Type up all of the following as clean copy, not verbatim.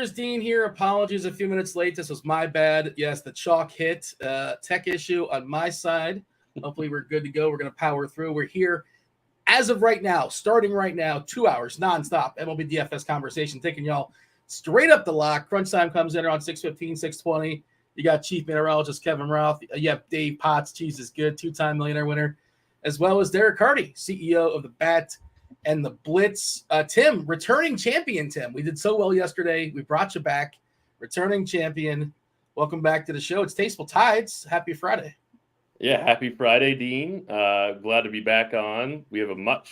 Grinders, Dean here. Apologies a few minutes late. This was my bad. Yes, the chalk hit. Tech issue on my side. Hopefully we're good to go. We're going to power through. We're here as of right now, starting right now, 2 hours nonstop Mlb Dfs conversation, taking y'all straight up the lock. Crunch time comes in around 6:15, 6:20. You got Chief Meteorologist Kevin Roth. You have Dave Potts, CheeseIsGood, two-time millionaire winner, as well as DerekCarty, CEO of the Bat and the Blitz. Tim, returning champion, Tim. We did so well yesterday. We brought you back. Returning champion. Welcome back to the show. It's Tasteful Tides. Happy Friday. Yeah, happy Friday, Dean. Glad to be back on. We have a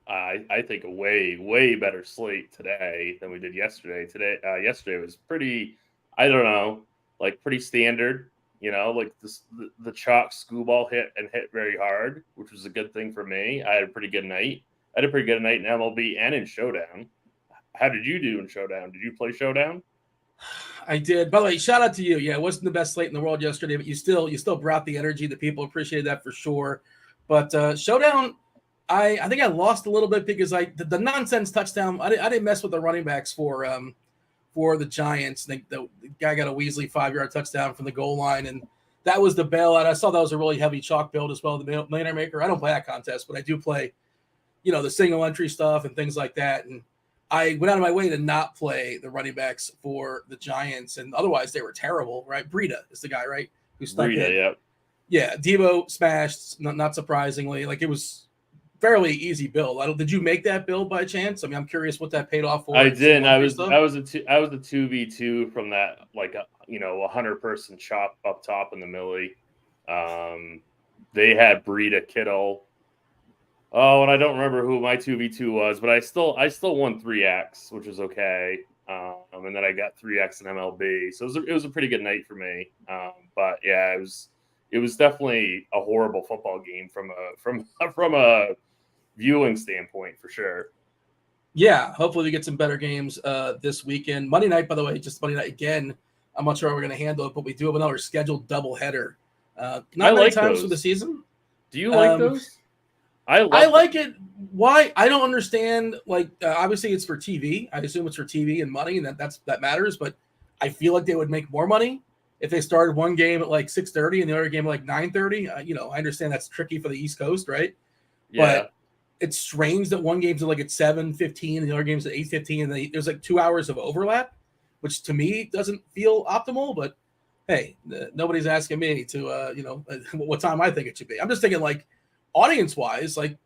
I think, a way better slate today than we did yesterday. Yesterday was pretty, I don't know, like pretty standard. You know, like the chalk skewball hit very hard, which was a good thing for me. I had a pretty good night. I had a pretty good night in MLB and in Showdown. How did you do in Showdown? Did you play Showdown? I did. By the way, shout out to you. Yeah, it wasn't the best slate in the world yesterday, but you still brought the energy. The people appreciated that for sure. But Showdown, I think I lost a little bit because the nonsense touchdown. I didn't mess with the running backs for the Giants. The guy got a Weasley 5-yard touchdown from the goal line, and that was the bailout. I saw that was a really heavy chalk build as well. The Millionaire Maker. I don't play that contest, but I do play, the single entry stuff and things like that. And I went out of my way to not play the running backs for the Giants, and otherwise they were terrible, right? Breida is the guy, right? Who stuck in. Yep. Yeah, Debo smashed, not surprisingly. Like, it was fairly easy build. Did you make that build by chance? I mean, I'm curious what that paid off for. I didn't. I was a 2v2 from that, like, 100-person chop up top in the Millie. They had Breida, Kittle. Oh, and I don't remember who my 2v2 was, but I still won 3x, which was okay. And then I got 3x in MLB, so it was a pretty good night for me. But yeah, it was definitely a horrible football game from a viewing standpoint for sure. Yeah, hopefully we get some better games this weekend. Monday night, by the way, just Monday night again. I'm not sure how we're going to handle it, but we do have another scheduled doubleheader. Not many times for the season. Do you like those? I like it. Why? I don't understand. Like, obviously it's for TV. I assume it's for TV and money, and that matters. But I feel like they would make more money if they started one game at like 6:30 and the other game at like 9:30. I understand that's tricky for the East Coast, right? Yeah. But it's strange that one game's at 7:15 and the other game's at 8:15, and there's like 2 hours of overlap, which to me doesn't feel optimal. But hey, nobody's asking me to what time I think it should be. I'm just thinking, like, audience-wise, like,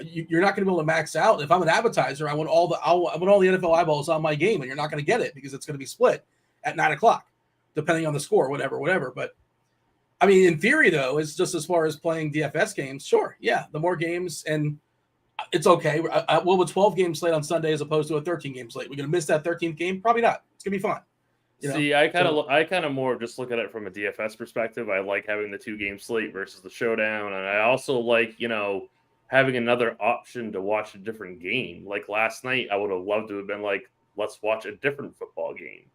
you're not going to be able to max out. If I'm an advertiser, I want all the NFL eyeballs on my game, and you're not going to get it because it's going to be split at 9:00, depending on the score, whatever. But I mean, in theory, though, it's just as far as playing DFS games. Sure, yeah, the more games, and it's okay. Well, with 12 games slate on Sunday as opposed to a 13-game slate, we're going to miss that 13th game? Probably not. It's going to be fine. See, I kind of more just look at it from a DFS perspective. I like having the 2-game slate versus the Showdown, and I also like, having another option to watch a different game. Like last night, I would have loved to have been like, let's watch a different football game.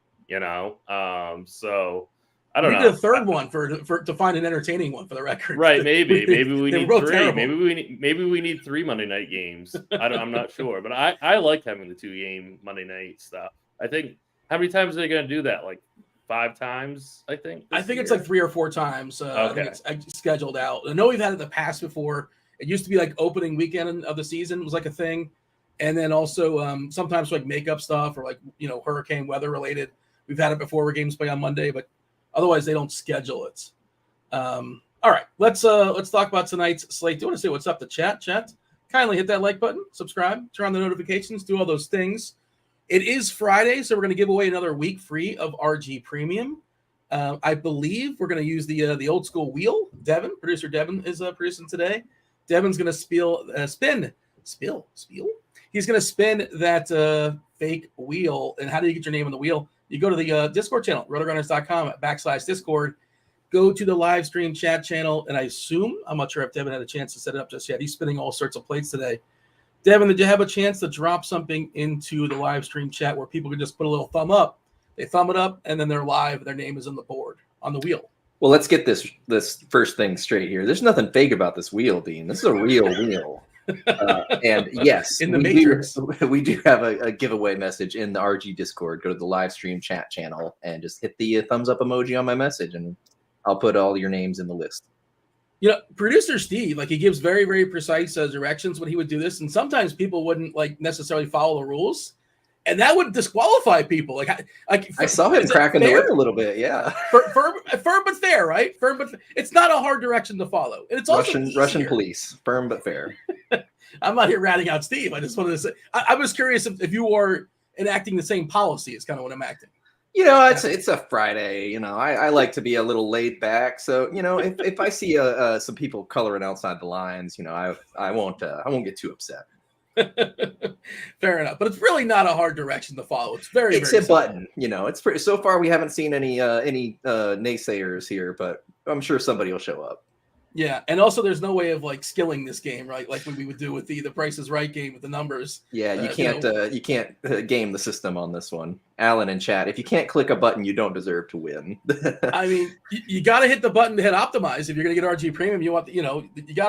So I don't know. We need a third one to find an entertaining one for the record. Right? Maybe we need 3. Terrible. Maybe we need 3 Monday night games. I'm not sure, but I like having the 2-game Monday night stuff. I think. How many times are they going to do that? Like 5 times, I think? It's like 3 or 4 times. Okay. I think it's scheduled out. I know we've had it in the past before. It used to be like opening weekend of the season was like a thing. And then also sometimes like makeup stuff or like, hurricane weather related. We've had it before where games play on Monday, but otherwise they don't schedule it. All right, let's talk about tonight's slate. Do you want to say what's up to chat? Kindly hit that like button, subscribe, turn on the notifications, do all those things. It is Friday, so we're going to give away another week free of RG Premium. I believe we're going to use the old school wheel. Producer Devin is producing today. Devin's going to spin. He's going to spin that fake wheel. And how do you get your name on the wheel? You go to the Discord channel, RotoGrinders.com/Discord. Go to the live stream chat channel, and I'm not sure if Devin had a chance to set it up just yet. He's spinning all sorts of plates today. Devin, did you have a chance to drop something into the live stream chat where people can just put a little thumb up? They thumb it up, and then they're live. Their name is on the board, on the wheel. Well, let's get this first thing straight here. There's nothing fake about this wheel, Dean. This is a real wheel. And yes, in the Matrix. we do have a giveaway message in the RG Discord. Go to the live stream chat channel and just hit the thumbs up emoji on my message, and I'll put all your names in the list. You know, producer Steve, like he gives very, very precise directions when he would do this, and sometimes people wouldn't like necessarily follow the rules, and that would disqualify people. Like I saw him cracking the whip a little bit. Yeah, firm but fair, right? Firm but it's not a hard direction to follow, and it's also Russian police, firm but fair. I'm not here ratting out Steve. I just wanted to say I was curious if you are enacting the same policy. Is kind of what I'm acting. You know, it's a Friday. You know, I like to be a little laid back. So, you know, if I see some people coloring outside the lines, you know, I won't get too upset. Fair enough, but it's really not a hard direction to follow. It's very a simple. Button. You know, it's pretty. So far, we haven't seen any naysayers here, but I'm sure somebody will show up. Yeah, and also there's no way of like skilling this game, right? Like what we would do with the Price is Right game with the numbers. Yeah, you can't game the system on this one. Alan in chat, if you can't click a button, you don't deserve to win. I mean, you got to hit the button to hit optimize. If you're going to get RG Premium, you got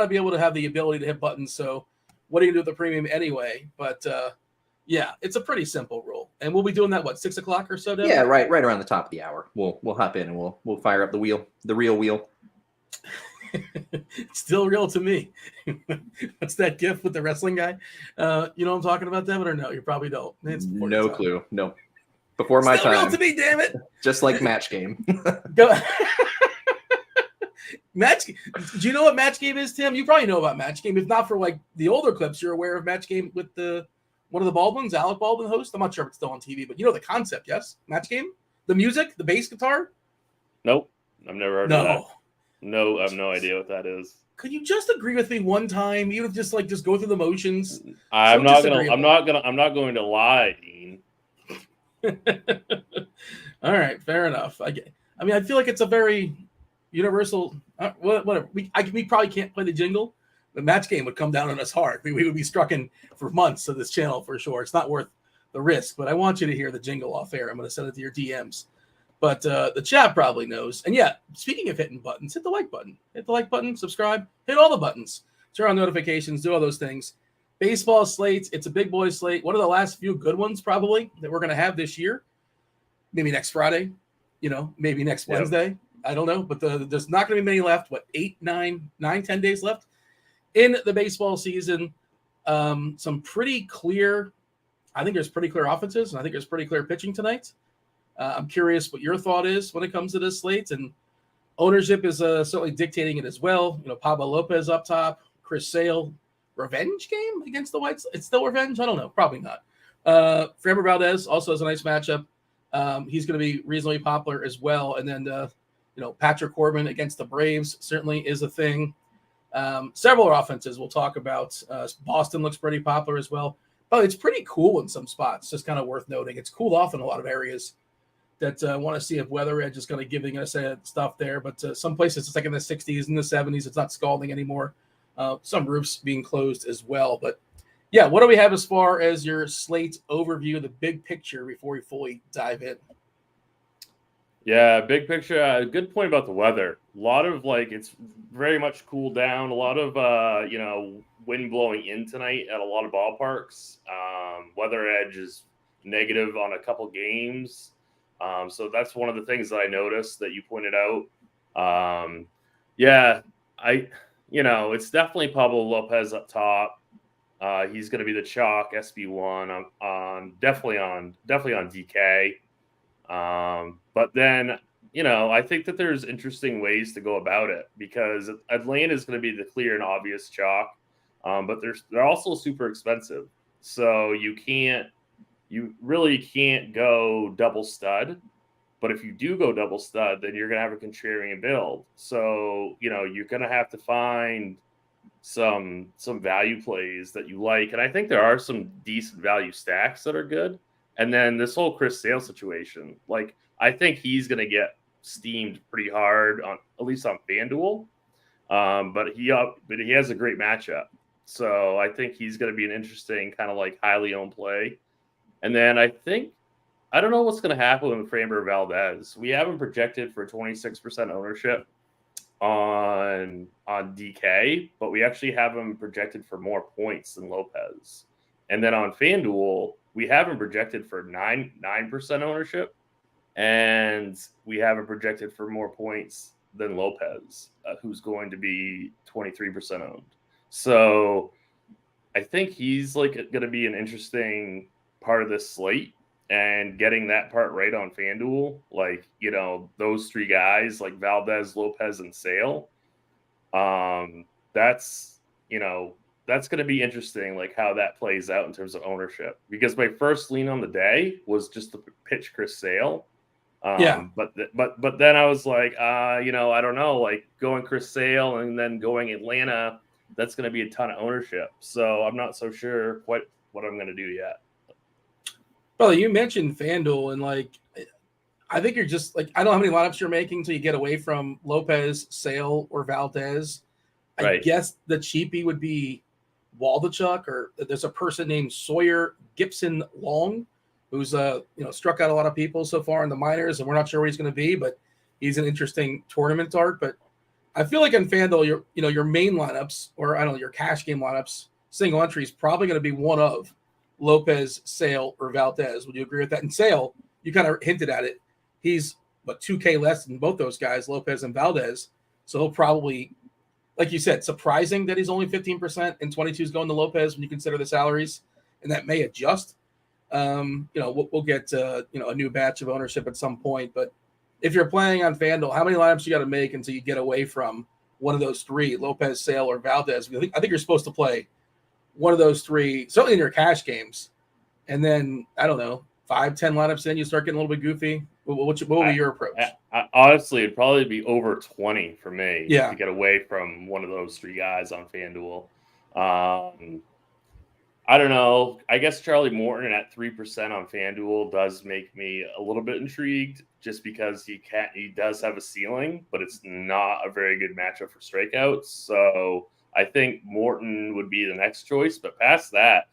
to be able to have the ability to hit buttons. So what do you do with the Premium anyway? But yeah, it's a pretty simple rule, and we'll be doing that 6 o'clock or so. Devin? Yeah, right around the top of the hour. We'll hop in and we'll fire up the real wheel. It's still real to me. What's that gif with the wrestling guy? You know what I'm talking about, Devin, or no? You probably don't. It's no clue. No. Before my still time. Real to me, damn it. Just like Match Game. Go. Match. Do you know what Match Game is, Tim? You probably know about Match Game. If not for like the older clips, you're aware of Match Game with one of the Baldwins, Alec Baldwin host. I'm not sure if it's still on TV, but you know the concept, yes? Match Game? The music, the bass guitar? Nope. I've never heard of that. No, I have no idea what that is. Could you just agree with me one time, even if just go through the motions? I'm not going to lie, Dean. All right, fair enough. I mean, I feel like it's a very universal. Whatever. We probably can't play the jingle. The Match Game would come down on us hard. We would be strucken for months to this channel for sure. It's not worth the risk. But I want you to hear the jingle off air. I'm going to send it to your DMs. But the chat probably knows. And yeah, speaking of hitting buttons, hit the like button. Hit the like button, subscribe, hit all the buttons. Turn on notifications, do all those things. Baseball slates, it's a big boy slate. One of the last few good ones probably that we're going to have this year. Maybe next Friday, maybe next Wednesday. I don't know. But there's not going to be many left. 10 days left in the baseball season. Some pretty clear, I think there's pretty clear offenses, and I think there's pretty clear pitching tonight. I'm curious what your thought is when it comes to this slate, and ownership is certainly dictating it as well. Pablo Lopez up top, Chris Sale, revenge game against the Whites. It's still revenge. I don't know, probably not. Framber Valdez also has a nice matchup. He's going to be reasonably popular as well. And then Patrick Corbin against the Braves certainly is a thing. Several offenses we'll talk about. Boston looks pretty popular as well. But it's pretty cool in some spots. Just kind of worth noting. It's cooled off in a lot of areas. That want to see if Weather Edge is going to giving us stuff there. But some places it's like in the 60s and the 70s. It's not scalding anymore. Some roofs being closed as well. But, yeah, what do we have as far as your slate overview, the big picture, before we fully dive in? Yeah, big picture. Good point about the weather. A lot of, it's very much cooled down. A lot of, wind blowing in tonight at a lot of ballparks. Weather Edge is negative on a couple games. So that's one of the things that I noticed that you pointed out. It's definitely Pablo Lopez up top. He's going to be the chalk SB1 on definitely on DK. But then, I think that there's interesting ways to go about it because Atlanta is going to be the clear and obvious chalk. But they're also super expensive. So you really can't go double stud, but if you do go double stud, then you're going to have a contrarian build. So, you're going to have to find some value plays that you like. And I think there are some decent value stacks that are good. And then this whole Chris Sale situation, I think he's going to get steamed pretty hard at least on FanDuel. But he has a great matchup. So I think he's going to be an interesting kind of highly owned play. And then I don't know what's going to happen with Framber Valdez. We have him projected for 26% ownership. on DK, but we actually have him projected for more points than Lopez. And then on FanDuel, we have him projected for 9% ownership, and we have him projected for more points than Lopez, who's going to be 23% owned. So I think he's like going to be an interesting part of this slate, and getting that part right on FanDuel, like, you know, those three guys like Valdez, Lopez, and Sale. That's, you know, that's going to be interesting, like how that plays out in terms of ownership, because my first lean on the day was just to pitch Chris Sale. But then I was like, you know, I don't know, like going Chris Sale and then going Atlanta, that's going to be a ton of ownership. So I'm not so sure what I'm going to do yet. Brother, you mentioned FanDuel, and like, I think you're just like, I don't know how many lineups you're making until you get away from Lopez, Sale, or Valdez. I guess the cheapie would be Waldachuk, or there's a person named Sawyer Gibson Long, who's struck out a lot of people so far in the minors, and we're not sure what he's going to be, but he's an interesting tournament dart. But I feel like in FanDuel, your main lineups, or I don't know, your cash game lineups, single entry is probably going to be one of Lopez, Sale, or Valdez. Would you agree with that? And Sale, you kind of hinted at it. He's 2K less than both those guys, Lopez and Valdez. So he'll probably, like you said, surprising that he's only 15% and 22 is going to Lopez when you consider the salaries, and that may adjust. We'll get a new batch of ownership at some point. But if you're playing on FanDuel, how many lineups you got to make until you get away from one of those three, Lopez, Sale, or Valdez? I think you're supposed to play one of those three, certainly in your cash games. And then, I don't know, 5-10 lineups in, you start getting a little bit goofy. What would be your approach? Honestly, it'd probably be over 20 for me to get away from one of those three guys on FanDuel. I don't know. I guess Charlie Morton at 3% on FanDuel does make me a little bit intrigued, just because he does have a ceiling, but it's not a very good matchup for strikeouts. So I think Morton would be the next choice. But past that,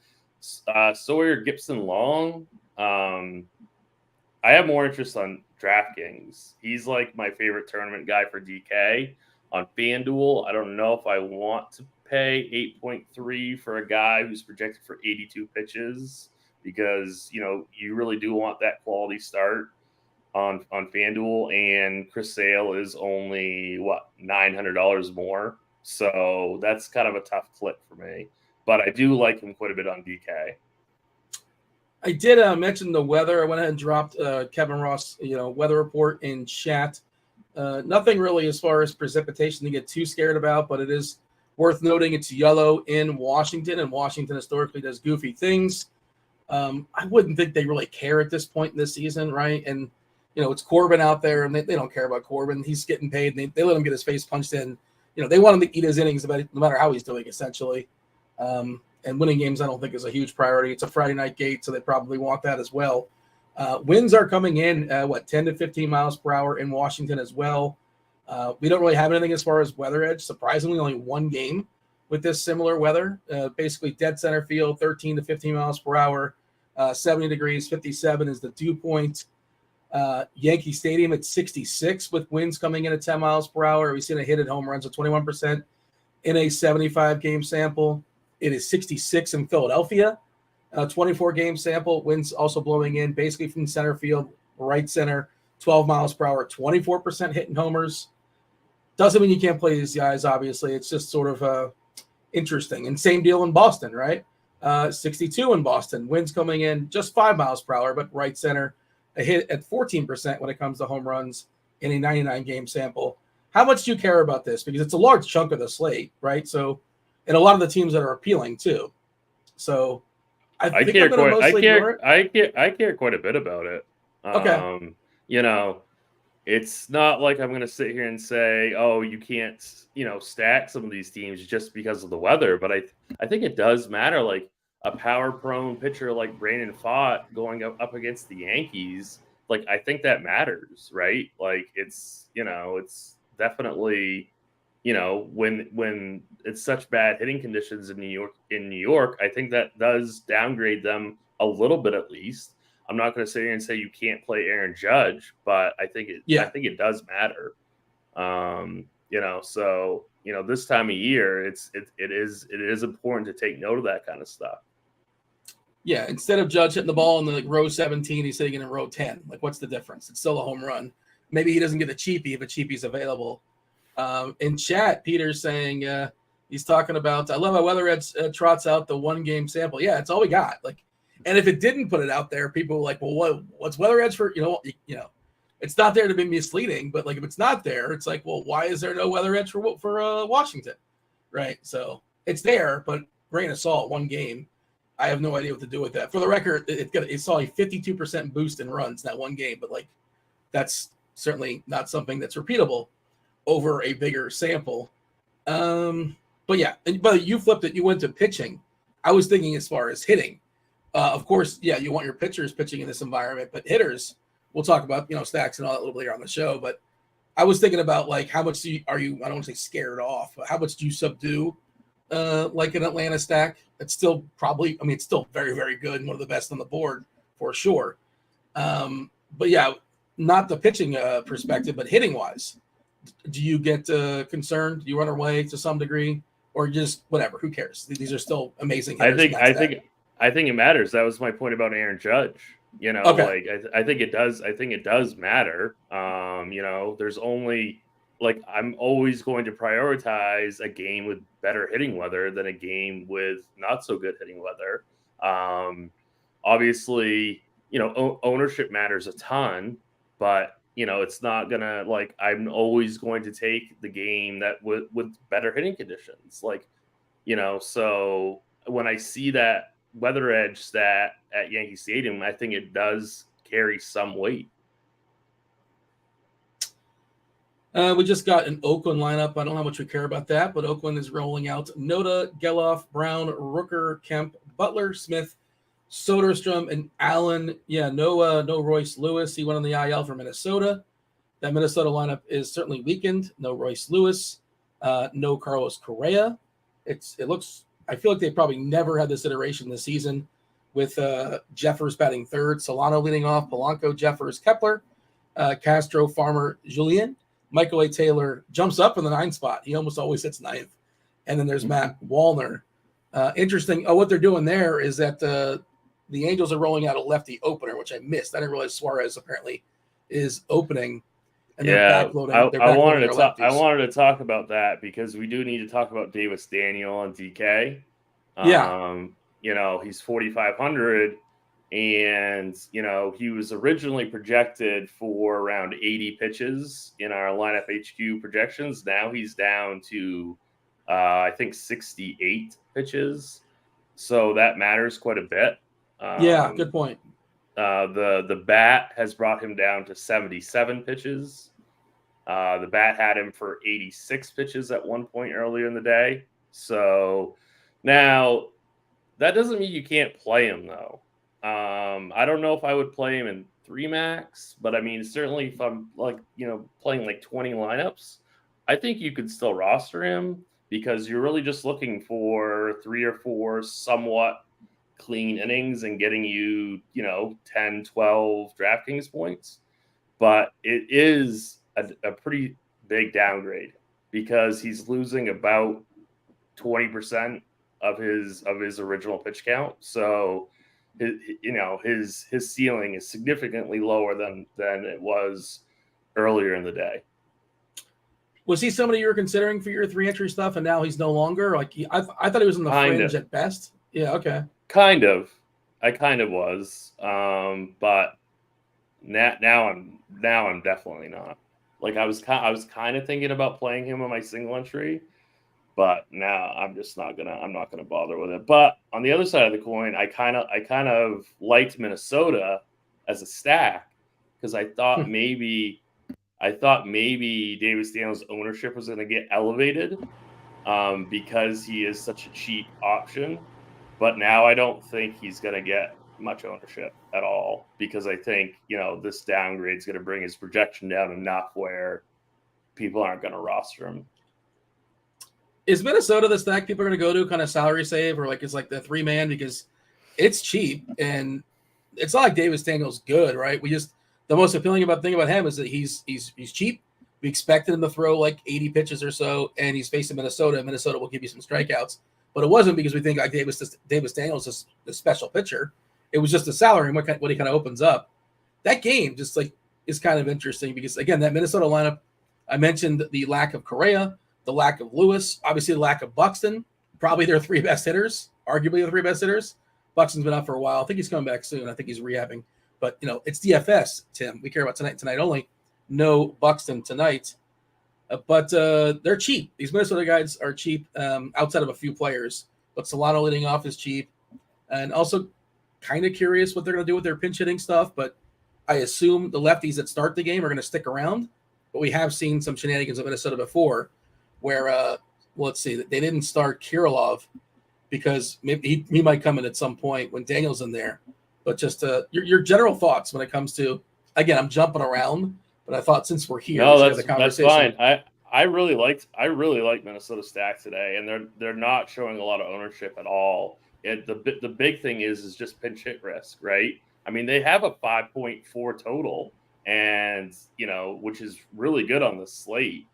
Sawyer Gibson Long, I have more interest on DraftKings. He's like my favorite tournament guy for DK. On FanDuel, I don't know if I want to pay 8.3 for a guy who's projected for 82 pitches, because, you know, you really do want that quality start on FanDuel, and Chris Sale is only $900 more. So that's kind of a tough click for me, but I do like him quite a bit on DK. I did mention the weather. I went ahead and dropped Kevin Roth's weather report in chat. Nothing really as far as precipitation to get too scared about, but it is worth noting it's yellow in Washington, and Washington historically does goofy things. I wouldn't think they really care at this point in the season, right? And, it's Corbin out there, and they don't care about Corbin. He's getting paid, and they let him get his face punched in. They want him to eat his innings no matter how he's doing, essentially. And winning games, I don't think, is a huge priority. It's a Friday night gate, so they probably want that as well. Winds are coming in, 10 to 15 miles per hour in Washington as well. We don't really have anything as far as weather edge. Surprisingly, only one game with this similar weather. Basically, dead center field, 13 to 15 miles per hour, 70 degrees, 57 is the dew point. Yankee Stadium at 66 with winds coming in at 10 miles per hour. We've seen a hit at home runs of 21% in a 75-game sample. It is 66 in Philadelphia, 24-game sample. Winds also blowing in basically from center field, right center, 12 miles per hour, 24% hitting homers. Doesn't mean you can't play these guys, obviously. It's just sort of interesting. And same deal in Boston, right? 62 in Boston. Winds coming in just 5 miles per hour, but right center, a hit at 14% when it comes to home runs in a 99-game sample. How much do you care about this? Because it's a large chunk of the slate, right? So, and a lot of the teams that are appealing too. So I care quite a bit about it. Okay. It's not like I'm going to sit here and say, oh, you can't, stack some of these teams just because of the weather. But I think it does matter. Like a power-prone pitcher like Brandon Pfaadt going up against the Yankees, like I think that matters, right? Like it's definitely, when it's such bad hitting conditions in New York, I think that does downgrade them a little bit at least. I'm not going to sit here and say you can't play Aaron Judge, but I think it does matter. So this time of year, it is important to take note of that kind of stuff. Yeah, instead of Judge hitting the ball in the row 17, he's hitting it in row 10. Like, what's the difference? It's still a home run. Maybe he doesn't get a cheapie if a cheapie's available. In chat, Peter's saying he's talking about, I love how Weather Edge trots out the 1-game sample. Yeah, it's all we got. Like, and if it didn't put it out there, people were like, well, what's Weather Edge for? It's not there to be misleading, but like if it's not there, it's like, well, why is there no Weather Edge for Washington? Right. So it's there, but grain of salt, 1 game. I have no idea what to do with that. For the record, it saw a 52% boost in runs that 1 game, but like that's certainly not something that's repeatable over a bigger sample. But you flipped it. You went to pitching. I was thinking as far as hitting. Of course, yeah, you want your pitchers pitching in this environment, but hitters, we'll talk about stacks and all that a little later on the show. But I was thinking about like how much are you? I don't want to say scared off, but how much do you subdue? Like an Atlanta stack, it's still probably, it's still very, very good and one of the best on the board for sure. But yeah, not the pitching perspective, but hitting wise, do you get concerned? Do you run away to some degree, or just whatever? Who cares? These are still amazing hitters. I think it matters. That was my point about Aaron Judge. Okay. I think it does. I think it does matter. There's only. Like, I'm always going to prioritize a game with better hitting weather than a game with not so good hitting weather. Obviously, ownership matters a ton, but, it's not going to, I'm always going to take the game that with better hitting conditions. So when I see that Weather Edge stat at Yankee Stadium, I think it does carry some weight. We just got an Oakland lineup. I don't know how much we care about that, but Oakland is rolling out Noda, Geloff, Brown, Rooker, Kemp, Butler, Smith, Soderstrom, and Allen. Yeah, no Royce Lewis. He went on the IL for Minnesota. That Minnesota lineup is certainly weakened. No Royce Lewis. No Carlos Correa. I feel like they probably never had this iteration this season with Jeffers batting third, Solano leading off, Polanco, Jeffers, Kepler, Castro, Farmer, Julien. Michael A. Taylor jumps up in the 9th spot. He almost always hits 9th. And then there's Matt Wallner. Interesting. What they're doing there is that the Angels are rolling out a lefty opener, which I missed. I didn't realize Suarez apparently is opening. And I wanted to talk about that because we do need to talk about Davis Daniel and DK. He's 4,500. And, he was originally projected for around 80 pitches in our lineup HQ projections. Now he's down to, I think, 68 pitches. So that matters quite a bit. Good point. The bat has brought him down to 77 pitches. The bat had him for 86 pitches at one point earlier in the day. So now that doesn't mean you can't play him, though. I don't know if I would play him in 3 max, but certainly if I'm playing 20 lineups, I think you could still roster him because you're really just looking for 3 or 4 somewhat clean innings and getting you, 10, 12 DraftKings points. But it is a pretty big downgrade because he's losing about 20% of his original pitch count. So his ceiling is significantly lower than it was earlier in the day. Was he somebody you were considering for your 3-entry stuff, and now he's no longer? I thought he was in the fringe at best. Yeah, okay. Kind of. I kind of was, but now I'm definitely not. I was kind of thinking about playing him on my single entry. But now I'm not gonna bother with it. But on the other side of the coin, I kind of liked Minnesota as a stack because I thought maybe Davis Daniels' ownership was going to get elevated because he is such a cheap option. But now I don't think he's going to get much ownership at all because I think this downgrade is going to bring his projection down enough where people aren't going to roster him. Is Minnesota the stack people are going to go to kind of salary save or it's like the 3-man because it's cheap and it's not like Davis Daniels good, right? The most appealing thing about him is that he's cheap We expected him to throw like 80 pitches or so, and he's facing Minnesota. Minnesota will give you some strikeouts. But it wasn't because we think like Davis Daniels is a special pitcher. It was just the salary and what he kind of opens up. That game just like is kind of interesting because, again, that Minnesota lineup, I mentioned the lack of Correa, the lack of Lewis, obviously the lack of Buxton, probably their 3 best hitters, arguably the 3 best hitters. Buxton's been out for a while. I think he's coming back soon. I think he's rehabbing. But, it's DFS, Tim. We care about tonight only. No Buxton tonight. But they're cheap. These Minnesota guys are cheap outside of a few players. But Solano leading off is cheap. And also kind of curious what they're going to do with their pinch hitting stuff. But I assume the lefties that start the game are going to stick around. But we have seen some shenanigans of Minnesota before where, let's see, they didn't start Kirilov because maybe he might come in at some point when Daniel's in there. But just your general thoughts when it comes to, again, I'm jumping around. But I thought since we're here, no, that's fine. I really liked Minnesota stack today, and they're not showing a lot of ownership at all. The big thing is just pinch hit risk, right? I mean, they have a 5.4 total, and which is really good on the slate,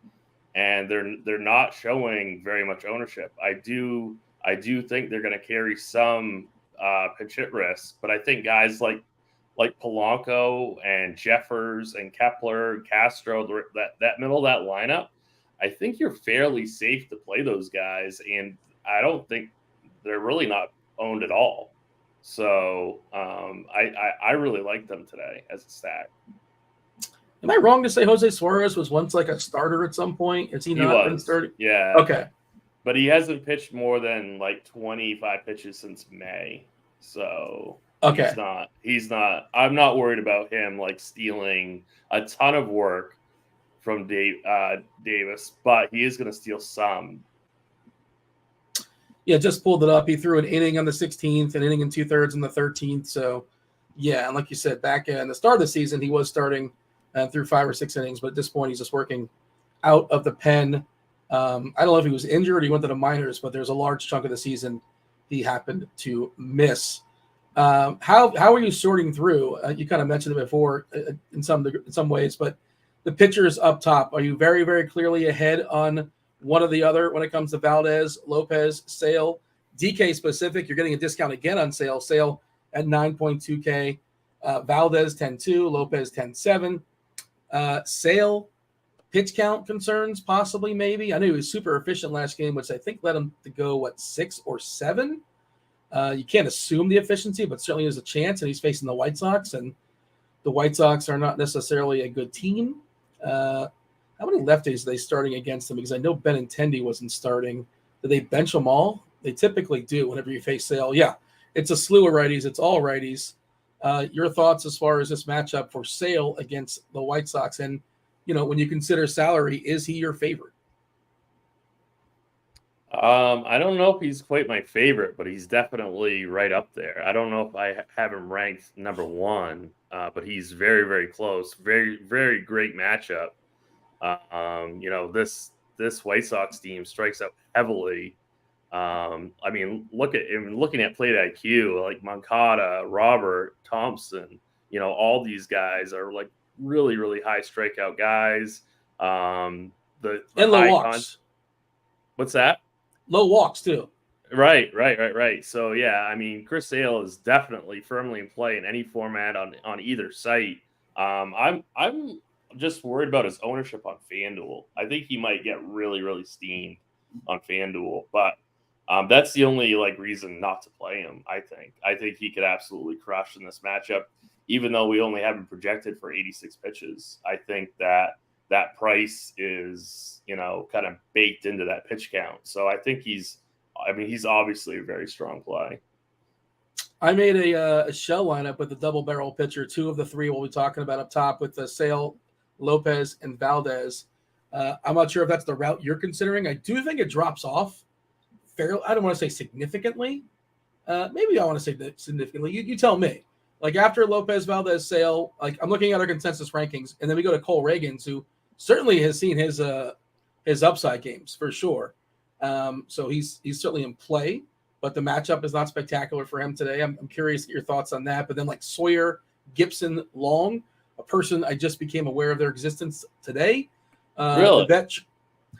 and they're not showing very much ownership. I do think they're going to carry some pinch hit risk, but I think guys like Polanco and Jeffers and Kepler, Castro, that middle of that lineup, I think you're fairly safe to play those guys, and I don't think they're really not owned at all. So I really like them today as a stack. Am I wrong to say Jose Suarez was once like a starter at some point? Is he not been started? Yeah. Okay. But he hasn't pitched more than like 25 pitches since May. So okay. He's not. I'm not worried about him like stealing a ton of work from Davis, but he is going to steal some. Yeah, just pulled it up. He threw an inning on the 16th, an inning and 2/3 on the 13th. So, yeah, and like you said, back in the start of the season, he was starting through 5 or 6 innings, but at this point, he's just working out of the pen. I don't know if he was injured or he went to the minors, but there's a large chunk of the season he happened to miss. How are you sorting through? You kind of mentioned it before in some ways, but the pitchers up top, are you very, very clearly ahead on one or the other when it comes to Valdez, Lopez, Sale? DK specific, you're getting a discount again on Sale. Sale at 9.2K, Valdez 10.2, Lopez 10.7. Sale, pitch count concerns, possibly, maybe. I knew he was super efficient last game, which I think led him to go, 6 or 7? You can't assume the efficiency, but certainly there's a chance, and he's facing the White Sox, and the White Sox are not necessarily a good team. How many lefties are they starting against them? Because I know Benintendi wasn't starting. Do they bench them all? They typically do whenever you face Sale. Yeah, it's a slew of righties. It's all righties. Your thoughts as far as this matchup for Sale against the White Sox? And, when you consider salary, is he your favorite? I don't know if he's quite my favorite, but he's definitely right up there. I don't know if I have him ranked number 1, but he's very, very close. Very, very great matchup. This White Sox team strikes out heavily. I mean, looking at plate IQ, like Moncada, Robert, Thompson, all these guys are like really, really high strikeout guys. And low walks. What's that? Low walks too. Right. So yeah, I mean, Chris Sale is definitely firmly in play in any format on either site. I'm just worried about his ownership on FanDuel. I think he might get really, really steamed on FanDuel, but that's the only reason not to play him. I think he could absolutely crush in this matchup, even though we only have him projected for 86 pitches. I think that price is, kind of baked into that pitch count. So I think he's obviously a very strong play. I made a shell lineup with the double barrel pitcher. 2 of the 3 we'll be talking about up top with the Sale, Lopez, and Valdez. I'm not sure if that's the route you're considering. I do think it drops off fairly. I don't want to say significantly. Maybe I want to say that significantly. You tell me. After Lopez, Valdez, Sale, I'm looking at our consensus rankings, and then we go to Cole Reagans, who certainly has seen his upside games for sure. So he's certainly in play, but the matchup is not spectacular for him today. I'm curious to get your thoughts on that. But then Sawyer, Gibson, Long, a person I just became aware of their existence today. Really? The vet.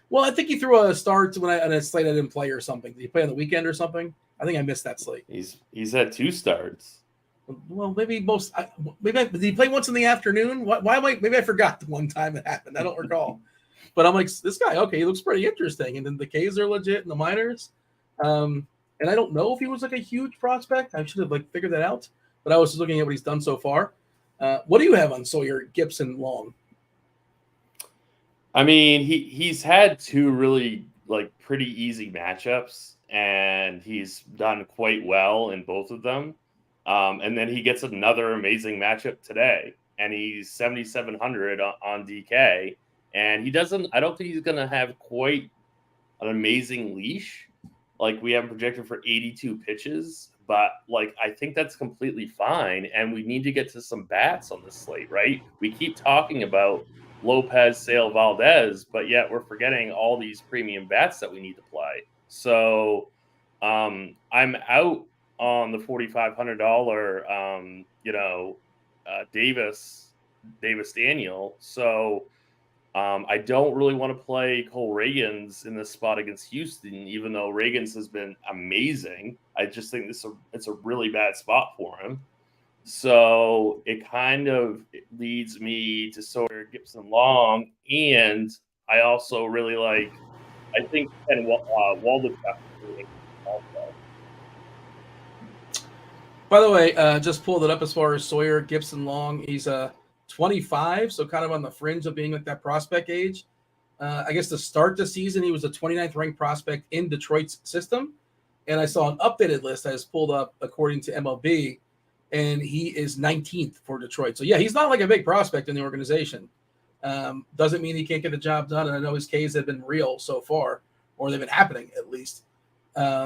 Well, I think he threw a start on a slate I didn't play or something. Did he play on the weekend or something? I think I missed that slate. He's had 2 starts. Well, maybe did he play once in the afternoon? Why am I? Maybe I forgot the one time it happened. I don't recall. But I'm like, this guy, okay, he looks pretty interesting. And then the Ks are legit and the minors. And I don't know if he was like a huge prospect. I should have like figured that out. But I was just looking at what he's done so far. What do you have on Sawyer, Gibson, Long? I mean, he's had 2 really like pretty easy matchups, and he's done quite well in both of them. And then he gets another amazing matchup today, and he's 7,700 on DK, and he doesn't. I don't think he's going to have quite an amazing leash. Like we have him projected for 82 pitches, but like I think that's completely fine. And we need to get to some bats on this slate, right? We keep talking about Lopez, Sale, Valdez, but yet we're forgetting all these premium bats that we need to play. So I'm out on the $4,500, Davis Daniel. So I don't really want to play Cole Reagans in this spot against Houston, even though Reagans has been amazing. I just think it's a really bad spot for him. So it kind of leads me to Sawyer, Gibson, Long, and I also really like. I think Ken Walden also. By the way, just pulled it up as far as Sawyer, Gibson, Long. He's 25, so kind of on the fringe of being like that prospect age. I guess to start the season, he was a 29th ranked prospect in Detroit's system. And I saw an updated list that is pulled up according to MLB, and he is 19th for Detroit. So, yeah, he's not like a big prospect in the organization. Doesn't mean he can't get the job done. And I know his Ks have been real so far, or they've been happening at least.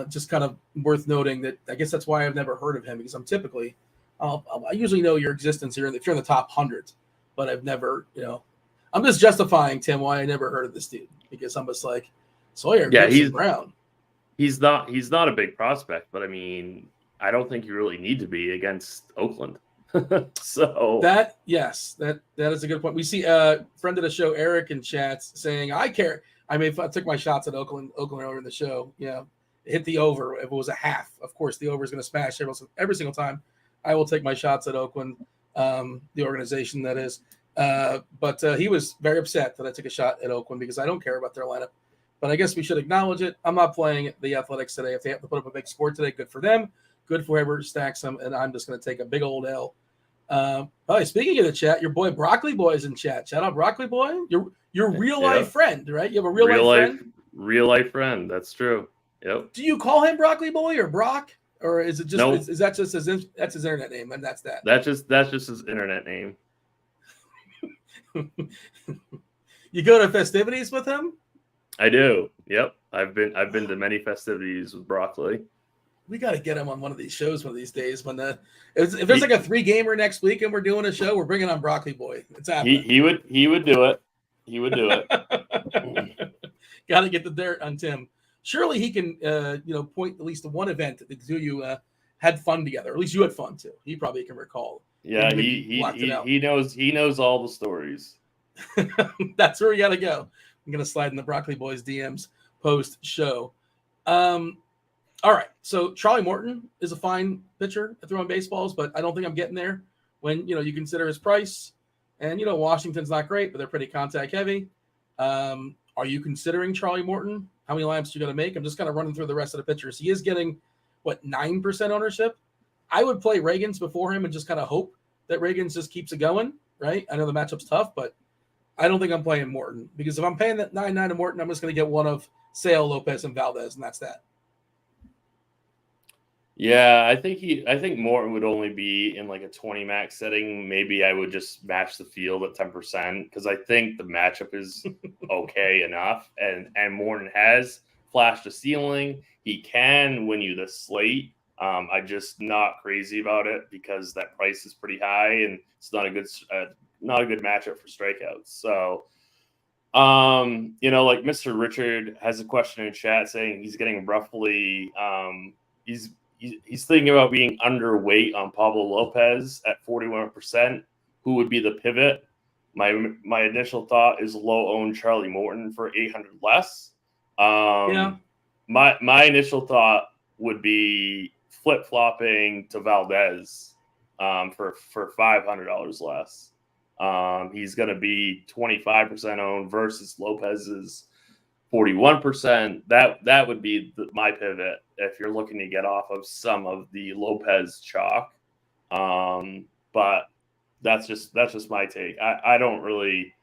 Just kind of worth noting that I guess that's why I've never heard of him, because I'm typically I usually know your existence here if you're in the top 100, but I've never, I'm just justifying, Tim, why I never heard of this dude, because I'm just like, Sawyer, yeah, Gibson, Brown. He's not a big prospect, but I mean, I don't think you really need to be against Oakland. So that is a good point. We see a friend of the show, Eric, in chats saying, I care. I mean, if I took my shots at Oakland earlier in the show, hit the over. If it was a half, of course, the over is going to smash every single time. I will take my shots at Oakland, the organization that is. But he was very upset that I took a shot at Oakland because I don't care about their lineup. But I guess we should acknowledge it. I'm not playing the Athletics today. If they have to put up a big score today, good for them. Good for whoever stacks them. And I'm just going to take a big old L. Speaking of the chat, your boy Broccoli Boy is in chat. Shout out Broccoli Boy. Your real life friend, right? You have a real life friend? Real life friend. That's true. Yep. Do you call him Broccoli Boy or Brock? Or is it just nope. Is that just his internet name, and that's that? That's just his internet name. You go to festivities with him? I do. Yep. I've been to many festivities with Broccoli. We got to get him on one of these shows one of these days. When if there's like a 3-gamer next week and we're doing a show, we're bringing on Broccoli Boy. It's happening. He would do it. He would do it. Got to get the dirt on Tim. Surely he can, point at least to one event that the two of you had fun together. At least you had fun too. He probably can recall. Yeah, he knows all the stories. That's where we got to go. I'm gonna slide in the Broccoli Boys DMs post show. All right, so Charlie Morton is a fine pitcher at throwing baseballs, but I don't think I'm getting there when you consider his price. And Washington's not great, but they're pretty contact heavy. Are you considering Charlie Morton? How many lineups you going to make? I'm just kind of running through the rest of the pitchers. He is getting 9% ownership. I would play Reagans before him and just kind of hope that Reagans just keeps it going, right? I know the matchup's tough, but I don't think I'm playing Morton, because if I'm paying that 9.9 to Morton, I'm just going to get one of Sale, Lopez, and Valdez, and that's that. Yeah, I think Morton would only be in like a 20 max setting. Maybe I would just match the field at 10% because I think the matchup is okay enough. And Morton has flashed a ceiling. He can win you the slate. I'm just not crazy about it because that price is pretty high and it's not a good matchup for strikeouts. So, like Mr. Richard has a question in chat saying he's getting roughly He's thinking about being underweight on Pablo Lopez at 41%. Who would be the pivot? My initial thought is low own Charlie Morton for 800 less. My initial thought would be flip flopping to Valdez for $500 less. He's going to be 25% owned versus Lopez's 41%. That would be my pivot if you're looking to get off of some of the Lopez chalk. But that's just my take. I don't really.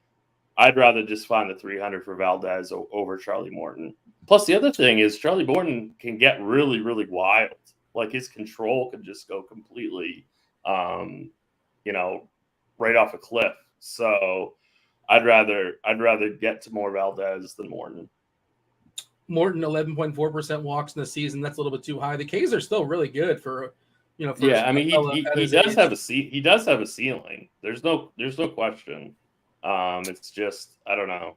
I'd rather just find the 300 for Valdez over Charlie Morton. Plus, the other thing is Charlie Morton can get really, really wild. Like his control could just go completely, right off a cliff. So I'd rather get to more Valdez than Morton. Morton 11.4% walks in the season. That's a little bit too high. The K's are still really good for. He does have a ceiling. There's no question. It's just I don't know.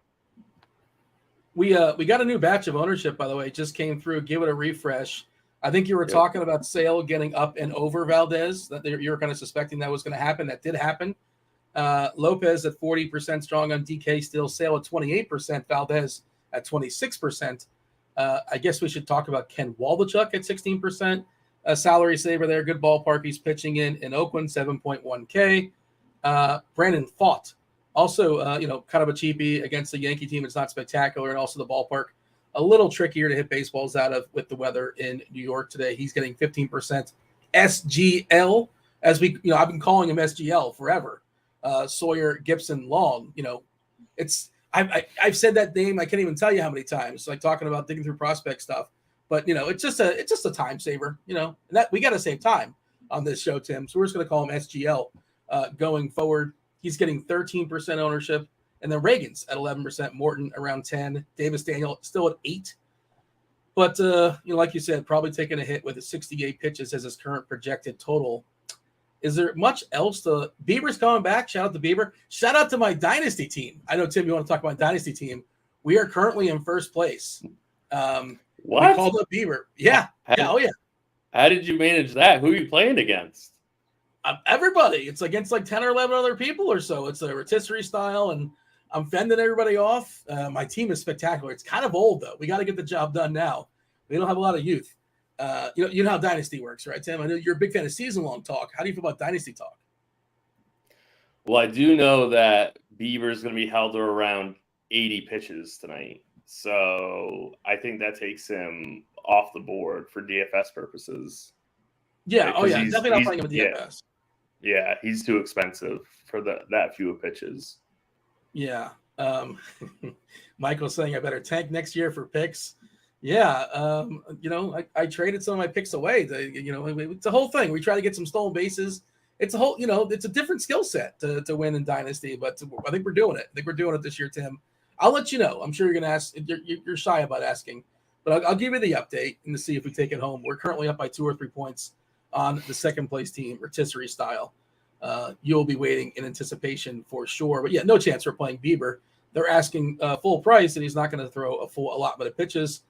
We got a new batch of ownership, by the way. It just came through. Give it a refresh. I think you were talking about Sale getting up and over Valdez. That you were kind of suspecting that was going to happen. That did happen. Lopez at 40% strong on DK still. Sale at 28%. Valdez at 26%. I guess we should talk about Ken Waldachuk at 16%. Salary saver there. Good ballpark. He's pitching in Oakland, 7.1K. Brandon Pfaadt. Also, kind of a cheapie against the Yankee team. It's not spectacular. And also the ballpark, a little trickier to hit baseballs out of with the weather in New York today. He's getting 15% SGL, as I've been calling him SGL forever. Sawyer, Gibson, Long. I've said that name. I can't even tell you how many times, like talking about digging through prospect stuff. But, it's just a time saver, and that we got to save time on this show, Tim. So we're just going to call him SGL going forward. He's getting 13% ownership. And then Reagan's at 11%, Morton around 10, Davis Daniel still at 8. But, like you said, probably taking a hit with 68 pitches as his current projected total. Is there much else Bieber's coming back? Shout out to Bieber. Shout out to my dynasty team. I know, Tim, you want to talk about my dynasty team. We are currently in first place. What? We called up Bieber. Yeah. Oh, yeah. How did you manage that? Who are you playing against? Everybody. It's against like 10 or 11 other people or so. It's a rotisserie style, and I'm fending everybody off. My team is spectacular. It's kind of old, though. We got to get the job done now. We don't have a lot of youth. You know how Dynasty works, right, Tim? I know you're a big fan of season-long talk. How do you feel about Dynasty talk? Well, I do know that Bieber is going to be held to around 80 pitches tonight. So I think that takes him off the board for DFS purposes. Yeah. Oh, yeah. Definitely not playing him with DFS. Yeah, he's too expensive for that few pitches. Yeah. Michael's saying I better tank next year for picks. Yeah. I traded some of my picks away. It's a whole thing. We try to get some stolen bases. It's a whole, it's a different skill set to win in Dynasty, but I think we're doing it. I think we're doing it this year, Tim. I'll let you know. I'm sure you're going to ask. You're shy about asking, but I'll give you the update and to see if we take it home. We're currently up by 2 or 3 points on the second place team, rotisserie style. You'll be waiting in anticipation for sure. But yeah, no chance we're playing Bieber. They're asking full price, and he's not going to throw a full allotment of pitches.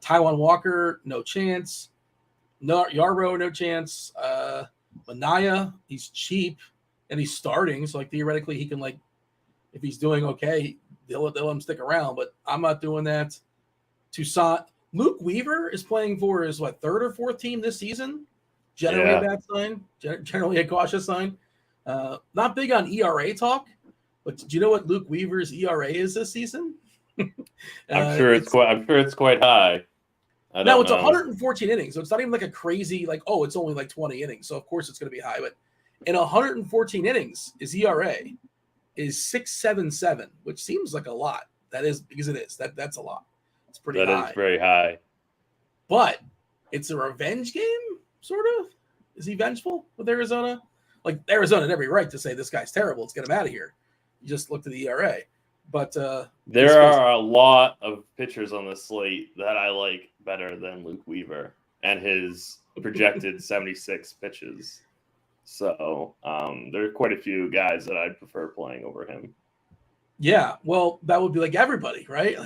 Taiwan Walker, no chance. No Yarrow, no chance. Manaya, he's cheap and he's starting, so like theoretically he can if he's doing okay, they'll let him stick around. But I'm not doing that. Toussaint, Luke Weaver is playing for his third or fourth team this season. Generally a bad sign. Generally a cautious sign. Not big on ERA talk, but do you know what Luke Weaver's ERA is this season? I'm sure it's quite high. It's 114 innings, so it's not even like a crazy it's only 20 innings. So of course it's going to be high, but in 114 innings, his ERA is 6.77, which seems like a lot. That is because it is. That's a lot. It's pretty high. That is very high. But it's a revenge game, sort of. Is he vengeful with Arizona? Arizona had every right to say this guy's terrible. Let's get him out of here. You just looked at the ERA. But there are a lot of pitchers on the slate that I like better than Luke Weaver and his projected 76 pitches. So there are quite a few guys that I'd prefer playing over him. Yeah, well, that would be everybody, right?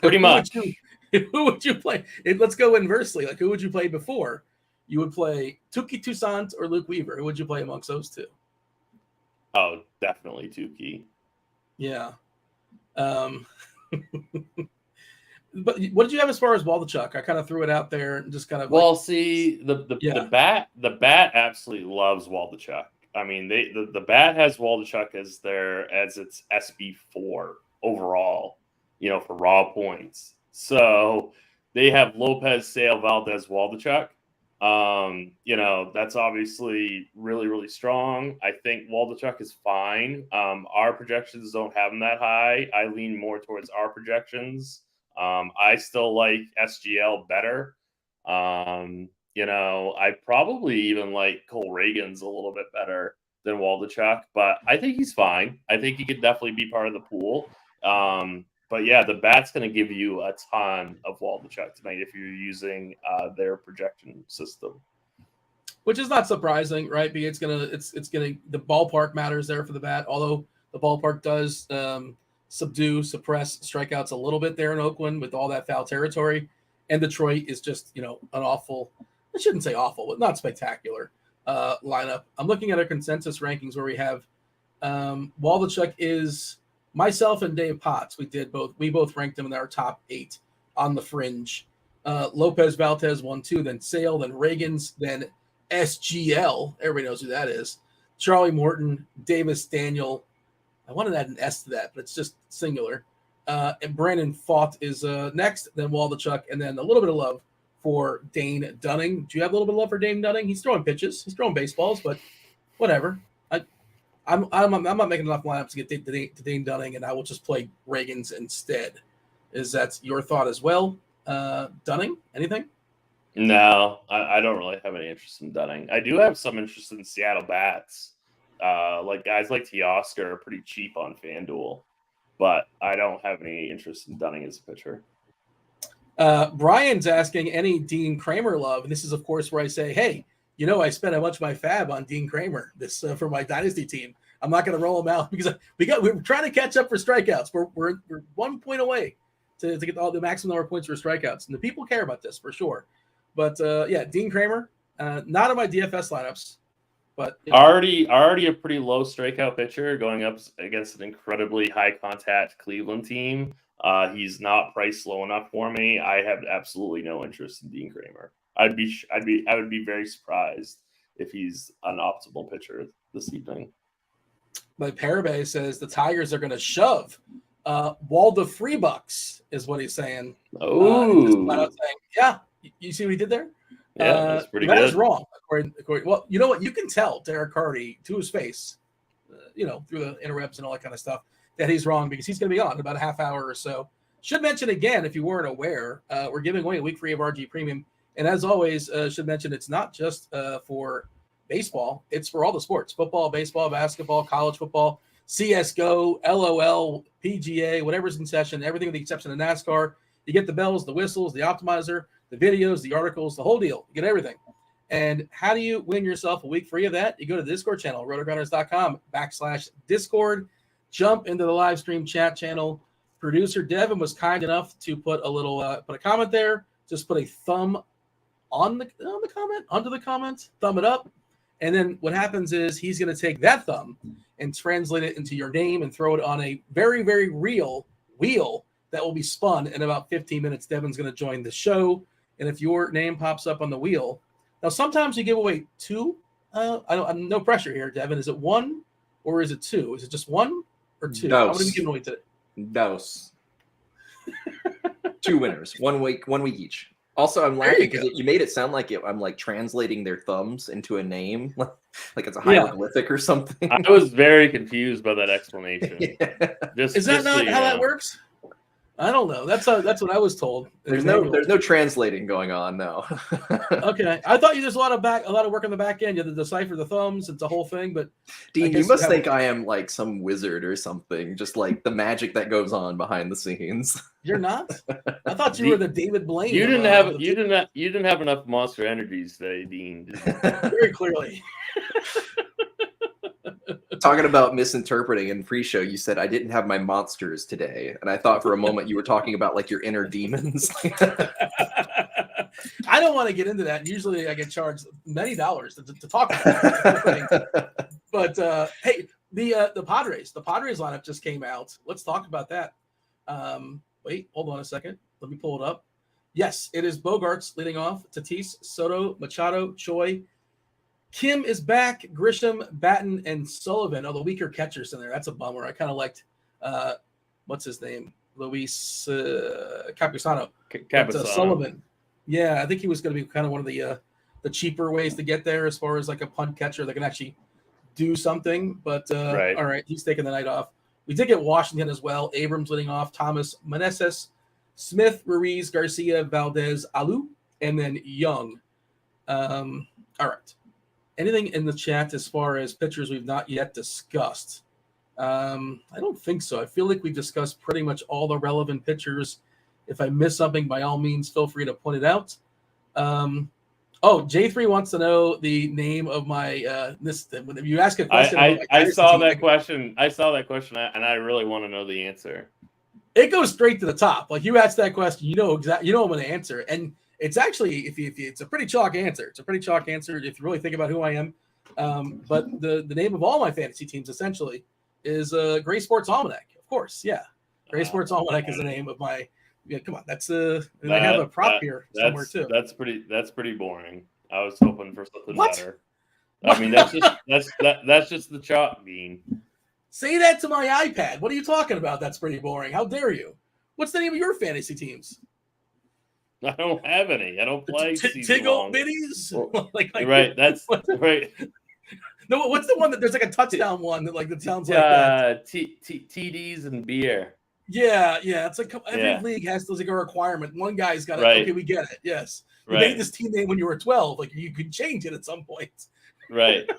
Pretty much. Who would you play? Let's go inversely. Who would you play before? You would play Touki Toussaint or Luke Weaver. Who would you play amongst those two? Oh, definitely Tukey. Yeah. But what did you have as far as Waldichuk? I kind of threw it out there and just kind of See, the bat absolutely loves Waldichuk. I mean, the bat has Waldichuk as its SB4 overall, for raw points. So they have Lopez, Sale, Valdez, Waldichuk. That's obviously really, really strong. I think Waldichuk is fine. Our projections don't have him that high. I lean more towards our projections. I still like SGL better. I probably even like Cole Reagan's a little bit better than Waldichuk, but I think he's fine. I think he could definitely be part of the pool. But yeah, the bat's going to give you a ton of Waldichuk tonight if you're using their projection system. Which is not surprising, right? Because the ballpark matters there for the bat, although the ballpark does suppress strikeouts a little bit there in Oakland with all that foul territory. And Detroit is just, an awful, I shouldn't say awful, but not spectacular lineup. I'm looking at our consensus rankings where we have Waldichuk is myself and Dave Potts. We both ranked him in our top 8 on the fringe. Lopez, Valdez 1, 2, then Sale, then Reagan's, then SGL. Everybody knows who that is. Charlie Morton, Davis, Daniel. I wanted to add an S to that, but it's just singular. And Brandon Fott is next, then Waldichuk, and then a little bit of love for Dane Dunning. Do you have a little bit of love for Dane Dunning? He's throwing pitches. He's throwing baseballs, but whatever. I'm not making enough lineups to get to Dane Dunning, and I will just play Reagan's instead. Is that your thought as well? Dunning, anything? No, I don't really have any interest in Dunning. I do have some interest in Seattle bats. Like guys like Teoscar are pretty cheap on FanDuel, but I don't have any interest in Dunning as a pitcher. Brian's asking any Dean Kramer love, and this is of course where I say, hey, I spent a bunch of my fab on Dean Kramer this for my dynasty team. I'm not going to roll him out because we're trying to catch up for strikeouts. We're 1 point away to get all the maximum number of points for strikeouts, and the people care about this for sure. But Dean Kramer, not on my DFS lineups, but already a pretty low strikeout pitcher going up against an incredibly high contact Cleveland team. He's not priced low enough for me. I have absolutely no interest in Dean Kramer. I would be very surprised if he's an optimal pitcher this evening. My Parabay says the Tigers are going to shove Waldo Freebucks is what he's saying. Oh, yeah. You see what he did there? Yeah, that's pretty good. That is wrong. According, well, you know what? You can tell DerekCarty to his face, through the interwebs and all that kind of stuff, that he's wrong because he's going to be on in about a half hour or so. Should mention again, if you weren't aware, we're giving away a week free of RG Premium. And as always, should mention it's not just for baseball. It's for all the sports: football, baseball, basketball, college football, CSGO, LOL, PGA, whatever's in session, everything with the exception of NASCAR. You get the bells, the whistles, the optimizer, the videos, the articles, the whole deal. You get everything. And how do you win yourself a week free of that? You go to the Discord channel, RotoGrinders.com/Discord. Jump into the live stream chat channel. Producer Devin was kind enough to put a comment there. Just put a thumb on the comment, under the comment, thumb it up. And then what happens is he's going to take that thumb and translate it into your name and throw it on a very, very real wheel that will be spun in about 15 minutes. Devin's going to join the show. And if your name pops up on the wheel, now sometimes you give away 2. I'm no pressure here, Devin. Is it 1 or is it 2? Is it just 1 or 2? How many are we giving away today? Dos. 2 winners. 1 week each. Also, I'm laughing because you made it sound like I'm like translating their thumbs into a name, like it's a hieroglyphic or something. I was very confused by that explanation. Yeah. Is that not how that works? I don't know. That's what I was told. There's no translating going on. No. Okay, I thought there's a lot of work on the back end. You have to decipher the thumbs. It's a whole thing. But Dean, you must think I am like some wizard or something. Just like the magic that goes on behind the scenes. You're not. I thought you were the David Blaine. You didn't have enough Monster Energies today, Dean. Very clearly. Talking about misinterpreting in pre-show, you said I didn't have my monsters today, and I thought for a moment you were talking about like your inner demons. I don't want to get into that. Usually, I get charged many dollars to talk about it. But hey, The Padres lineup just came out. Let's talk about that. Wait, hold on a second. Let me pull it up. Yes, it is Bogarts leading off. Tatis, Soto, Machado, Choi. Kim is back. Grisham, Batten, and Sullivan. Oh, the weaker catchers in there. That's a bummer. I kind of liked, what's his name? Luis Campusano. Sullivan. Yeah, I think he was going to be kind of one of the cheaper ways to get there as far as like a punt catcher that can actually do something. But right. All right, he's taking the night off. We did get Washington as well. Abrams leading off. Thomas, Meneses, Smith, Ruiz, Garcia, Valdez, Alu, and then Young. All right. Anything in the chat as far as pitchers we've not yet discussed? I don't think so. I feel like we've discussed pretty much all the relevant pitchers. If I miss something, by all means, feel free to point it out. J3 wants to know the name of my this. When you ask a question, I saw that question. I saw that question, and I really want to know the answer. It goes straight to the top. Like you ask that question, you know exactly. You know I'm going to answer, and it's actually if it's a pretty chalk answer. It's a pretty chalk answer if you really think about who I am. But the name of all my fantasy teams essentially is Gray Sports Almanac. Of course, yeah. Gray Sports Almanac is the name of my. Yeah, come on. That's I have a prop here somewhere too. That's pretty boring. I was hoping for something better. What? I mean, that's just the chalk bean. Say that to my iPad. What are you talking about? That's pretty boring. How dare you? What's the name of your fantasy teams? I don't have any. I don't play Tiggle Biddies. Right. That's right. No, what's the one that there's like a touchdown one that sounds like that? TDs and beer. Yeah. It's like every league has like a requirement. One guy's got it. Right. Okay, we get it. Yes. You right. made this team name when you were 12. Like you could change it at some point. Right.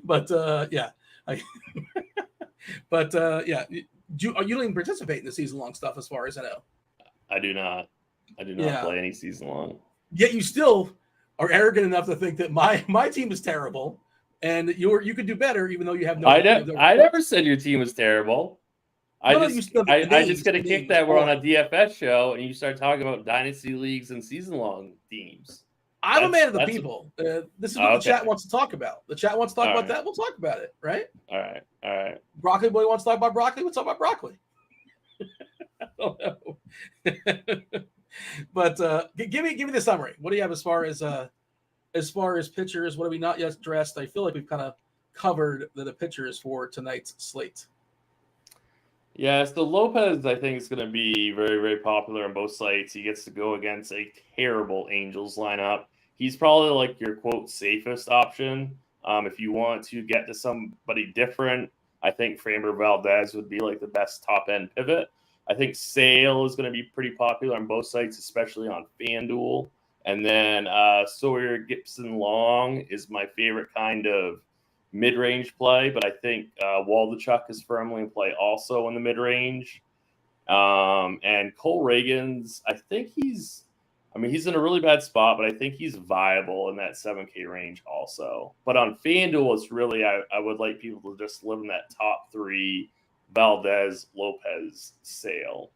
But yeah. You don't even participate in the season-long stuff as far as I know. I do not play any season long. Yet you still are arrogant enough to think that my team is terrible and you could do better even though you have no. I never said your team was terrible. I just got a kick that we're on a DFS show and you start talking about dynasty leagues and season long teams. I'm a man of the people. This is what the chat wants to talk about. The chat wants to talk about that. We'll talk about it, right? All right. Broccoli Boy wants to talk about broccoli. We'll talk about broccoli. I don't know. But give me the summary. What do you have as far as pitchers? What have we not yet addressed? I feel like we've kind of covered the pitchers for tonight's slate. Yeah, so Lopez, I think, is going to be very, very popular on both sites. He gets to go against a terrible Angels lineup. He's probably like your, quote, safest option. If you want to get to somebody different, I think Framber Valdez would be like the best top-end pivot. I think Sale is going to be pretty popular on both sites, especially on FanDuel. And then Sawyer Gibson Long is my favorite kind of mid-range play, but I think Waldichuk is firmly in play also in the mid-range. And Cole Reagans, I think he's in a really bad spot, but I think he's viable in that 7K range also. But on FanDuel, it's really, I would like people to just live in that top three, Valdez, Lopez, Sale.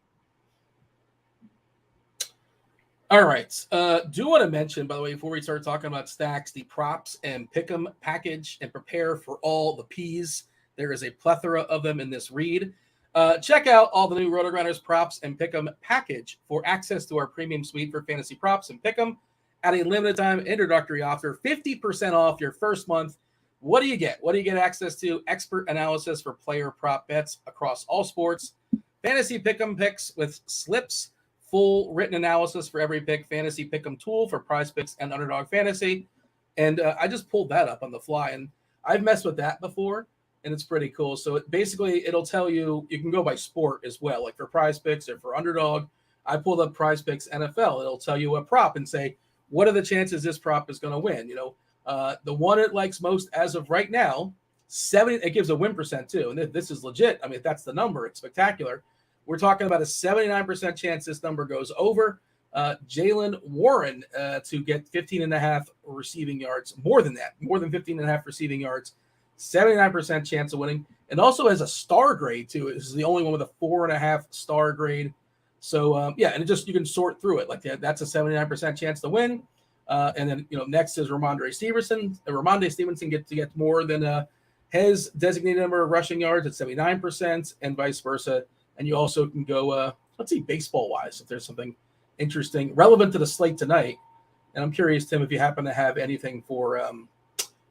All right. Do want to mention, by the way, before we start talking about stacks, the props and pick'em package and prepare for all the P's. There is a plethora of them in this read. Check out all the new RotoGrinders props and pick'em package for access to our premium suite for fantasy props and pick'em at a limited time introductory offer, 50% off your first month. What do you get? What do you get access to? Expert analysis for player prop bets across all sports, fantasy pick'em picks with slips, full written analysis for every pick, fantasy pick'em tool for prize picks and underdog fantasy. And I just pulled that up on the fly, and I've messed with that before, and it's pretty cool. So it'll tell you can go by sport as well, like for prize picks or for underdog. I pulled up prize picks NFL. It'll tell you a prop and say, what are the chances this prop is going to win? The one it likes most as of right now, 70, it gives a win percent too. And this is legit. I mean, if that's the number, it's spectacular. We're talking about a 79% chance this number goes over. Jaylen Warren to get 15.5 receiving yards, more than 15.5 receiving yards, 79% chance of winning, and also has a star grade too. This is the only one with a 4.5 star grade. So and you can sort through it like that. That's a 79% chance to win. And then next is Ramondre Stevenson. Ramondre Stevenson gets more than his designated number of rushing yards at 79% and vice versa. And you also can go, let's see, baseball-wise, if there's something interesting, relevant to the slate tonight. And I'm curious, Tim, if you happen to have anything for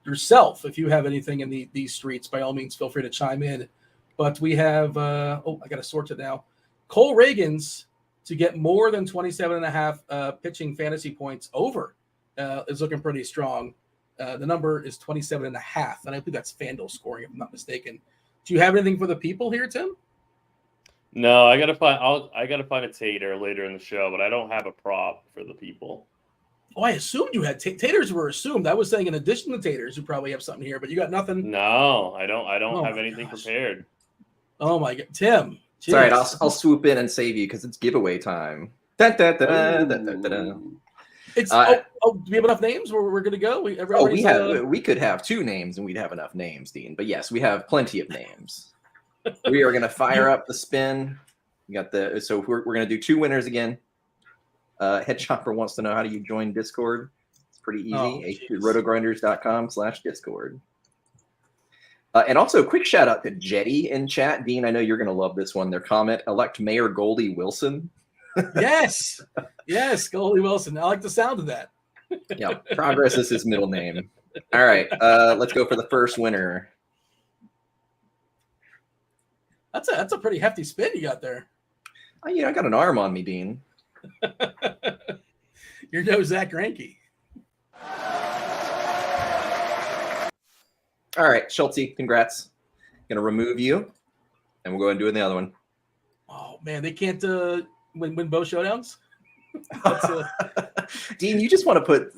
yourself. If you have anything in these streets, by all means, feel free to chime in. But we have, I got to sort it now. Cole Reagans to get more than 27.5 pitching fantasy points over is looking pretty strong. The number is 27.5, and I think that's Fanduel scoring, if I'm not mistaken. Do you have anything for the people here, Tim? No, I gotta find a tater later in the show, but I don't have a prop for the people. Oh, I assumed you had taters were assumed. I was saying in addition to taters, you probably have something here, but you got nothing. No, I don't have anything prepared. Oh my God, Tim. It's all right. I'll swoop in and save you because it's giveaway time. It's do we have enough names where we're gonna go? We could have 2 names and we'd have enough names, Dean. But yes, we have plenty of names. We are gonna fire up the spin. We got so we're gonna do 2 winners again. Head Chopper wants to know, how do you join Discord? It's pretty easy. RotoGrinders.com/Discord. And also, quick shout out to Jetty in chat. Dean, I know you're going to love this one. Their comment: elect Mayor Goldie Wilson. Yes, Goldie Wilson. I like the sound of that. Yeah, Progress is his middle name. All right, let's go for the first winner. That's a pretty hefty spin you got there. I got an arm on me, Dean. You're no Zach Greinke. All right, Schulte, congrats. Gonna remove you, and we'll go and do the other one. Oh man, they can't win both showdowns. Dean, you just want to put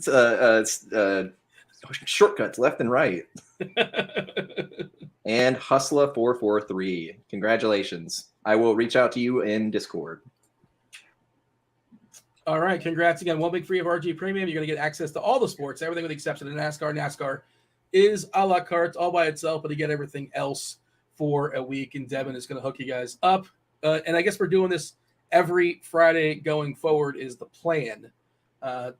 shortcuts left and right. And Hustler 443, congratulations. I will reach out to you in Discord. All right, congrats again. 1 big free of RG Premium. You're going to get access to all the sports, everything with the exception of NASCAR. NASCAR is a la carte all by itself, but you get everything else for a week. And Devin is going to hook you guys up. And I guess we're doing this every Friday going forward is the plan.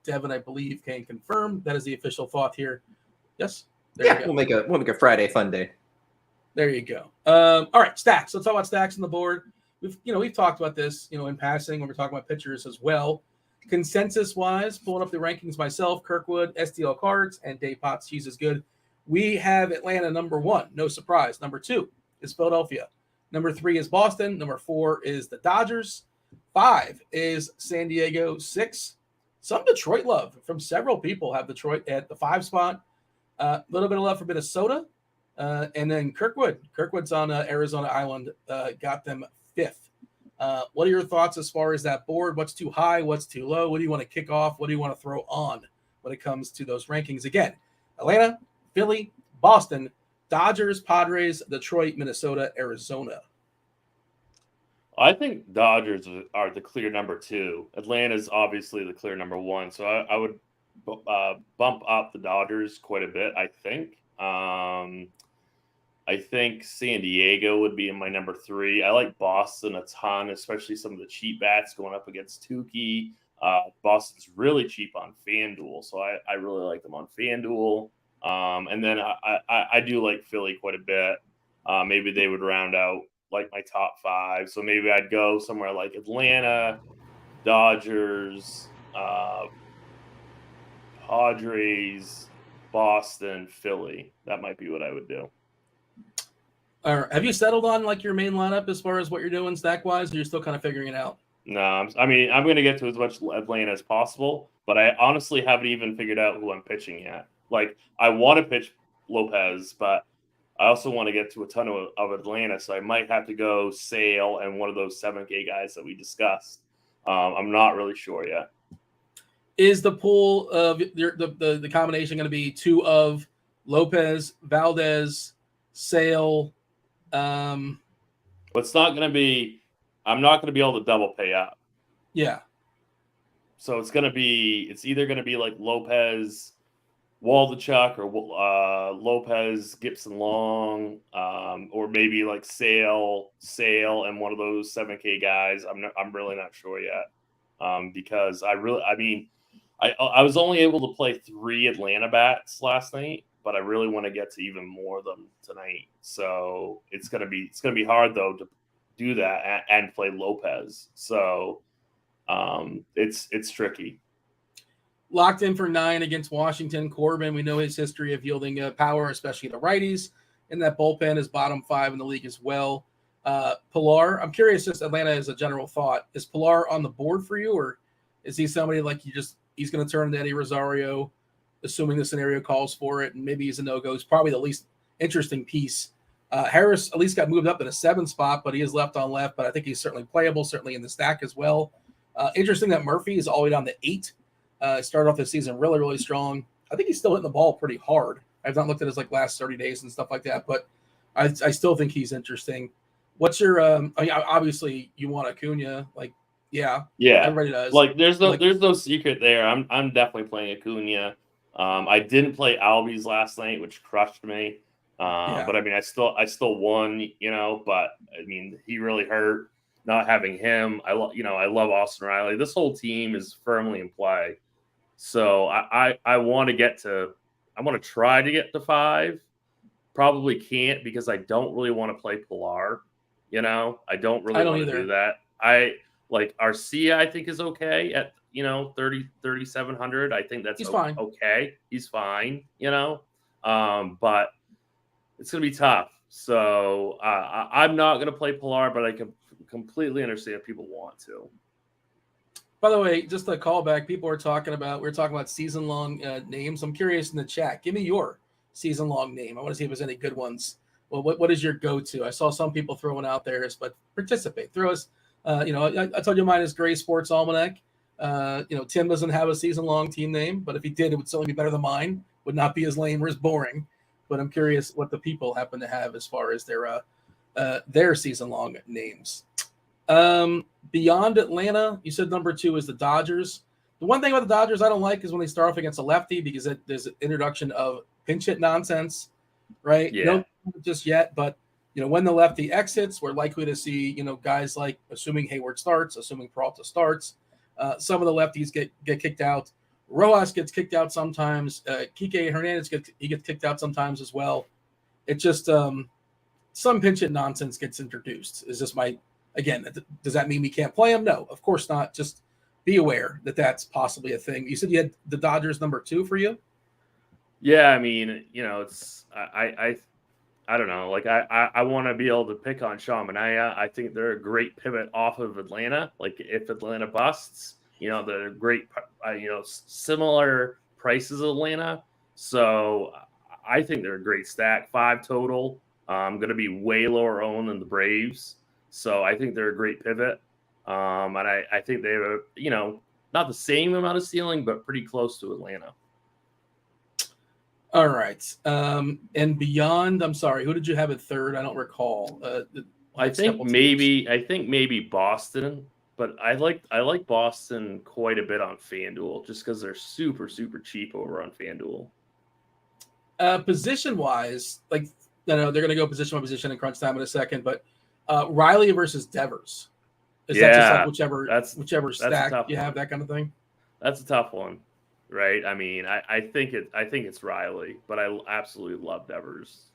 Devin, I believe, can confirm that is the official thought here. Yes. We'll make a Friday fun day. There you go. All right, stacks. Let's talk about stacks on the board. We've talked about this, in passing when we're talking about pitchers as well. Consensus-wise, pulling up the rankings myself, Kirkwood, STL Cards, and Dave Potts, CheeseIsGood. We have Atlanta number 1. No surprise. Number 2 is Philadelphia. Number 3 is Boston. Number 4 is the Dodgers. 5 is San Diego. 6, some Detroit love from several people have Detroit at the 5 spot. A little bit of love for Minnesota. And then Kirkwood. Kirkwood's on Arizona Island. Got them 5th. What are your thoughts as far as that board? What's too high? What's too low? What do you want to kick off? What do you want to throw on when it comes to those rankings? Again, Atlanta, Philly, Boston, Dodgers, Padres, Detroit, Minnesota, Arizona. I think Dodgers are the clear number 2. Atlanta's obviously the clear number 1. So I would bump up the Dodgers quite a bit, I think. I think San Diego would be in my number 3. I like Boston a ton, especially some of the cheap bats going up against Tukey. Boston's really cheap on FanDuel, so I really like them on FanDuel. And then I do like Philly quite a bit. Maybe they would round out like my top 5. So maybe I'd go somewhere like Atlanta, Dodgers, Padres, Boston, Philly. That might be what I would do. Have you settled on like your main lineup as far as what you're doing stack wise, or you're still kind of figuring it out? No, I'm going to get to as much Atlanta as possible, but I honestly haven't even figured out who I'm pitching yet. Like, I want to pitch Lopez, but I also want to get to a ton of Atlanta, so I might have to go Sale and one of those 7K guys that we discussed. I'm not really sure yet. Is the pool of the combination going to be 2 of Lopez, Valdez, Sale? But it's not going to be. I'm not going to be able to double pay up. Yeah. So it's either going to be like Lopez, Waldichuk, or Lopez, Gibson Long, or maybe like Sale, and one of those 7K guys. I'm really not sure yet, because I was only able to play 3 Atlanta bats last night, but I really want to get to even more of them tonight. So it's gonna be hard though to do that and play Lopez. So it's tricky. Locked in for 9 against Washington. Corbin, we know his history of yielding power, especially the righties. And that bullpen is bottom 5 in the league as well. Pilar, I'm curious, just Atlanta as a general thought. Is Pilar on the board for you, or is he somebody like he's going to turn into Eddie Rosario, assuming the scenario calls for it, and maybe he's a no-go? He's probably the least interesting piece. Harris at least got moved up in a 7 spot, but he is left on left, but I think he's certainly playable, certainly in the stack as well. Interesting that Murphy is all the way down to 8. Started off this season really, really strong. I think he's still hitting the ball pretty hard. I've not looked at his last 30 days and stuff like that, but I still think he's interesting. What's your obviously you want Acuna, yeah, everybody does. There's no secret there. I'm definitely playing Acuna. I didn't play Albies last night, which crushed me. But I mean, I still won, but I mean, he really hurt not having him. I love Austin Riley. This whole team is firmly in play. So I want to try to get to 5. Probably can't because I don't really want to play Pilar. I don't really want to do that. I like Arcia, I think is okay at 3,700. I think that's fine. Okay. He's fine, but it's gonna be tough. So I'm not gonna play Pilar, but I can completely understand if people want to. By the way, just a callback, we're talking about season-long names. I'm curious in the chat. Give me your season-long name. I want to see if there's any good ones. Well, what is your go-to? I saw some people throwing out theirs, but participate. Throw us. I told you mine is Gray Sports Almanac. Tim doesn't have a season-long team name, but if he did, it would certainly be better than mine. Would not be as lame or as boring. But I'm curious what the people happen to have as far as their season-long names. Beyond Atlanta, you said number 2 is the Dodgers. The one thing about the Dodgers I don't like is when they start off against a lefty because there's an introduction of pinch hit nonsense, right? Yeah. No, just yet, but when the lefty exits, we're likely to see guys like, assuming Hayward starts, assuming Peralta starts, some of the lefties get kicked out. Rojas gets kicked out sometimes. Kike Hernandez gets kicked out sometimes as well. It just some pinch hit nonsense gets introduced. Is just again, does that mean we can't play him? No, of course not. Just be aware that that's possibly a thing. You said you had the Dodgers number 2 for you? Yeah, I mean, it's I don't know. I want to be able to pick on Sean Manaea. I think they're a great pivot off of Atlanta. If Atlanta busts, they're great. Similar prices of Atlanta. So I think they're a great stack. 5 total. Going to be way lower owned than the Braves. So I think they're a great pivot. And I think they have not the same amount of ceiling, but pretty close to Atlanta. All right. And beyond, I'm sorry, who did you have at 3rd? I don't recall. I think maybe Boston, but I like Boston quite a bit on FanDuel just because they're super, super cheap over on FanDuel. Position wise, they're going to go position by position in crunch time in a second, but Riley versus Devers. Is that just whichever stack you have, that kind of thing? That's a tough one, right? I mean, I think it's Riley, but I absolutely love Devers.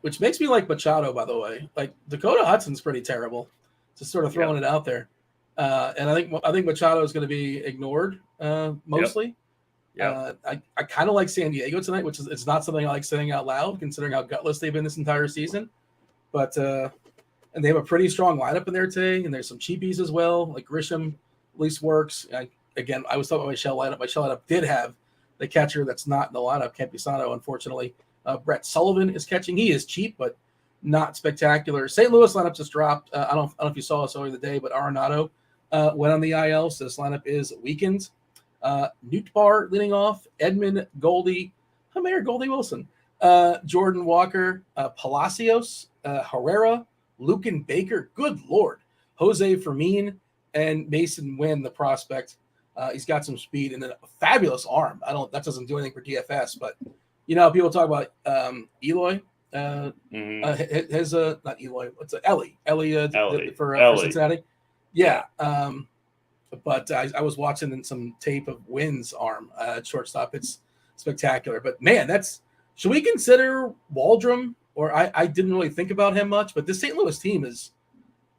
Which makes me like Machado, by the way. Dakota Hudson's pretty terrible. Just sort of throwing it out there. And I think Machado is going to be ignored mostly. Yeah. I kind of like San Diego tonight, which is it's not something I like saying out loud, considering how gutless they've been this entire season. But and they have a pretty strong lineup in there today, and there's some cheapies as well. Like Grisham at least works. I was talking about my shell lineup. My shell lineup did have the catcher that's not in the lineup, Campusano, unfortunately. Brett Sullivan is catching. He is cheap, but not spectacular. St. Louis lineup just dropped. I don't know if you saw this earlier the day, but Arenado went on the IL, so this lineup is weakened. Newtbar leading off, Edmund Goldie, Mayor Goldie Wilson, Jordan Walker, Palacios, Herrera, Lucan Baker, good Lord, Jose Fermin, and Mason Wynn, the prospect. He's got some speed and a fabulous arm. That doesn't do anything for DFS, but people talk about Eloy. Not Eloy. What's it? Ellie for Cincinnati. Yeah. But I was watching some tape of Wynn's arm at shortstop. It's spectacular. But man, should we consider Waldrum? Or I didn't really think about him much, but this St. Louis team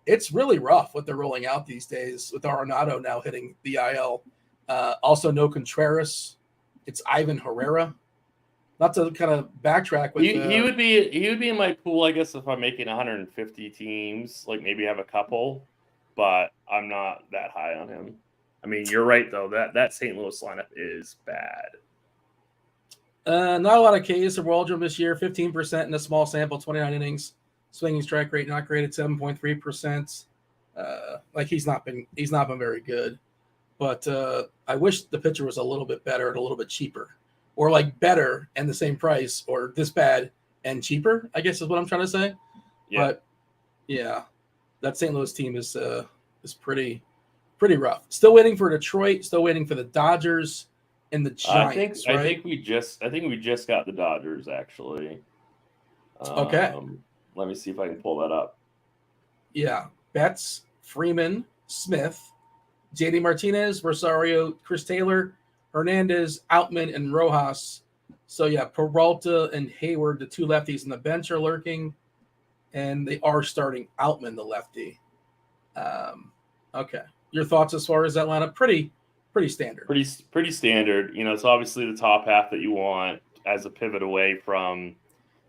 it's really rough what they're rolling out these days with Arenado now hitting the IL. Also, no Contreras. It's Ivan Herrera. Not to kind of backtrack with he would be in my pool, I guess, if I'm making 150 teams, like maybe have a couple, but I'm not that high on him. I mean, you're right though, that St. Louis lineup is bad. Not a lot of Ks of Waldrum this year. 15% in a small sample, 29 innings. Swinging strike rate not great at 7.3%. Like he's not been very good. But I wish the pitcher was a little bit better and a little bit cheaper, or like better and the same price, or this bad and cheaper, I guess is what I'm trying to say. Yeah. But yeah, that St. Louis team is pretty rough. Still waiting for Detroit. Still waiting for the Dodgers and the Giants. I think we just got the Dodgers actually. Okay. Let me see if I can pull that up. Yeah, Betts, Freeman, Smith, JD Martinez, Rosario, Chris Taylor, Hernandez, Outman, and Rojas. So yeah, Peralta and Hayward, the two lefties in the bench, are lurking, and they are starting Outman, the lefty. Okay, your thoughts as far as that lineup? Pretty standard. Pretty standard. You know, it's obviously the top half that you want as a pivot away from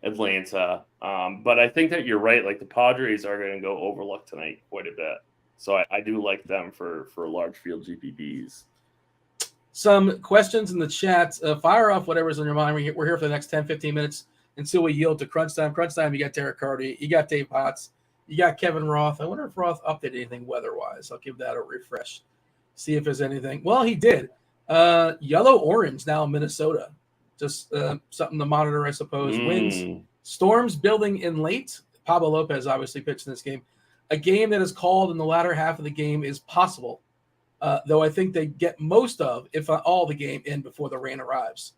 Atlanta. But I think that you're right. Like the Padres are going to go overlooked tonight quite a bit. So I do like them for large field GPPs. Some questions in the chat. Fire off whatever's on your mind. We're here for the next 10, 15 minutes until we yield to crunch time. Crunch time, you got DerekCarty, you got Dave Potts, you got Kevin Roth. I wonder if Roth updated anything weather-wise. I'll give that a refresh. See if there's anything. Well, he did. Yellow-orange now in Minnesota. Just something to monitor, I suppose. Winds, storms building in late. Pablo Lopez obviously pitched in this game. A game that is called in the latter half of the game is possible, though I think they get most of, if not all, the game in before the rain arrives.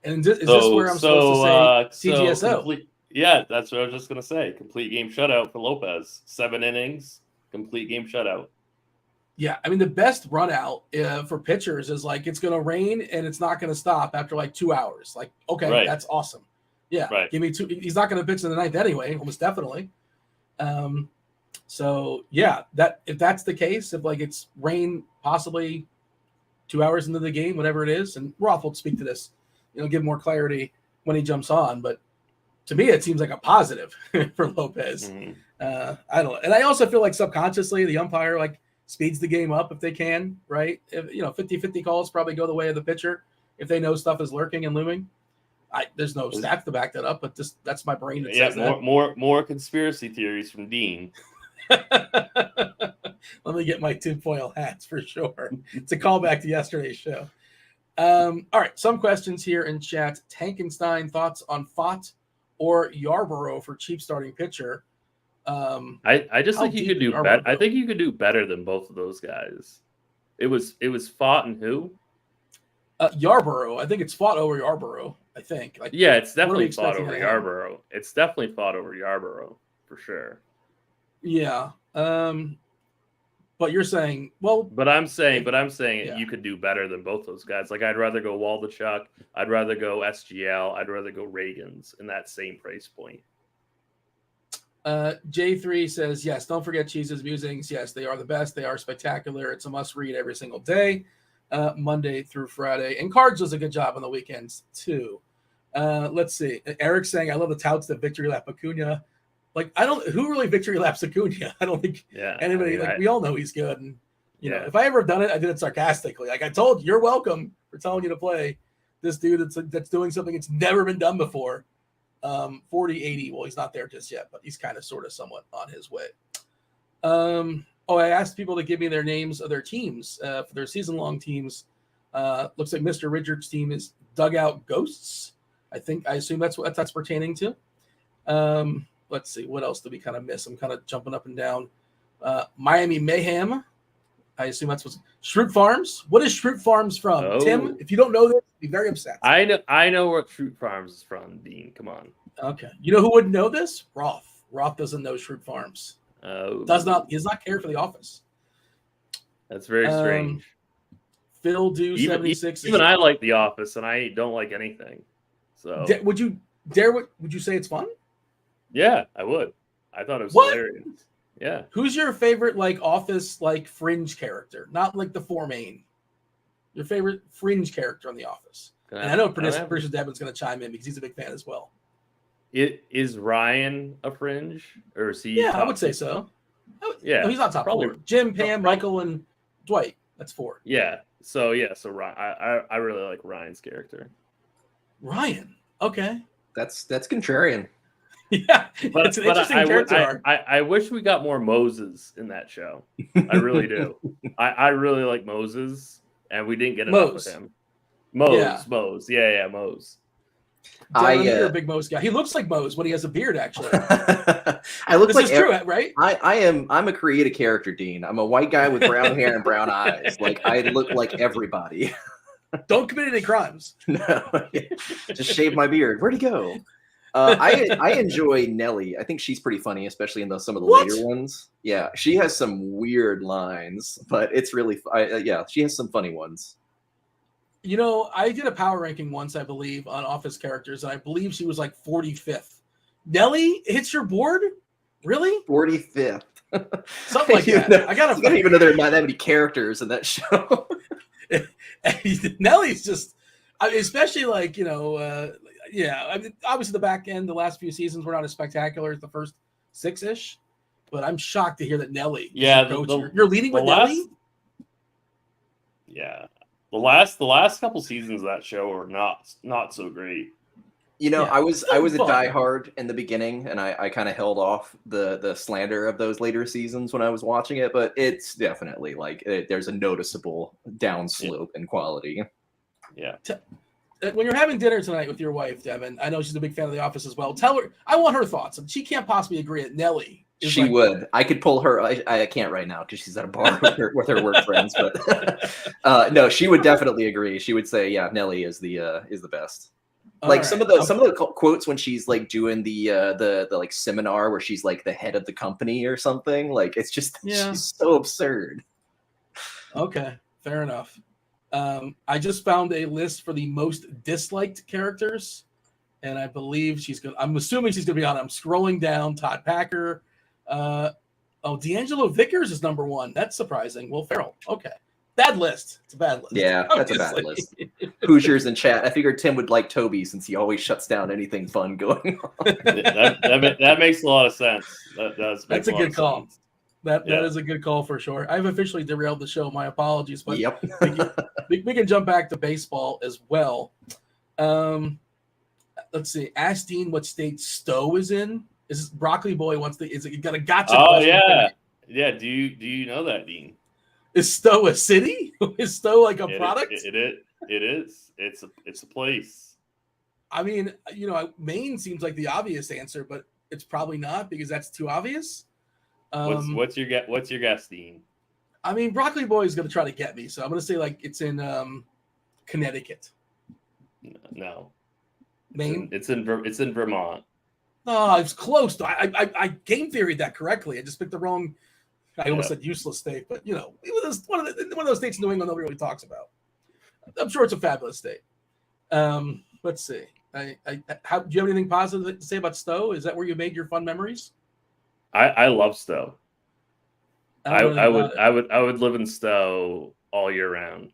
And is this where I'm supposed to say TGSO? Yeah, that's what I was just going to say. Complete game shutout for Lopez. 7 innings, complete game shutout. Yeah, I mean, the best run out for pitchers is like it's going to rain and it's not going to stop after like 2 hours. Like, okay, right. That's awesome. Yeah, right. Give me 2. He's not going to pitch in the ninth anyway, almost definitely. So yeah, if that's the case, if like it's rain possibly 2 hours into the game, whatever it is, and Roth will speak to this, give more clarity when he jumps on. But to me, it seems like a positive for Lopez. Mm-hmm. I don't know, and I also feel like subconsciously the umpire like speeds the game up if they can, right? If 50-50 calls probably go the way of the pitcher if they know stuff is lurking and looming. There's no stats to back that up, but that's my brain that says that. More conspiracy theories from Dean. Let me get my tinfoil hats for sure. It's a callback to yesterday's show. All right, some questions here in chat. Tankenstein, thoughts on Fott or Yarborough for cheap starting pitcher? I just think you could do better. I think you could do better than both of those guys. It was Fott and who? Yarborough. I think it's Fott over Yarborough. I think. Yeah, it's definitely Fott over Yarborough. It's definitely Fott over Yarborough for sure. Yeah. But you're saying, well, but I'm saying yeah. You could do better than both those guys. Like I'd rather go Waldichuk, I'd rather go SGL, I'd rather go Reagans in that same price point. J3 says, yes, don't forget Cheese's musings. Yes, they are the best. They are spectacular. It's a must read every single day, Monday through Friday. And Cards does a good job on the weekends too. Let's see. Eric's saying, I love the touts that victory lap Acuna. Like, who really victory laps Acuna? I don't think anybody, we all know he's good. And, you know, if I ever have done it, I did it sarcastically. Like I told you, you're welcome for telling you to play this dude that's doing something that's never been done before. 40-80. Well, he's not there just yet, but he's kind of sort of somewhat on his way. I asked people to give me their names of their teams for their season-long teams. Looks like Mr. Richards' team is Dugout Ghosts. I assume that's what that's pertaining to. Let's see. What else did we kind of miss? I'm kind of jumping up and down. Miami Mayhem. I assume that's what's Shroot Farms. What is Shroot Farms from? Oh. Tim, if you don't know this, be very upset. I know where Shroot Farms is from, Dean. Come on. Okay. You know who wouldn't know this? Roth. Roth doesn't know Shroot Farms. Oh. He does not care for The Office. That's very strange. Phil Do 76. Even I like The Office, and I don't like anything. So Would you say it's fun? Yeah, I would. I thought it was hilarious. Yeah. Who's your favorite like Office like fringe character? Not like the four main. Your favorite fringe character on The Office. And I know producer Devin's going to chime in because he's a big fan as well. Is Ryan a fringe, or is he? Yeah, I would say so. Yeah, no, he's not top four. Jim, Pam, Michael, and Dwight. That's four. Yeah. So Ryan. I really like Ryan's character. Ryan. Okay. That's contrarian. Yeah, but it's an interesting character. I wish we got more Moses in that show. I really do. I really like Moses, and we didn't get enough with him. Mose. Yeah, Mose. You're a big Mose guy. He looks like Mose when he has a beard, actually. I look this is true, right? I'm a creative character, Dean. I'm a white guy with brown hair and brown eyes. Like I look like everybody. Don't commit any crimes. No, just shave my beard. Where'd he go? I enjoy Nelly. I think she's pretty funny, especially in some of the later ones. Yeah, she has some weird lines, but it's really she has some funny ones. You know, I did a power ranking once, I believe, on Office characters, and I believe she was like 45th. Nelly hits your board? Really? 45th. Something like that. I don't even know there are not that many characters in that show. Nelly's just, especially like, I mean, obviously the back end, the last few seasons were not as spectacular as the first 6-ish, but I'm shocked to hear that Nelly. Yeah, you're leading with Nelly. Yeah, the last couple seasons of that show are not so great. I was a diehard in the beginning, and I kind of held off the slander of those later seasons when I was watching it, but it's definitely like there's a noticeable downslope in quality. Yeah. When you're having dinner tonight with your wife, Devin, I know she's a big fan of The Office as well. Tell her, I want her thoughts. She can't possibly agree that Nelly. She would. I could pull her. I can't right now because she's at a bar with her work friends. But no, she would definitely agree. She would say, "Yeah, Nelly is the best." Like some of the quotes when she's like doing the like seminar where she's like the head of the company or something. Like it's just she's so absurd. Okay, fair enough. I just found a list for the most disliked characters, and I believe I'm assuming she's gonna be on. I'm scrolling down. Todd Packer. D'Angelo Vickers is number one. That's surprising. Will Ferrell. Okay. Bad list. It's a bad list. Yeah, that's a bad list. Hoosiers in chat. I figured Tim would like Toby since he always shuts down anything fun going on. that makes a lot of sense. That's a good call. That is a good call for sure. I've officially derailed the show. My apologies. But yep. we can jump back to baseball as well. Let's see. Ask Dean what state Stowe is in. Is Broccoli Boy wants to? Is it got a gotcha? Oh yeah. Do you know that, Dean? Is Stowe a city? Is Stowe like a product? It is. It's a place. I mean, Maine seems like the obvious answer, but it's probably not because that's too obvious. What's your guess, Dean? I mean, Broccoli Boy is going to try to get me, so I'm going to say like it's in Connecticut. No. Maine. It's in Vermont. Oh, it's close. I game theoried that correctly. I just picked the wrong. I almost said useless state, but it was one of those states in New England nobody really talks about. I'm sure it's a fabulous state. Let's see. Do you have anything positive to say about Stowe? Is that where you made your fun memories? I love Stowe. I would live in Stowe all year round.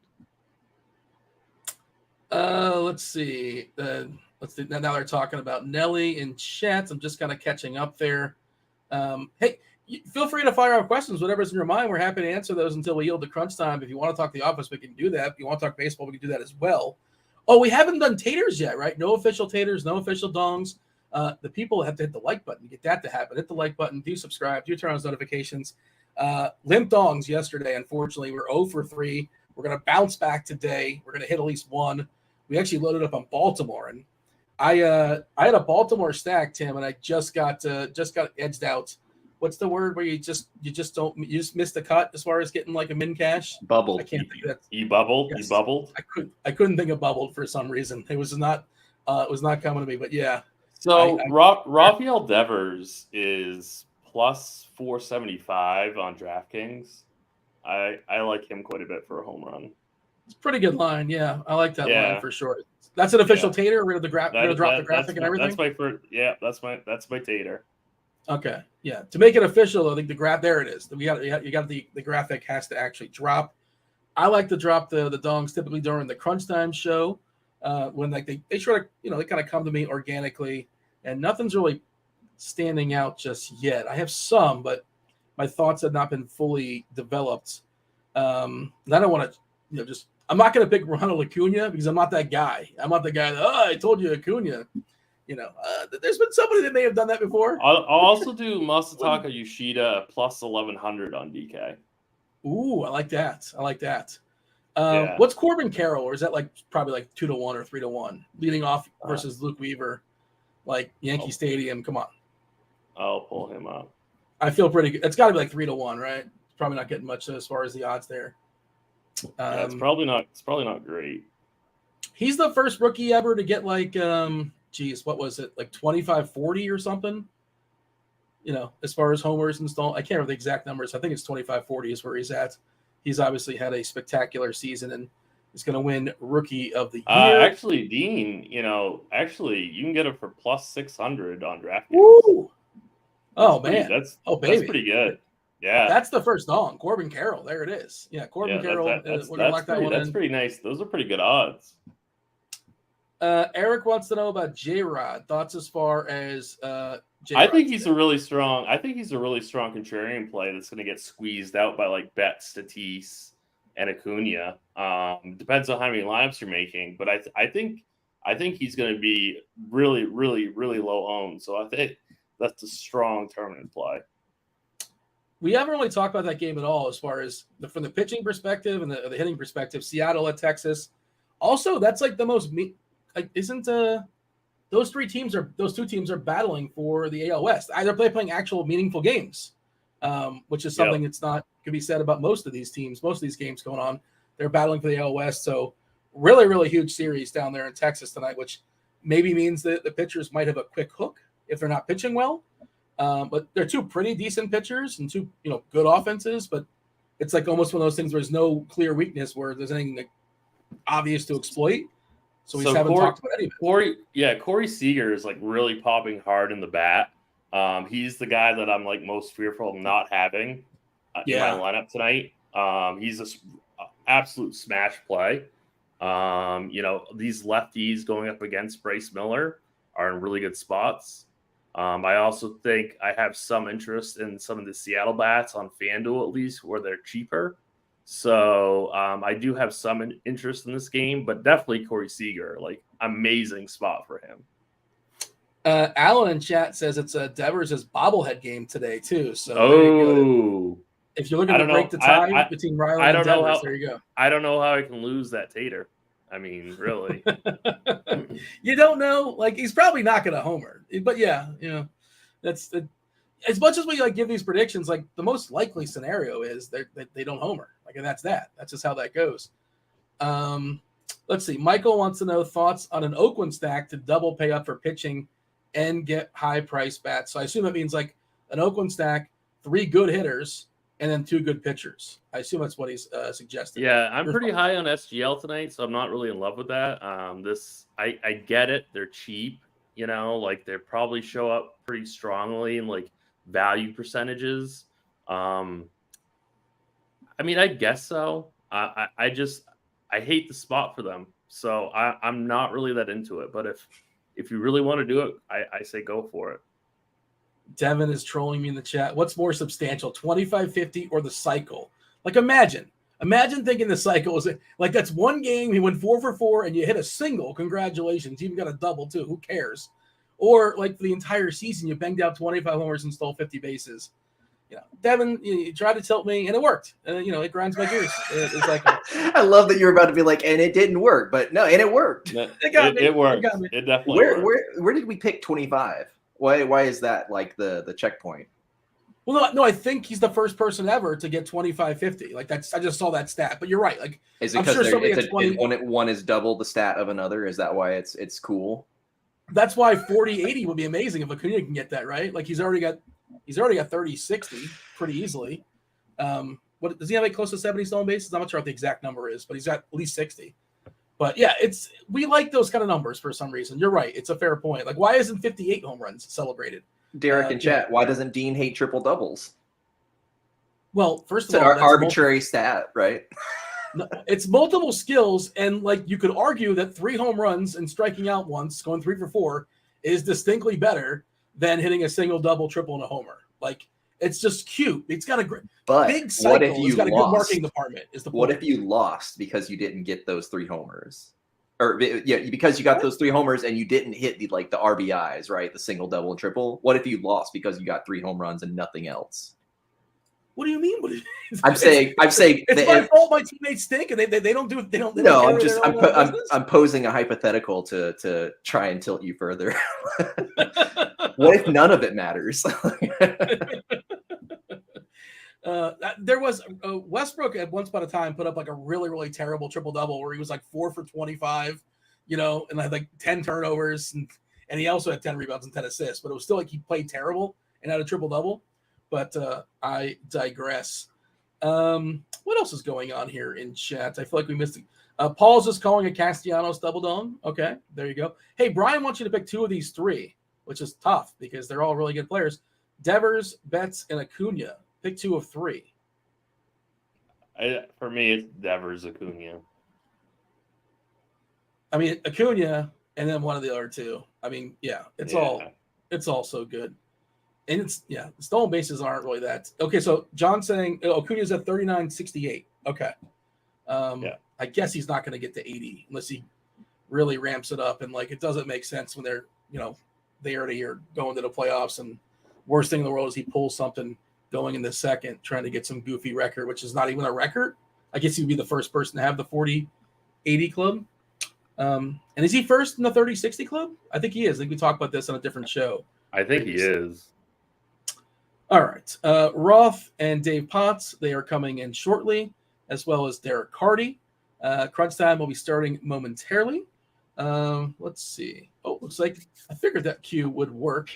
Let's see. Now they're talking about Nelly in chat. I'm just kind of catching up there. Hey, feel free to fire out questions, whatever's in your mind. We're happy to answer those until we yield to crunch time. If you want to talk The Office, we can do that. If you want to talk baseball, we can do that as well. Oh, we haven't done taters yet, right? No official taters, no official dongs. The people have to hit the like button to get that to happen. Hit the like button, do subscribe, do turn on those notifications. Limp dongs yesterday, unfortunately, we're 0 for 3. We're going to bounce back today. We're going to hit at least one. We actually loaded up on Baltimore, and I had a Baltimore stack, Tim, and I just got edged out. What's the word where you just missed the cut as far as getting like a min cash? Bubbled. I can't think of that. You bubbled. Yes. You bubbled. I couldn't think of bubbled for some reason. It was not coming to me. But yeah. So Rafael Devers is plus 475 on DraftKings. I like him quite a bit for a home run. It's a pretty good line. Yeah, I like that line for sure. That's an official tater. We're gonna drop the graphic and everything. That's my first. Yeah, that's my tater. Okay, yeah. To make it official, I think there it is. You got the graphic has to actually drop. I like to drop the dongs typically during the crunch time show, when like they sort of they kind of come to me organically, and nothing's really standing out just yet. I have some, but my thoughts have not been fully developed. And I don't want to I'm not going to pick Ronald Acuna because I'm not that guy. I'm not the guy that I told you Acuna. There's been somebody that may have done that before. I'll also do Masataka Yoshida plus 1100 on DK. Ooh, I like that. What's Corbin Carroll, or is that probably 2-1 or 3-1 leading off versus Luke Weaver, like Yankee Stadium? Come on, I'll pull him up. I feel pretty good. It's got to be 3-1, right? Probably not getting much as far as the odds there. It's probably not. It's probably not great. He's the first rookie ever to get what was it, 25-40 or something? As far as homers installed, I can't remember the exact numbers. I think it's 25-40 is where he's at. He's obviously had a spectacular season and is going to win Rookie of the Year. Actually, Dean, you can get it for plus 600 on Draftkings. Woo! Man, that's pretty good. Yeah, that's the first dong. Corbin Carroll, there it is. Yeah, Corbin Carroll. That's pretty nice. Those are pretty good odds. Eric wants to know about J-Rod. Thoughts as far as J-Rod? I think he's a really strong contrarian play that's going to get squeezed out by Betts, Tatis, and Acuna. Depends on how many lineups you're making, but I think he's going to be really, really, really low owned. So I think that's a strong tournament play. We haven't really talked about that game at all as far as from the pitching perspective and the hitting perspective. Seattle at Texas. Also, that's the most isn't those two teams are battling for the AL West. Either they're playing actual meaningful games, which is something that's not can be said about most of these teams. Most of these games going on, they're battling for the AL West. So really, really huge series down there in Texas tonight, which maybe means that the pitchers might have a quick hook if they're not pitching well. But they're two pretty decent pitchers and two good offenses. But it's almost one of those things where there's no clear weakness where there's anything obvious to exploit. So we haven't talked about any of it. Corey Seager is really popping hard in the bat. He's the guy that I'm most fearful of not having in my lineup tonight. He's an absolute smash play. These lefties going up against Bryce Miller are in really good spots. I also think I have some interest in some of the Seattle bats on Fanduel, at least, where they're cheaper. So I do have some interest in this game, but definitely Corey Seager, amazing spot for him. Alan in chat says it's Devers' bobblehead game today too. So if you're looking to break the tie between Riley and Devers, there you go. I don't know how I can lose that tater. I mean, really. You don't know. He's probably not going to homer. But that's as much as we give these predictions, the most likely scenario is that they don't homer. And that's that. That's just how that goes. Let's see. Michael wants to know thoughts on an Oakland stack to double pay up for pitching and get high price bats. So I assume that means an Oakland stack, 3 good hitters, and then 2 good pitchers. I assume that's what he's suggesting. Yeah, I'm pretty high on SGL tonight, so I'm not really in love with that. I get it. They're cheap, they probably show up pretty strongly in value percentages. I guess so. I hate the spot for them, so I'm not really that into it. But if you really want to do it, I say go for it. Devin is trolling me in the chat. What's more substantial, 25-50 or the cycle? Imagine thinking the cycle is that's one game. He went 4 for 4 and you hit a single. Congratulations. You even got a double too. Who cares? Or for the entire season, you banged out 25 homers and stole 50 bases. Devin, you tried to tilt me and it worked. It grinds my gears. I love that you're about to be and it didn't work, but no, and it worked. It got me. It worked. It definitely worked. Where did we pick 25? Why is that the checkpoint? Well, no, I think he's the first person ever to get 25-50. I just saw that stat, but you're right. Is it because one is double the stat of another? Is that why it's cool? That's why 40-80 would be amazing if Acuna can get that, right? He's already got 30-60 pretty easily. what does he have like close to 70 stolen bases? I'm not sure what the exact number is, but he's got at least 60. But yeah, we like those kind of numbers for some reason. You're right. It's a fair point. Like, why isn't 58 home runs celebrated? Derek in chat, why doesn't Dean hate triple doubles? Well, first It's of an all, arbitrary stat, right? No, it's multiple skills, and like you could argue that 3 home runs and striking out once, going 3 for 4, is distinctly better than hitting a single, double, triple, and a homer. Like, it's just cute. It's got a great big cycle. What if you it's got a lost? good marketing department. Is the point. What if you lost because you didn't get those 3 homers? Or because you got those 3 homers and you didn't hit the RBIs, right? The single, double, and triple. What if you lost because you got 3 home runs and nothing else? What do you mean? I'm saying it's my fault. My teammates stink, and they don't do it. They don't. No, I'm posing a hypothetical to try and tilt you further. What if none of it matters? There was Westbrook at once upon a time put up like a really, really terrible triple double where he was like 4 for 25, and had like 10 turnovers, and he also had 10 rebounds and 10 assists. But it was still like he played terrible and had a triple double. But I digress. What else is going on here in chat? I feel like we missed it. Paul's just calling a Castellanos double dong. Okay, there you go. Hey, Brian wants you to pick 2 of these 3, which is tough because they're all really good players. Devers, Betts, and Acuna. Pick 2 of 3. For me, it's Devers, Acuna. I mean, Acuna, and then one of the other 2. I mean, yeah, it's all so good. And the stolen bases aren't really that. Okay, so John's saying Acuna's at 39.68. Okay. I guess he's not going to get to 80 unless he really ramps it up. And like, it doesn't make sense when they're, they already are going to the playoffs. And worst thing in the world is he pulls something going in the second, trying to get some goofy record, which is not even a record. I guess he'd be the first person to have the 40-80 club. And is he first in the 30-60 club? I think he is. I think we talked about this on a different show. I think he is. All right. Roth and Dave Potts, they are coming in shortly, as well as DerekCarty. Crunch Time will be starting momentarily. Let's see. Oh, looks like I figured that cue would work.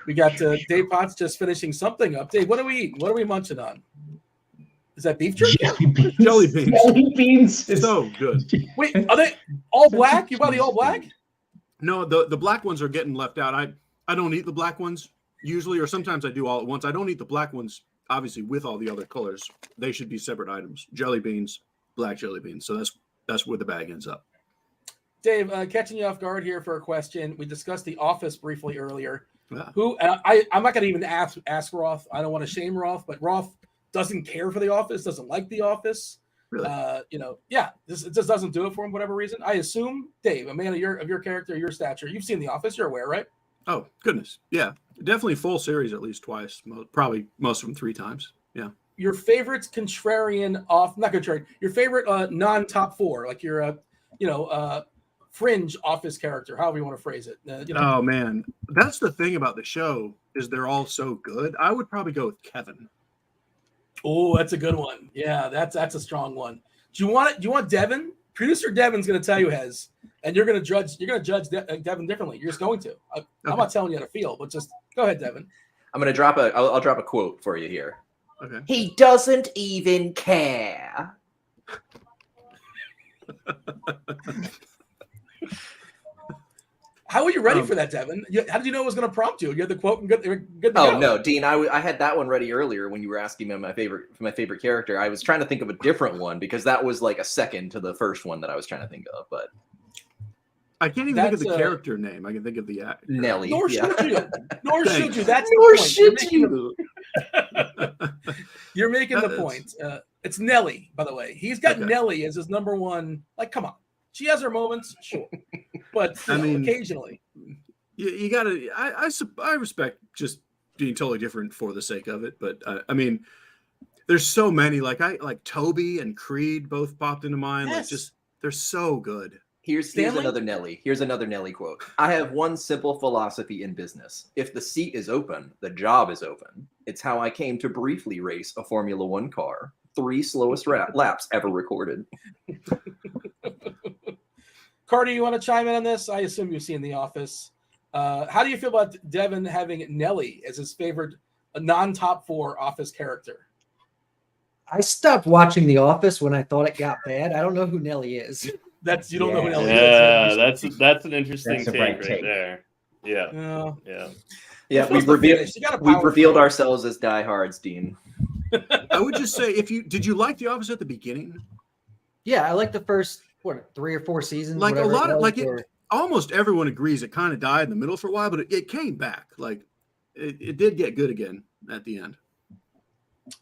We got Dave Potts just finishing something up. Dave, what are we eating? What are we munching on? Is that beef jerky? Jelly beans. Jelly beans. Jelly beans. It's so good. Wait, are they all black? You buy the all black? No, the black ones are getting left out. I don't eat the black ones usually, or sometimes I do all at once. I don't eat the black ones, obviously, with all the other colors. They should be separate items. Jelly beans, black jelly beans. So that's where the bag ends up. Dave, catching you off guard here for a question. We discussed The Office briefly earlier. Yeah. I'm not going to even ask Roth. I don't want to shame Roth, but Roth doesn't care for The Office, doesn't like The Office. Really? It just doesn't do it for him for whatever reason. I assume, Dave, a man of your character, your stature, you've seen The Office, you're aware, right? Oh, goodness. Yeah. Definitely full series at least twice. Probably most of them 3 times. Yeah. Your favorite your favorite non-top 4, like your, fringe Office character, however you want to phrase it. Oh, man. That's the thing about the show is they're all so good. I would probably go with Kevin. Oh, that's a good one. Yeah, that's a strong one. Do you want Devin? Producer Devin's going to tell you his, and you're going to judge Devin differently. You're just going to. I'm not telling you how to feel, but just go ahead, Devin. I'm going to I'll drop a quote for you here. Okay. He doesn't even care. How were you ready for that, Devin? How did you know it was going to prompt you? You had the quote and good to Oh go. no, Dean, I had that one ready earlier when you were asking me my favorite character. I was trying to think of a different one because that was like a second to the first one that I was trying to think of. But I can't even think of the character name. I can think of the actor. Nelly. Nor should you. Nor should you. That's Nor the point. should you. You're making the point. It's Nelly, by the way. He's got Nelly as his number one. Like, come on. She has her moments, sure. But occasionally. You got to – I respect just being totally different for the sake of it. But, there's so many. Like Toby and Creed both popped into mind. Yes. Like just they're so good. Here's another Nelly. Here's another Nelly quote. I have one simple philosophy in business. If the seat is open, the job is open. It's how I came to briefly race a Formula One car. 3 slowest laps ever recorded. Carty, you want to chime in on this? I assume you've seen The Office. How do you feel about Devin having Nelly as his favorite non-top 4 Office character? I stopped watching The Office when I thought it got bad. I don't know who Nelly is. You don't know who Nelly Yeah, is. that's an interesting That's a take bright right take. there. Yeah. Yeah, We've we've revealed ourselves as diehards, Dean. I would just say, did you like The Office at the beginning? Yeah, I like the first 3 or 4 seasons. Like a whatever lot it of was, or- almost everyone agrees it kind of died in the middle for a while, but it came back. Like it did get good again at the end.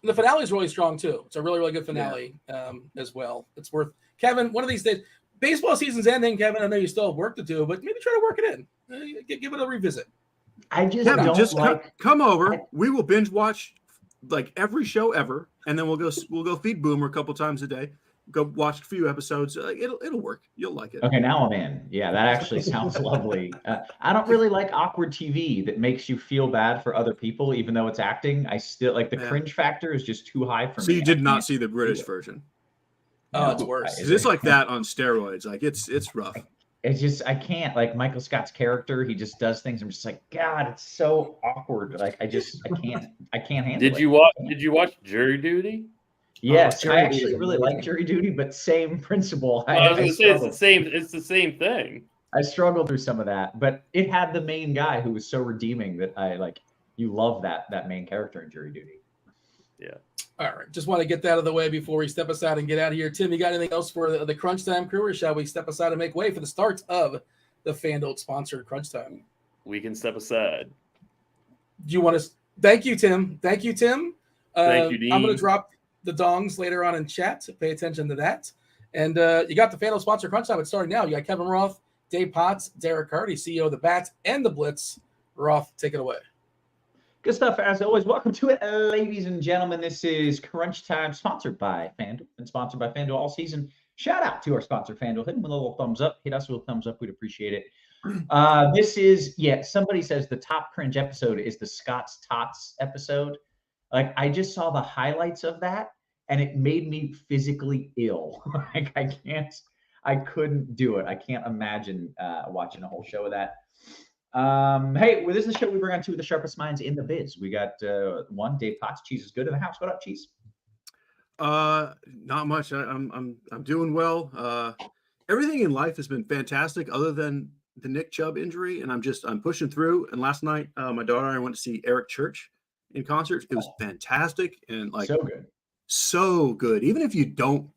The finale is really strong too. It's a really, really good finale as well. It's worth Kevin. One of these days, baseball season's ending. Kevin, I know you still have work to do, but maybe try to work it in. Give it a revisit. I just Kevin, don't just like. come over. We will binge watch like every show ever, and then we'll go feed Boomer a couple times a day. Go watch a few episodes. It'll work. You'll like it. Okay, now I'm in. Yeah, that actually sounds lovely. I don't really like awkward TV that makes you feel bad for other people, even though it's acting. I still like the cringe factor is just too high for me. So you did not see the British version? Oh, it's worse. It's like that on steroids. Like it's rough. It's just I can't like Michael Scott's character. He just does things. I'm just like, God, it's so awkward. Like I can't handle it. Did you watch Jury Duty? Yes, Jury I Duty actually is really like amazing. Jury Duty, but same principle. I was going to say it's the same thing. I struggled through some of that, but it had the main guy who was so redeeming that I like. You love that main character in Jury Duty. Yeah. All right. Just want to get that out of the way before we step aside and get out of here. Tim, you got anything else for the Crunch Time crew, or shall we step aside and make way for the start of the Fanduel sponsored Crunch Time? We can step aside. Do you want to? Thank you, Tim. Thank you, Tim. Thank you, Dean. I'm going to drop the dongs later on in chat. So pay attention to that. And you got the Fanduel sponsored Crunch Time. It's starting now. You got Kevin Roth, Dave Potts, DerekCarty, CEO of the Bat and the Blitz. Roth, take it away. Good stuff, as always. Welcome to it, ladies and gentlemen. This is Crunch Time, sponsored by FanDuel, and sponsored by FanDuel all season. Shout out to our sponsor, FanDuel. Hit them with a little thumbs up. Hit us with a thumbs up. We'd appreciate it. This is, somebody says the top cringe episode is the Scott's Tots episode. Like, I just saw the highlights of that, and it made me physically ill. Like, I couldn't do it. I can't imagine watching a whole show of that. Hey, well, this is the show we bring on two of the sharpest minds in the biz. We got one, Dave Potts. Cheese is good in the house. What up, Cheese? Not much. I'm doing well. Everything in life has been fantastic, other than the Nick Chubb injury, and I'm pushing through. And last night, my daughter and I went to see Eric Church in concert. It was fantastic and like so good. Even if you don't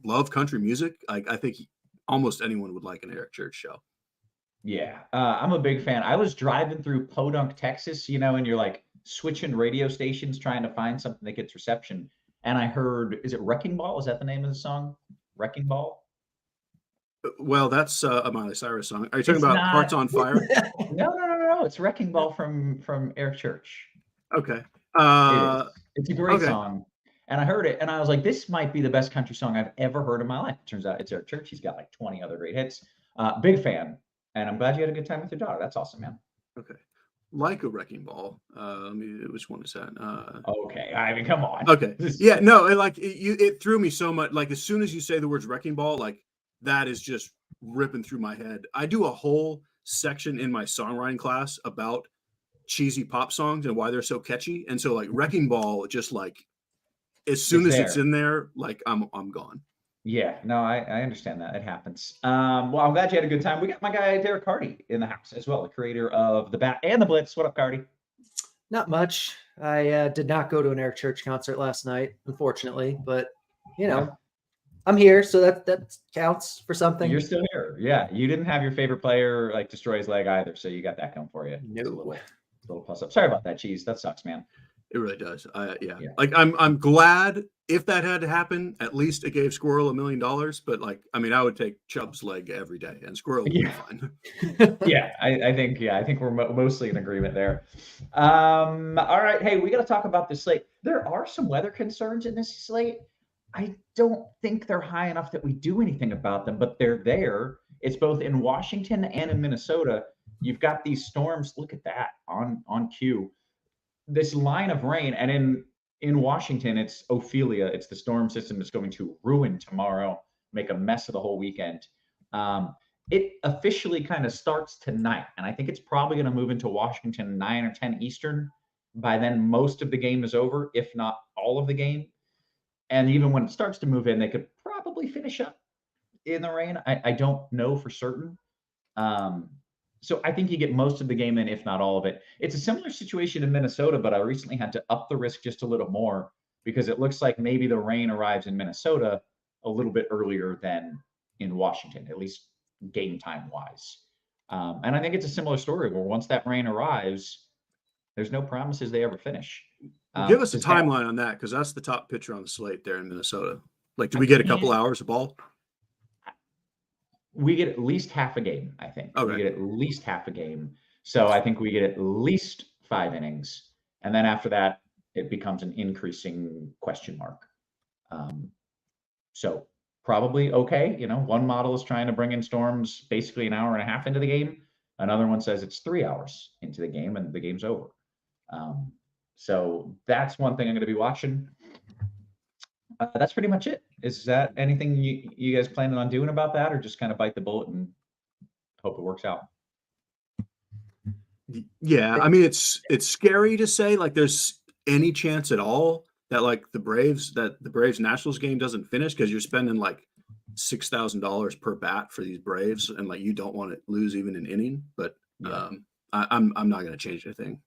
love country music, I think almost anyone would like an Eric Church show. Yeah, I'm a big fan. I was driving through Podunk, Texas, and you're like switching radio stations trying to find something that gets reception. And I heard, is it Wrecking Ball? Is that the name of the song? Wrecking Ball? Well, that's a Miley Cyrus song. Are you talking about Hearts on Fire? No. It's Wrecking Ball from Eric Church. Okay. It's a great song. And I heard it, and I was like, this might be the best country song I've ever heard in my life. It turns out it's Eric Church. He's got like 20 other great hits. Big fan. And I'm glad you had a good time with your daughter. That's awesome, man. Okay. Like a Wrecking Ball. Which one is that? Okay. I mean, come on. Okay. Yeah, no, it threw me so much. Like, as soon as you say the words Wrecking Ball, like, that is just ripping through my head. I do a whole section in my songwriting class about cheesy pop songs and why they're so catchy. And so, like, Wrecking Ball, just like, as soon as it's in there, like, I'm gone. Yeah, no, I understand that. It happens. Well, I'm glad you had a good time. We got my guy, DerekCarty, in the house as well, the creator of the Bat and the Blitz. What up, Carty? Not much. I did not go to an Eric Church concert last night, unfortunately, but, I'm here, so that counts for something. You're still here. Yeah, you didn't have your favorite player, like, destroy his leg either, so you got that going for you. No. It's a little plus up. Sorry about that, Cheese. That sucks, man. It really does. Yeah. Like, I'm glad if that had to happen, at least it gave Squirrel $1 million. But like, I would take Chubb's leg every day, and Squirrel would be fine. I think we're mostly in agreement there. All right. Hey, we got to talk about this slate. There are some weather concerns in this slate. I don't think they're high enough that we do anything about them, but they're there. It's both in Washington and in Minnesota. You've got these storms. Look at that on cue. This line of rain, and in Washington, it's Ophelia. It's the storm system that's going to ruin tomorrow, make a mess of the whole weekend. It officially kind of starts tonight, and I think it's probably going to move into Washington 9 or 10 Eastern. By then, most of the game is over, if not all of the game. And even when it starts to move in, they could probably finish up in the rain. I don't know for certain. So I think you get most of the game in, if not all of it. It's a similar situation in Minnesota, but I recently had to up the risk just a little more because it looks like maybe the rain arrives in Minnesota a little bit earlier than in Washington, at least game time wise. And I think it's a similar story where once that rain arrives, there's no promises they ever finish. Give us a timeline on that, because that's the top pitcher on the slate there in Minnesota. Like, do we get a couple hours of ball? We get at least half a game, I think. Okay. We get at least half a game. So I think we get at least 5 innings. And then after that, it becomes an increasing question mark. So probably okay. You know, one model is trying to bring in storms basically an hour and a half into the game. Another one says it's 3 hours into the game and the game's over. So that's one thing I'm going to be watching. That's pretty much it. Is that anything you guys planning on doing about that, or just kind of bite the bullet and hope it works out? Yeah, I mean, it's scary to say like there's any chance at all that like the Braves Nationals game doesn't finish, because you're spending like $6,000 per bat for these Braves, and like you don't want to lose even an inning. But Yeah. I'm not going to change anything.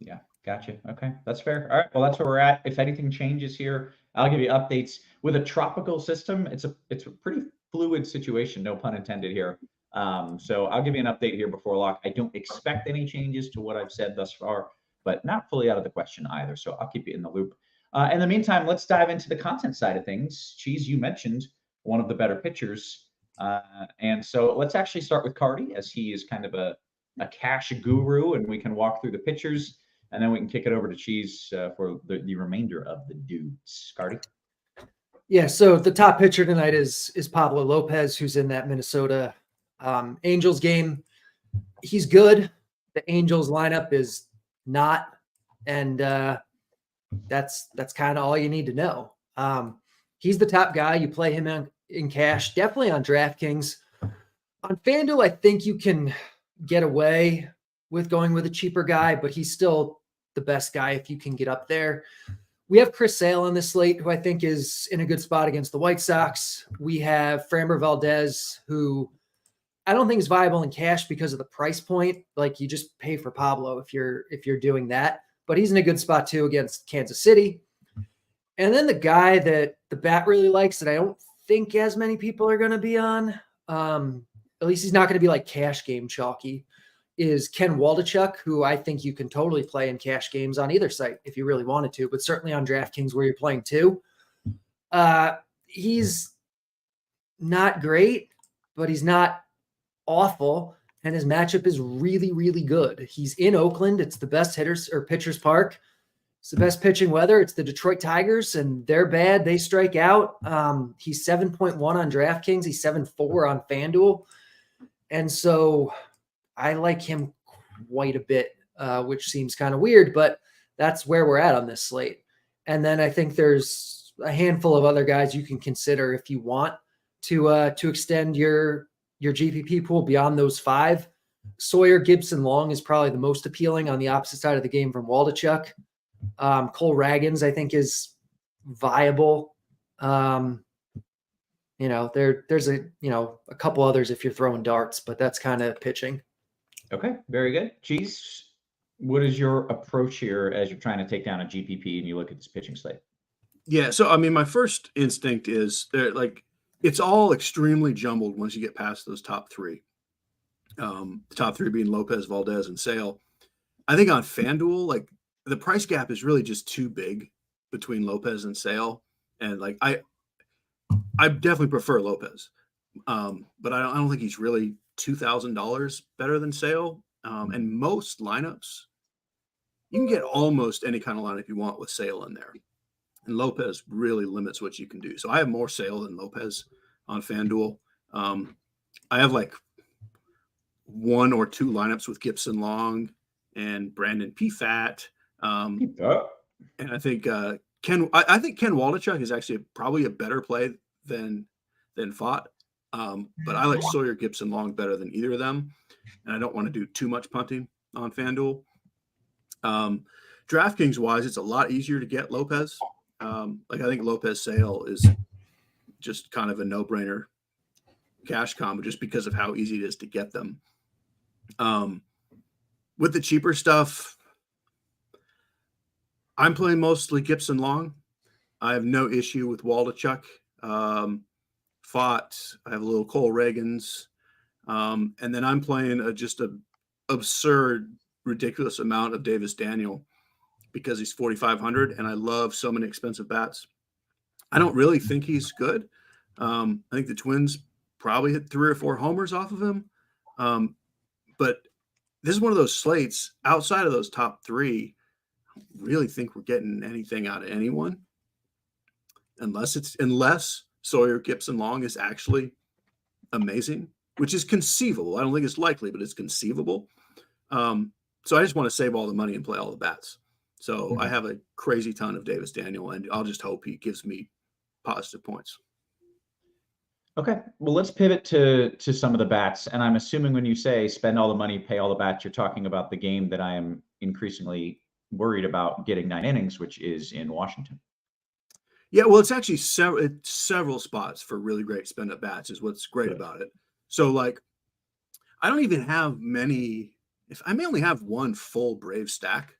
Yeah, gotcha. Okay, that's fair. All right, well, that's where we're at. If anything changes here, I'll give you updates. With a tropical system, it's a pretty fluid situation, no pun intended here. So I'll give you an update here before lock. I don't expect any changes to what I've said thus far, but not fully out of the question either. So I'll keep you in the loop. In the meantime, let's dive into the content side of things. Cheese, you mentioned one of the better pitchers. And so let's actually start with Carty, as he is kind of a cash guru, and we can walk through the pitchers, and then we can kick it over to Cheese for the remainder of the dudes. Carty? Yeah, so the top pitcher tonight is Pablo Lopez, who's in that Minnesota Angels game. He's good. The Angels lineup is not, and that's kind of all you need to know. He's the top guy. You play him in cash, definitely on DraftKings. On Fanduel, I think you can get away with going with a cheaper guy, but he's still the best guy if you can get up there. We have Chris Sale on this slate, who I think is in a good spot against the White Sox. We have Framber Valdez, who I don't think is viable in cash because of the price point. Like, you just pay for Pablo if you're doing that. But he's in a good spot too against Kansas City. And then the guy that the bat really likes that I don't think as many people are going to be on, at least he's not going to be like cash game chalky, is Ken Waldichuk, who I think you can totally play in cash games on either site if you really wanted to, but certainly on DraftKings where you're playing too. He's not great, but he's not awful, and his matchup is really, really good. He's in Oakland. It's the best pitchers park. It's the best pitching weather. It's the Detroit Tigers, and they're bad. They strike out. He's 7.1 on DraftKings. He's 7.4 on FanDuel. And so I like him quite a bit, which seems kind of weird, but that's where we're at on this slate. And then I think there's a handful of other guys you can consider if you want to extend your GPP pool beyond those 5. Sawyer Gibson Long is probably the most appealing on the opposite side of the game from Waldichuk. Cole Ragans, I think, is viable. There's a couple others if you're throwing darts, but that's kind of pitching. Okay, very good. Cheese, what is your approach here as you're trying to take down a GPP and you look at this pitching slate? Yeah, so I mean, my first instinct is it's all extremely jumbled once you get past those top 3. The top 3 being Lopez, Valdez, and Sale. I think on FanDuel, like, the price gap is really just too big between Lopez and Sale, and like I definitely prefer Lopez, but I don't think he's really $2,000 better than Sale. And most lineups, you can get almost any kind of lineup you want with Sale in there, and Lopez really limits what you can do. So I have more Sale than Lopez on FanDuel. I have like 1 or 2 lineups with Gibson Long and Brandon Pfaadt. And I think Ken Waldichuk is actually probably a better play than Pfaadt. But I like Sawyer Gibson Long better than either of them, and I don't want to do too much punting on FanDuel. DraftKings wise, it's a lot easier to get Lopez Like I think Lopez Sale is just kind of a no-brainer cash combo just because of how easy it is to get them. With the cheaper stuff, I'm playing mostly Gibson long. I have no issue with Waldachuk. Fott. I have a little Cole Reagans. And then I'm playing just an absurd, ridiculous amount of Davis Daniel because he's 4,500 and I love so many expensive bats. I don't really think he's good. I think the Twins probably hit 3 or 4 homers off of him. But this is one of those slates outside of those top 3. I don't really think we're getting anything out of anyone unless Sawyer Gibson Long is actually amazing, which is conceivable. I don't think it's likely, but it's conceivable. So I just want to save all the money and play all the bats. So I have a crazy ton of Davis Daniel, and I'll just hope he gives me positive points. Okay, well, let's pivot to some of the bats. And I'm assuming when you say spend all the money, pay all the bats, you're talking about the game that I am increasingly worried about getting 9 innings, which is in Washington. Yeah, well, it's actually several spots for really great spend up bats is what's great about it. So, like, I don't even have many. If I may only have one full Brave stack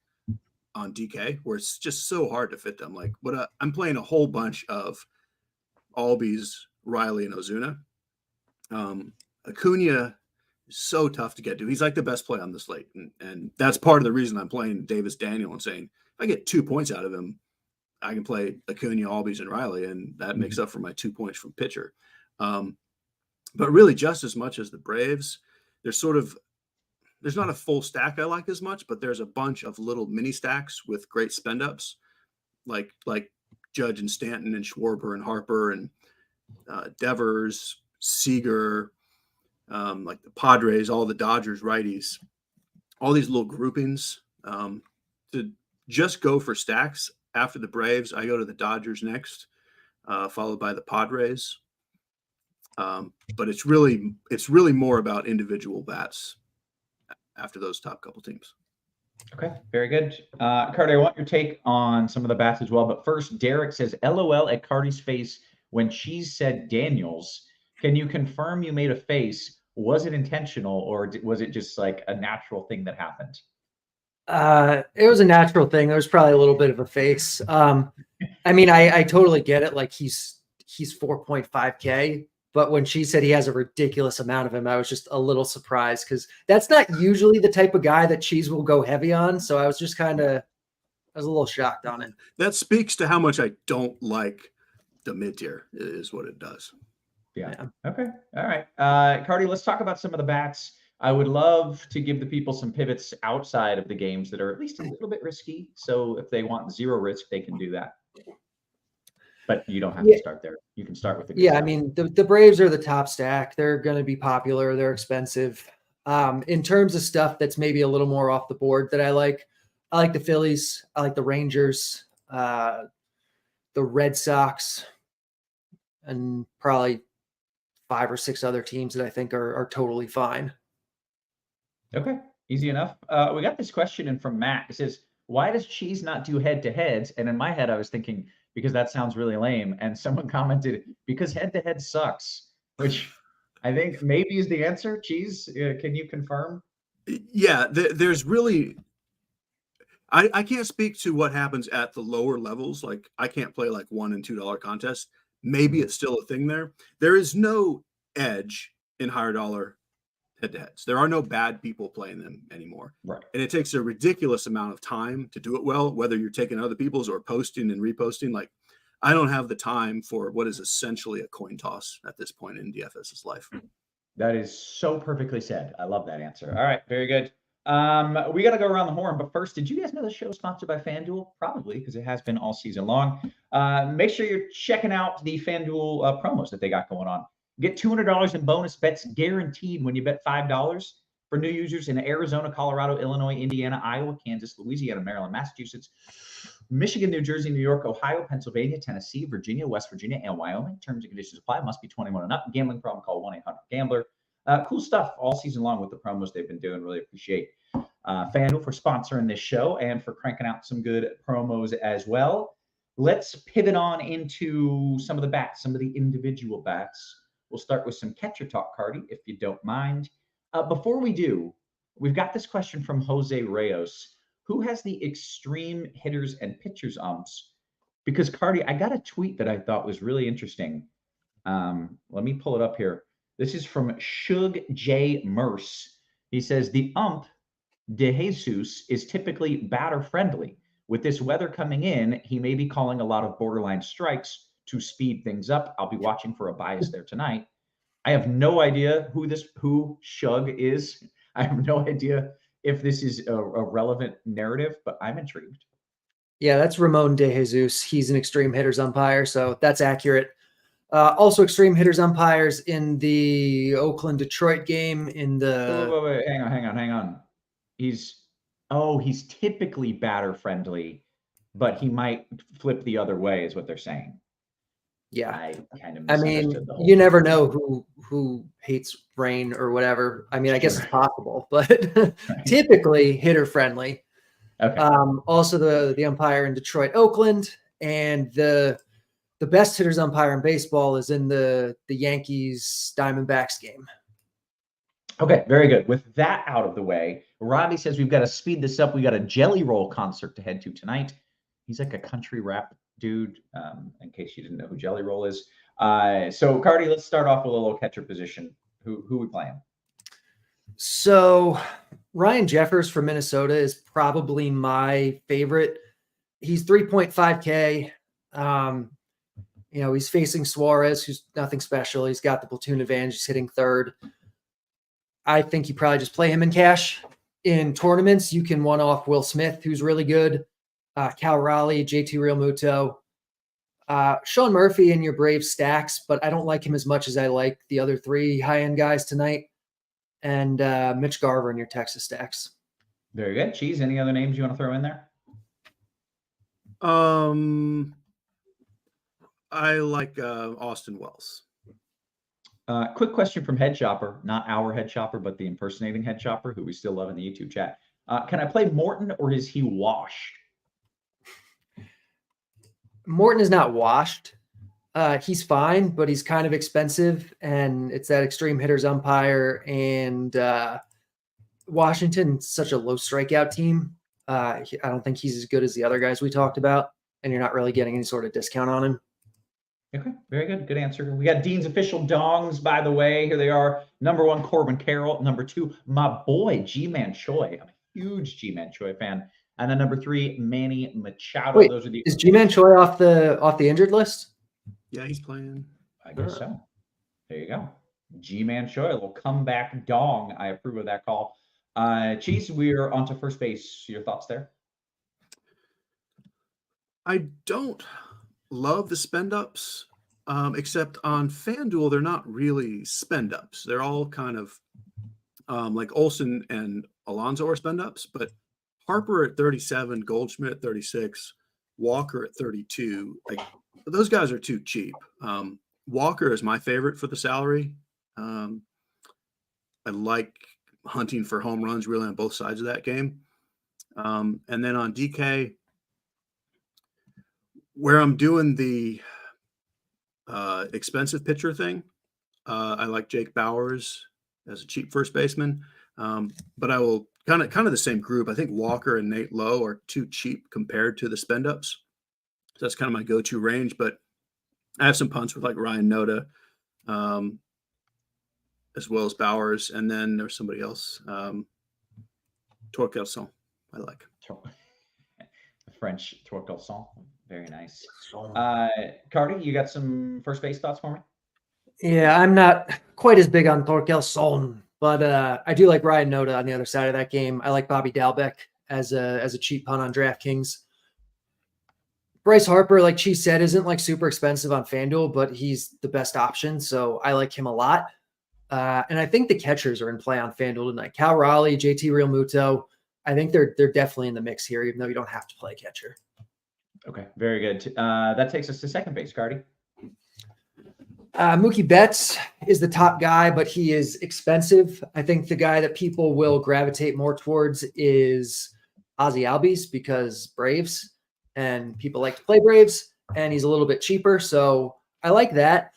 on DK, where it's just so hard to fit them. Like, I'm playing a whole bunch of Albies, Riley, and Ozuna. Acuna is so tough to get to. He's like the best play on the slate, and that's part of the reason I'm playing Davis Daniel and saying if I get 2 points out of him, I can play Acuna, Albies, and Riley, and that makes up for my 2 points from pitcher. But really, just as much as the Braves, there's not a full stack I like as much, but there's a bunch of little mini stacks with great spend ups, like Judge and Stanton and Schwarber and Harper and Devers, Seager, like the Padres, all the Dodgers righties, all these little groupings to just go for stacks. After the Braves, I go to the Dodgers next, followed by the Padres. But it's really more about individual bats after those top couple teams. Okay, very good. Carty, I want your take on some of the bats as well. But first, Derek says, LOL at Carty's face when Cheese said Daniels. Can you confirm you made a face? Was it intentional or was it just like a natural thing that happened? It was a natural thing. There was probably a little bit of a face. I mean, I totally get it. Like he's 4.5K, but when she said he has a ridiculous amount of him, I was just a little surprised because that's not usually the type of guy that Cheese will go heavy on. So I was just I was a little shocked on it. That speaks to how much I don't like the mid tier is what it does. Yeah. Okay. All right. Carty, let's talk about some of the bats. I would love to give the people some pivots outside of the games that are at least a little bit risky. So if they want 0 risk, they can do that. But you don't have to start there. You can start with the I mean, the Braves are the top stack. They're going to be popular. They're expensive. In terms of stuff that's maybe a little more off the board that I like the Phillies. I like the Rangers, the Red Sox, and probably 5 or 6 other teams that I think are totally fine. Okay, easy enough. We got this question in from Matt. It says, why does Cheese not do head-to-heads? And in my head, I was thinking, because that sounds really lame. And someone commented, because head-to-head sucks, which I think maybe is the answer. Cheese, can you confirm? Yeah, there's really – I can't speak to what happens at the lower levels. Like I can't play like $1 and $2 contests. Maybe it's still a thing there. There is no edge in higher dollar head-to-heads. There are no bad people playing them anymore. Right. And it takes a ridiculous amount of time to do it well, whether you're taking other people's or posting and reposting. Like I don't have the time for what is essentially a coin toss at this point in DFS's life. That is so perfectly said. I love that answer. All right, very good. We got to go around the horn, but first, did you guys know the show is sponsored by FanDuel? Probably, because it has been all season long. Make sure you're checking out the FanDuel promos that they got going on. Get $200 in bonus bets guaranteed when you bet $5 for new users in Arizona, Colorado, Illinois, Indiana, Iowa, Kansas, Louisiana, Maryland, Massachusetts, Michigan, New Jersey, New York, Ohio, Pennsylvania, Tennessee, Virginia, West Virginia, and Wyoming. Terms and conditions apply. Must be 21 and up. Gambling problem, call 1-800-GAMBLER. Cool stuff all season long with the promos they've been doing. Really appreciate FanDuel for sponsoring this show and for cranking out some good promos as well. let's pivot on into some of the bats, some of the individual bats. We'll start with some catcher talk, Carty, if you don't mind. Before we do, we've got this question from Jose Reyes. Who has the extreme hitters and pitchers umps? Because, Carty, I got a tweet that I thought was really interesting. Let me pull it up here. This is from Shug J. Merce. He says, the ump De Jesus is typically batter friendly. With this weather coming in, he may be calling a lot of borderline strikes to speed things up. I'll be watching for a bias there tonight. I have no idea who Shug is. I have no idea if this is a relevant narrative, but I'm intrigued. Yeah, that's Ramon De Jesus. He's an extreme hitters umpire, so that's accurate. Also, extreme hitters umpires in the Oakland-Detroit game in the... Wait, hang on. He's typically batter friendly, but he might flip the other way, is what they're saying. Yeah, I kind of I mean, misunderstood the whole you never thing. know who hates rain or whatever. I mean, I guess Sure. it's possible, but typically hitter friendly. Okay. Also, the umpire in Detroit, Oakland, and the best hitters umpire in baseball is in the Yankees Diamondbacks game. Okay, very good. With that out of the way, Robbie says we've got to speed this up. We got a Jelly Roll concert to head to tonight. He's like a country rap dude, in case you didn't know who Jelly Roll is. So, Carty, let's start off with a little catcher position. Who we playing? So, Ryan Jeffers from Minnesota is probably my favorite. He's 3.5K. He's facing Suarez, who's nothing special. He's got the platoon advantage. He's hitting third. I think you probably just play him in cash. In tournaments, you can one-off Will Smith, who's really good. Cal Raleigh, JT Realmuto. Sean Murphy in your Braves stacks, but I don't like him as much as I like the other three high-end guys tonight. And Mitch Garver in your Texas stacks. Very good. Cheese, any other names you want to throw in there? I like Austin Wells. Quick question from Head Shopper, not our Head Shopper, but the impersonating Head Shopper, who we still love in the YouTube chat. Can I play Morton, or is he washed? Morton is not washed. He's fine, but he's kind of expensive, and it's that extreme hitters umpire. And Washington's such a low strikeout team. I don't think he's as good as the other guys we talked about, and you're not really getting any sort of discount on him. Okay, very good. Good answer. We got Dean's official dongs, by the way. Here they are. Number 1, Corbin Carroll. Number 2, my boy, G-Man Choi. I'm a huge G-Man Choi fan. And then number 3, Manny Machado. Wait, those are the is G-Man Choi off the injured list? Yeah, he's playing. I guess so. There you go. G-Man Choi, a little comeback dong. I approve of that call. Cheese, we're on to first base. Your thoughts there? I don't love the spend-ups, except on FanDuel, they're not really spend-ups. They're all kind of like Olsen and Alonso are spend-ups, but Harper at 37, Goldschmidt at 36, Walker at 32. Like, those guys are too cheap. Walker is my favorite for the salary. I like hunting for home runs really on both sides of that game. And then on DK, where I'm doing the expensive pitcher thing, I like Jake Bowers as a cheap first baseman. But I will kind of the same group. I think Walker and Nate Lowe are too cheap compared to the spend ups. So that's kind of my go-to range. But I have some punts with like Ryan Noda, as well as Bowers, and then there's somebody else, Torkelson. I like French Torkelson. Very nice. Carty, you got some first base thoughts for me? Yeah, I'm not quite as big on Torkelson, but I do like Ryan Noda on the other side of that game. I like Bobby Dalbec as a cheap punt on DraftKings. Bryce Harper, like Cheese said, isn't like super expensive on FanDuel, but he's the best option, so I like him a lot. And I think the catchers are in play on FanDuel tonight. Cal Raleigh, JT Realmuto. I think they're definitely in the mix here, even though you don't have to play catcher. Okay, very good. That takes us to second base, Carty. Mookie Betts is the top guy, but he is expensive. I think the guy that people will gravitate more towards is Ozzie Albies because Braves. and people like to play Braves, and he's a little bit cheaper. So I like that.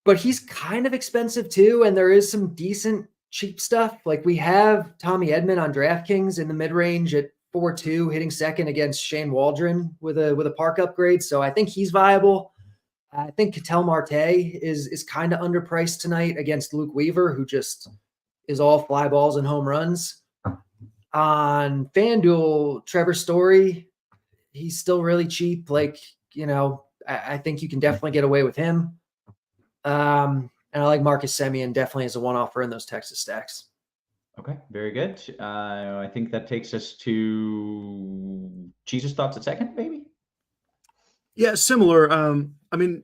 But he's kind of expensive too, and there is some decent cheap stuff. Like we have Tommy Edman on DraftKings in the mid-range at 4.2, hitting second against Shane Waldron with a park upgrade. So I think he's viable. I think Ketel Marte is kind of underpriced tonight against Luke Weaver, who just is all fly balls and home runs. On FanDuel, Trevor Story, he's still really cheap. Like, I think you can definitely get away with him. And I like Marcus Semien definitely as a one-offer in those Texas stacks. Okay, very good. I think that takes us to Cheese's thoughts at second, maybe? Yeah, similar. I mean,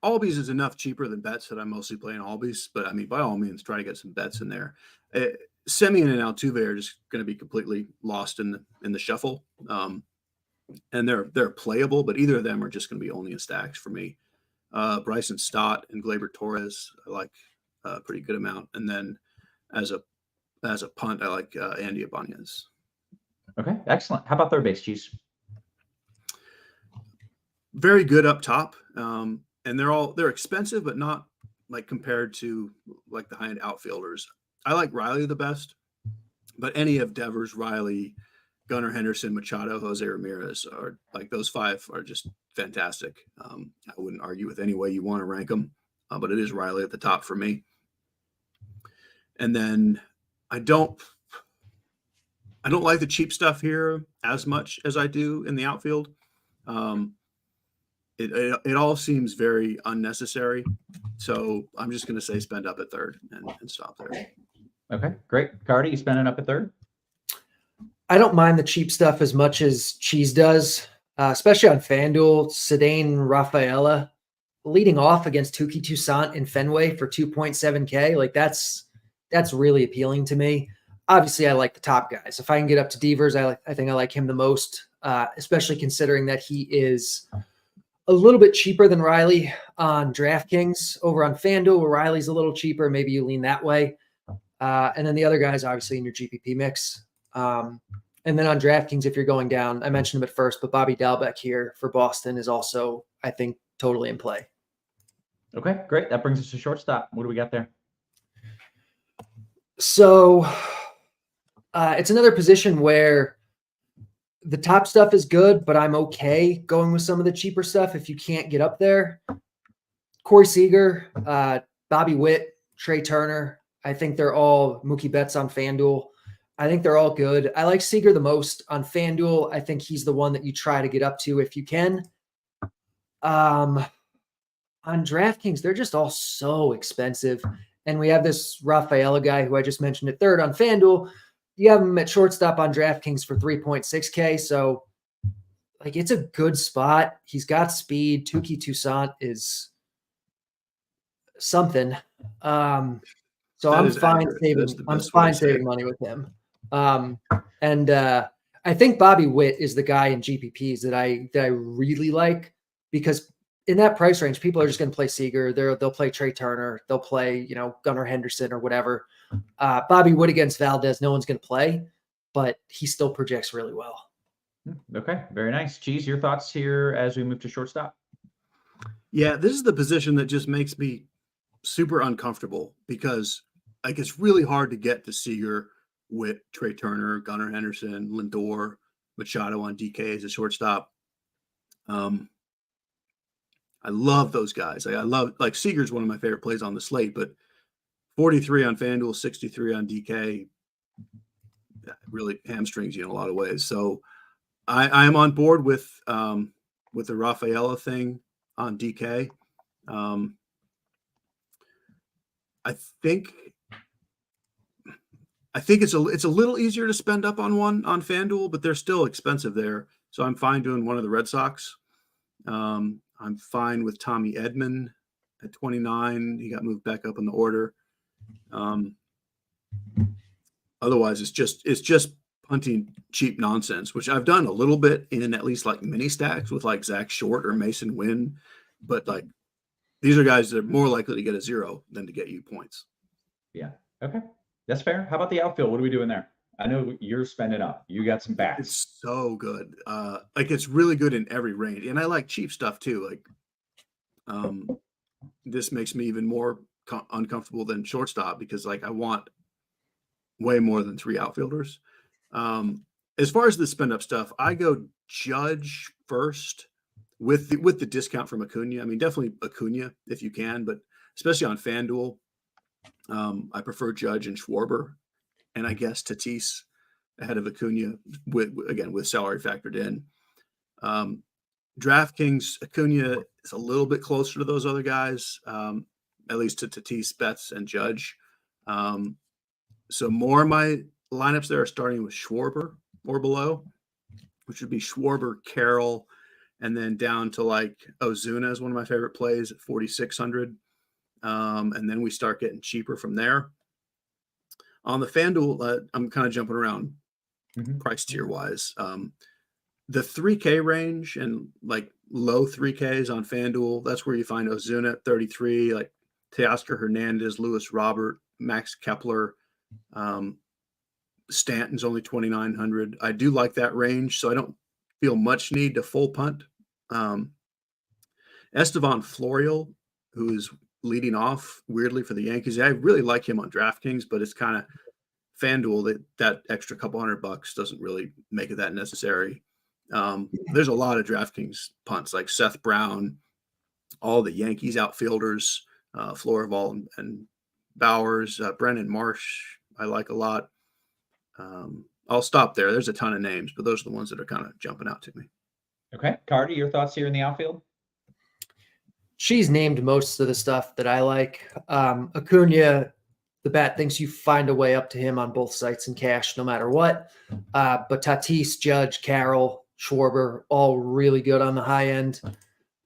Albies is enough cheaper than bets that I'm mostly playing Albies, but I mean, by all means, try to get some bets in there. Semien and Altuve are just going to be completely lost in the shuffle, and they're playable, but either of them are just going to be only in stacks for me. Bryson Stott and Gleyber Torres, I like a pretty good amount, and then as a punt, I like Andy Ibanez. Okay, excellent. How about third base, Cheese? Very good up top, and they're expensive, but not like compared to like the high-end outfielders. I like Riley the best, but any of Devers, Riley, Gunnar Henderson, Machado, Jose Ramirez are like those five are just fantastic. I wouldn't argue with any way you want to rank them, but it is Riley at the top for me. And then I don't like the cheap stuff here as much as I do in the outfield. It all seems very unnecessary. So I'm just going to say spend up at third and stop there. Okay, great. Carty, you spending up at third? I don't mind the cheap stuff as much as Cheese does, especially on FanDuel. Cedane Rafaela leading off against Touki Toussaint in Fenway for 2.7K. Like that's really appealing to me. Obviously, I like the top guys. If I can get up to Devers, I think I like him the most, especially considering that he is a little bit cheaper than Riley on DraftKings. Over on FanDuel, where Riley's a little cheaper, maybe you lean that way. And then the other guys, obviously, in your GPP mix. And then on DraftKings, if you're going down, I mentioned him at first, but Bobby Dalbec here for Boston is also, I think, totally in play. Okay, great. That brings us to shortstop. What do we got there? So it's another position where the top stuff is good, but I'm okay going with some of the cheaper stuff if you can't get up there. Corey Seager, Bobby Witt, Trey Turner. I think they're all Mookie Betts on FanDuel. I think they're all good. I like Seager the most on FanDuel. I think he's the one that you try to get up to if you can. On DraftKings, they're just all so expensive. And we have this Rafaela guy who I just mentioned at third on FanDuel. You have him at shortstop on DraftKings for 3.6K. So, like, it's a good spot. He's got speed. Touki Toussaint is something. So I'm fine saving money with him. And I think Bobby Witt is the guy in GPPs that I really like, because in that price range, people are just going to play Seager. They'll play Trey Turner. They'll play, Gunnar Henderson or whatever. Bobby Witt against Valdez, no one's going to play, but he still projects really well. Okay, very nice. Cheese, your thoughts here as we move to shortstop? Yeah, this is the position that just makes me super uncomfortable because like it's really hard to get to Seager, Witt, Trey Turner, Gunnar Henderson, Lindor, Machado on DK as a shortstop. I love those guys. I love Seager's one of my favorite plays on the slate, but 43 on FanDuel, 63 on DK really hamstrings you in a lot of ways. So I am on board with the Rafaela thing on DK. I think it's a little easier to spend up on one on FanDuel, but they're still expensive there. So I'm fine doing one of the Red Sox. I'm fine with Tommy Edman at 29. He got moved back up in the order. Otherwise, it's just punting cheap nonsense, which I've done a little bit in at least like mini stacks with like Zach Short or Mason Wynn. But like these are guys that are more likely to get a 0 than to get you points. Yeah. Okay. That's fair. How about the outfield? What are we doing there? I know you're spending up. You got some bats. It's so good. Like it's really good in every range, and I like cheap stuff too. Like, this makes me even more uncomfortable than shortstop because like I want way more than 3 outfielders. As far as the spend up stuff, I go Judge first with the discount from Acuna. I mean, definitely Acuna if you can, but especially on FanDuel, I prefer Judge and Schwarber, and I guess Tatis ahead of Acuna with salary factored in. DraftKings, Acuna is a little bit closer to those other guys, at least to Tatis, Betts, and Judge. So more of my lineups there are starting with Schwarber or below, which would be Schwarber, Carroll, and then down to like Ozuna is one of my favorite plays at 4,600. And then we start getting cheaper from there. On the FanDuel, I'm kind of jumping around price tier wise. The 3K range and like low 3Ks on FanDuel, that's where you find Ozuna at 33, like Teoscar Hernandez, Luis Robert, Max Kepler, Stanton's only 2,900. I do like that range, so I don't feel much need to full punt. Estevan Florial, who is leading off weirdly for the Yankees. I really like him on DraftKings, but it's kind of FanDuel that extra couple $100 doesn't really make it that necessary. There's a lot of DraftKings punts like Seth Brown, all the Yankees outfielders, Florival and Bowers, Brennan Marsh, I like a lot. I'll stop there. There's a ton of names, but those are the ones that are kind of jumping out to me. Okay. Carty, your thoughts here in the outfield? She's named most of the stuff that I like. Acuna, the bat thinks you find a way up to him on both sites and cash no matter what. But Tatis, Judge, Carroll, Schwarber, all really good on the high end.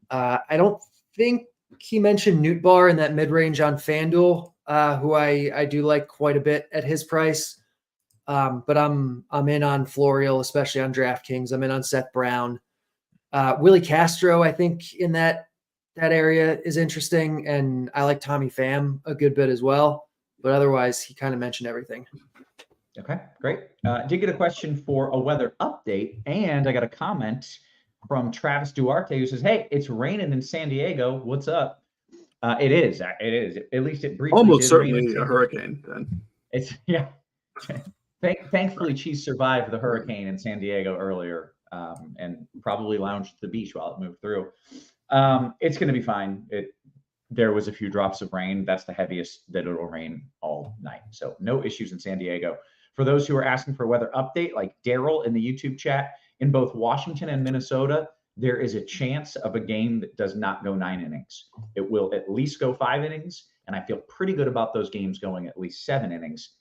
I don't think he mentioned Nootbaar in that mid-range on FanDuel, who I do like quite a bit at his price. But I'm in on Florial, especially on DraftKings. I'm in on Seth Brown. Willie Castro, I think in that area is interesting. And I like Tommy Pham a good bit as well. But otherwise, he kind of mentioned everything. Okay, great. Did get a question for a weather update, and I got a comment from Travis Duarte who says, "Hey, it's raining in San Diego. What's up?" It is. It is. At least it briefly. Almost did certainly rain a hurricane. Then it's yeah. Thankfully, Cheese survived the hurricane in San Diego earlier, and probably lounged at the beach while it moved through. It's going to be fine. There was a few drops of rain. That's the heaviest that it'll rain all night. So no issues in San Diego. For those who are asking for a weather update, like Daryl in the YouTube chat, in both Washington and Minnesota, there is a chance of a game that does not go 9 innings. It will at least go 5 innings, and I feel pretty good about those games going at least 7 innings.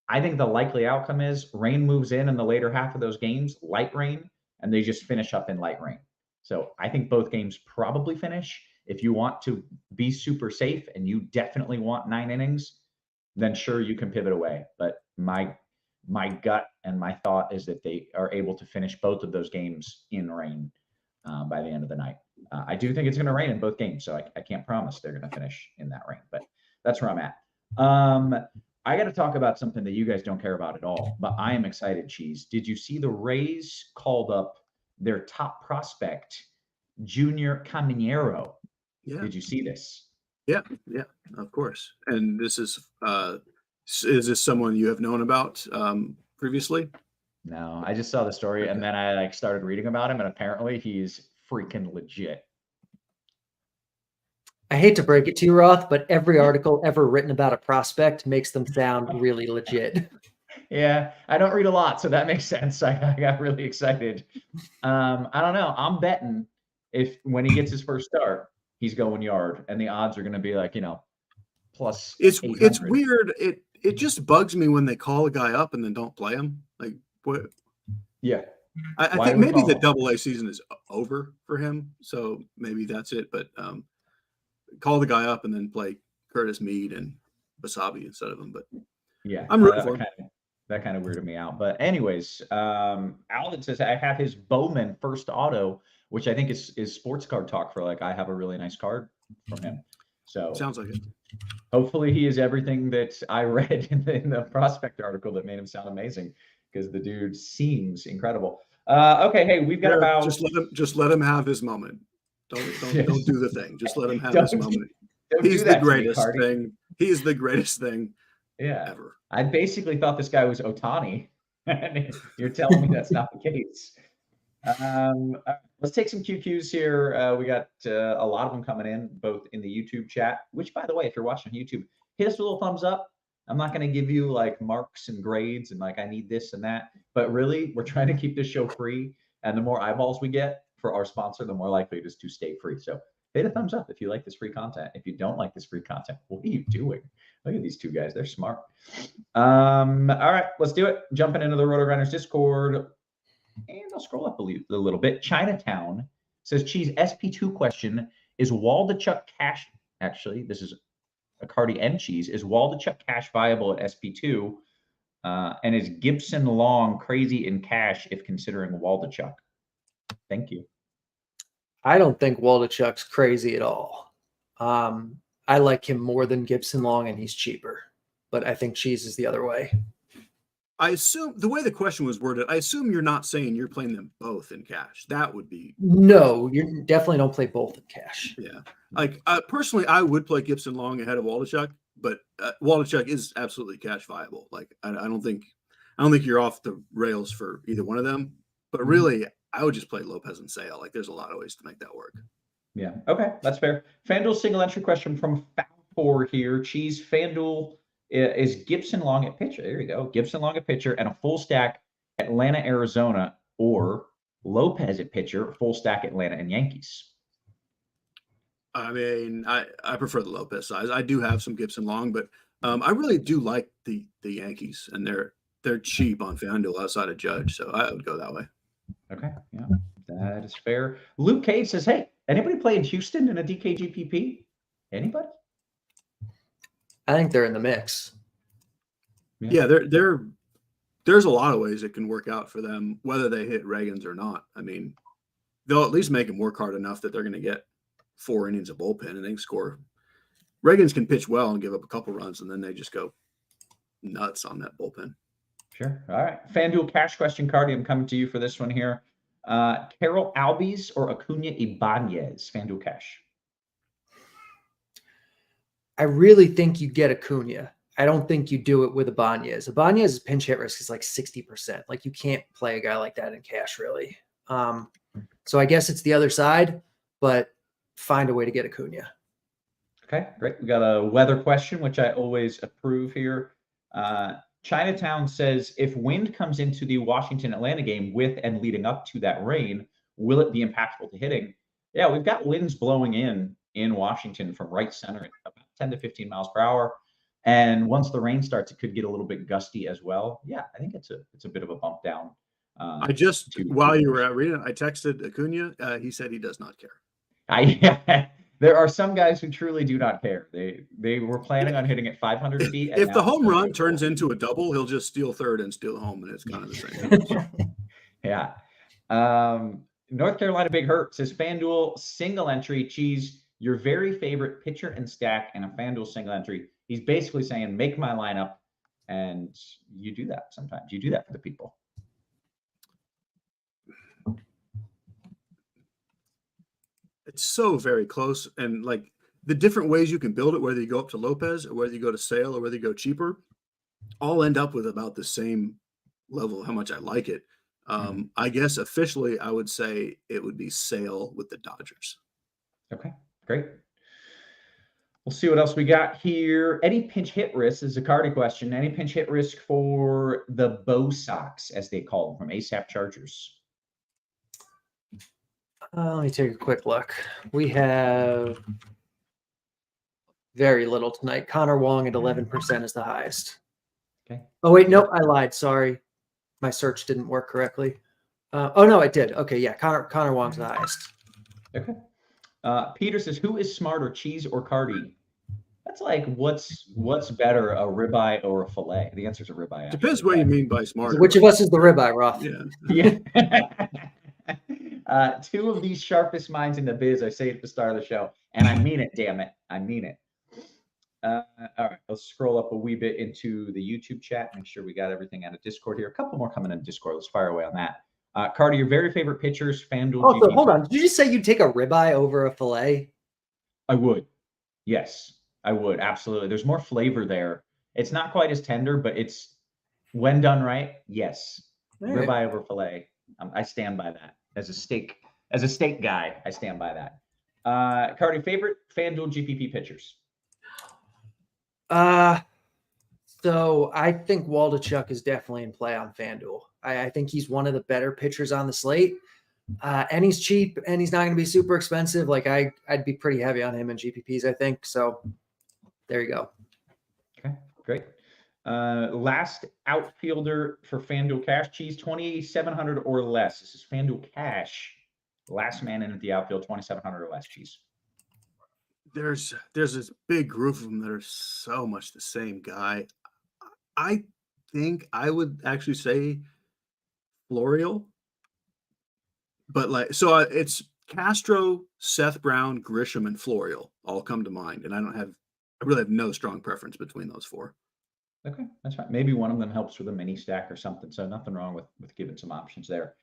I think the likely outcome is rain moves in the later half of those games, light rain, and they just finish up in light rain. So I think both games probably finish. If you want to be super safe and you definitely want 9 innings, then sure, you can pivot away. But my gut and my thought is that they are able to finish both of those games in rain by the end of the night. I do think it's going to rain in both games, so I can't promise they're going to finish in that rain, but that's where I'm at. I got to talk about something that you guys don't care about at all, but I am excited, Cheese. Did you see the Rays called up their top prospect, Junior Caminero? yeah, Did you see this? yeah, of course. And this is this someone you have known about previously? No, I just saw the story and then I started reading about him, and apparently he's freaking legit. I hate to break it to you, Roth, but every article ever written about a prospect makes them sound really legit. Yeah, I don't read a lot, so that makes sense. I got really excited. I don't know. I'm betting if when he gets his first start, he's going yard, and the odds are going to be like, plus. It's 800. weird. It just bugs me when they call a guy up and then don't play him. Like what? Yeah. I Why think we maybe call the him? Double-A season is over for him, so maybe that's it. But call the guy up and then play Curtis Mead and Basabi instead of him. But Yeah, I'm rooting for him. that kind of weirded me out. But anyways, Alden says I have his Bowman first auto, which I think is sports card talk for like I have a really nice card from him. So Sounds like it. hopefully he is everything that I read in the prospect article that made him sound amazing. because the dude seems incredible. Okay, hey, we've got Derek, about just let him have his moment. Don't do the thing. Just let him have his moment. He's the greatest thing. He is the greatest thing ever. I basically thought this guy was Ohtani, and you're telling me that's not the case. Let's take some QQs here. We got a lot of them coming in, both in the YouTube chat, which, by the way, if you're watching on YouTube, hit us with a little thumbs up. I'm not going to give you like marks and grades and like I need this and that, but really we're trying to keep this show free. And the more eyeballs we get for our sponsor, the more likely it is to stay free. So hit a thumbs up if you like this free content. If you don't like this free content, what are you doing? Look at these two guys. They're smart. All right, let's do it. Jumping into the RotoGrinders Discord. And I'll scroll up a little bit. Chinatown says, Cheese, SP2 question. Is Waldachuk cash? Actually, this is a Carty and Cheese. Is Waldachuk cash viable at SP2? And is Gibson Long crazy in cash if considering Waldachuk? Thank you. I don't think Waldachuk's crazy at all. I like him more than Gibson Long, and he's cheaper. But I think Cheese is the other way. I assume the way the question was worded, I assume you're not saying you're playing them both in cash. That would be no. You definitely don't play both in cash. Yeah, like personally, I would play Gibson Long ahead of Waldachuk, but Waldachuk is absolutely cash viable. Like I don't think you're off the rails for either one of them. But really, I would just play Lopez and Sale. Like there's a lot of ways to make that work. Yeah. Okay, that's fair. FanDuel single entry question from Foul4 here. Cheese, FanDuel. Is Gibson Long at pitcher? There you go. Gibson Long at pitcher and a full stack Atlanta, Arizona, or Lopez at pitcher, full stack Atlanta and Yankees. I mean, I prefer the Lopez size. I do have some Gibson Long, but I really do like the Yankees, and they're cheap on FanDuel outside of Judge, so I would go that way. Okay, yeah, that is fair. Luke Cade says, "Hey, anybody play in Houston in a DKGPP? Anybody?" I think they're in the mix. Yeah, there's a lot of ways it can work out for them, whether they hit Reagans or not. I mean, they'll at least make him work hard enough that they're going to get 4 innings of bullpen and they can score. Reagans can pitch well and give up a couple runs, and then they just go nuts on that bullpen. Sure. All right. FanDuel cash question, Carty. I'm coming to you for this one here. Carol Albies or Acuna Ibanez? FanDuel cash. I really think you get Acuna. I don't think you do it with Ibanez. Ibanez's pinch hit risk is like 60%. Like you can't play a guy like that in cash, really. So I guess it's the other side, but find a way to get Acuna. Okay, great. We got a weather question, which I always approve here. Chinatown says, if wind comes into the Washington-Atlanta game with and leading up to that rain, will it be impactful to hitting? Yeah, we've got winds blowing in Washington from right center at about 10 to 15 miles per hour. And once the rain starts, it could get a little bit gusty as well. Yeah, I think it's a bit of a bump down. While you were reading it, I texted Acuna. He said he does not care. There are some guys who truly do not care. They were planning on hitting it 500 feet. If the home run turns into a double, he'll just steal third and steal home, and it's kind of the same. Yeah. North Carolina Big Hurt says, FanDuel single entry, Cheese, your very favorite pitcher and stack and a FanDuel single entry. He's basically saying, make my lineup, and you do that sometimes. You do that for the people. It's so very close, and like the different ways you can build it, whether you go up to Lopez or whether you go to Sale or whether you go cheaper, all end up with about the same level of how much I like it. I guess officially I would say it would be Sale with the Dodgers. Okay, great. We'll see what else we got here. Any pinch hit risk is a Carty question. Any pinch hit risk for the Bo Sox, as they call them, from ASAP Chargers? Let me take a quick look. We have very little tonight. Connor Wong at 11% is the highest. Okay. Oh, wait, no, I lied. Sorry. My search didn't work correctly. Oh, no, it did. Okay, yeah, Connor Wong's the highest. Okay. Peter says, who is smarter, Cheese or Carty? That's like, what's better, a ribeye or a fillet? The answer is a ribeye. Depends what you mean by smarter. Which of us is the ribeye, Roth? Yeah. Two of these sharpest minds in the biz. I say it at the start of the show, and I mean it. Damn it, I mean it. All right, let's scroll up a wee bit into the YouTube chat. Make sure we got everything out of Discord here. A couple more coming in Discord. Let's fire away on that. Carty, your very favorite pitchers, FanDuel. Oh, so hold on. Did you just say you'd take a ribeye over a fillet? I would. Yes, I would. Absolutely. There's more flavor there. It's not quite as tender, but it's when done right. Yes, right. Ribeye over fillet. I stand by that. As a steak guy, I stand by that. Carty, favorite FanDuel GPP pitchers? So I think Waldichuk is definitely in play on FanDuel. I think he's one of the better pitchers on the slate. And he's cheap and he's not going to be super expensive. Like I'd be pretty heavy on him in GPPs, I think. So there you go. Okay, great. Last outfielder for FanDuel Cash, Cheese, 2,700 or less. This is FanDuel Cash. Last man in at the outfield, 2,700 or less, Cheese. There's this big group of them that are so much the same guy. I think I would actually say Florial. But it's Castro, Seth Brown, Grisham, and Florial all come to mind. And I really have no strong preference between those four. Okay, that's fine. Maybe one of them helps with a mini stack or something. So nothing wrong with giving some options there.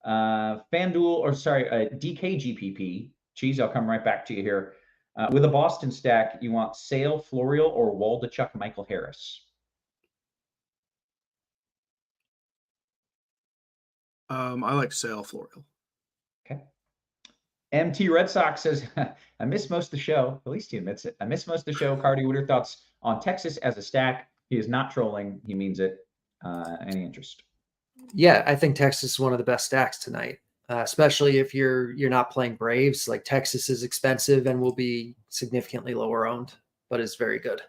DKGPP, Cheese, I'll come right back to you here. With a Boston stack, you want Sale, Florial, or Waldichuk, Michael Harris? I like Sale, Florial. Okay. MT Red Sox says, I missed most of the show. At least he admits it. I missed most of the show. Carty, what are your thoughts on Texas as a stack? He is not trolling. He means it. Any interest? Yeah, I think Texas is one of the best stacks tonight, especially if you're not playing Braves. Like Texas is expensive and will be significantly lower owned, but is very good.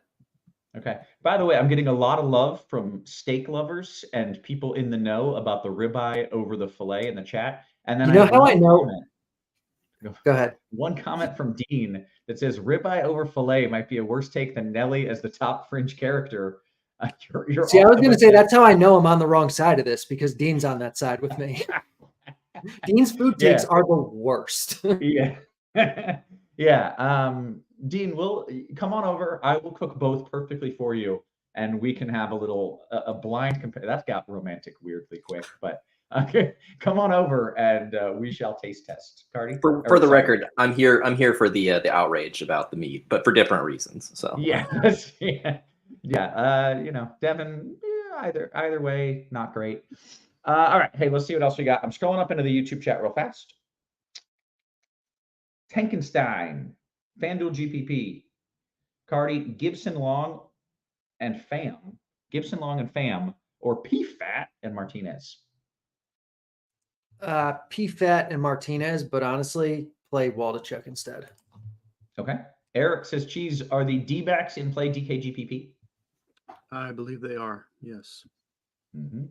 Okay. By the way, I'm getting a lot of love from steak lovers and people in the know about the ribeye over the fillet in the chat. And then I know. Go ahead. One comment from Dean that says ribeye over fillet might be a worse take than Nelly as the top fringe character. See, I was going to say that's how I know I'm on the wrong side of this because Dean's on that side with me. Dean's food takes are the worst. Yeah. Yeah. Dean, we'll come on over. I will cook both perfectly for you, and we can have a blind compare. That got romantic weirdly quick, but okay, come on over and we shall taste test. Carty, for the record, I'm here for the outrage about the meat, but for different reasons. So yes, yeah. Devin, either way, not great. All right, hey, let's see what else we got. I'm scrolling up into the YouTube chat real fast. Tankenstein, FanDuel GPP, Carty, Gibson Long and Pham, or PFAT and Martinez. PFAT and Martinez, but honestly, play Waldichuk instead. Okay. Eric says, Cheese, are the D-backs in play DKGPP? I believe they are, yes. Mm-hmm.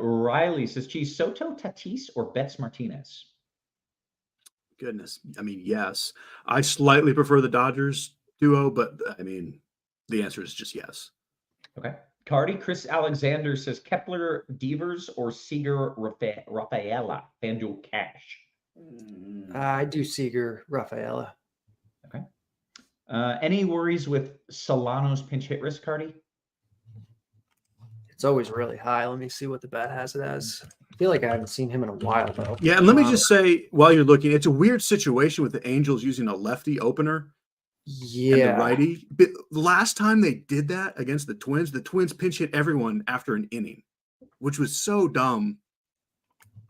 Riley says, Cheese, Soto, Tatis, or Betts Martinez? Goodness. I mean, yes. I slightly prefer the Dodgers duo, but I mean, the answer is just yes. Okay. Carty, Chris Alexander says Kepler, Devers, or Seager, Rafaela, FanDuel Cash. I do Seager, Rafaela. Okay. Any worries with Solano's pinch hit risk, Carty? It's always really high. Let me see what the bat has it as. I feel like I haven't seen him in a while, though. Yeah, and let me just say, while you're looking, it's a weird situation with the Angels using a lefty opener. Yeah. And the righty. But last time they did that against the Twins pinch hit everyone after an inning, which was so dumb.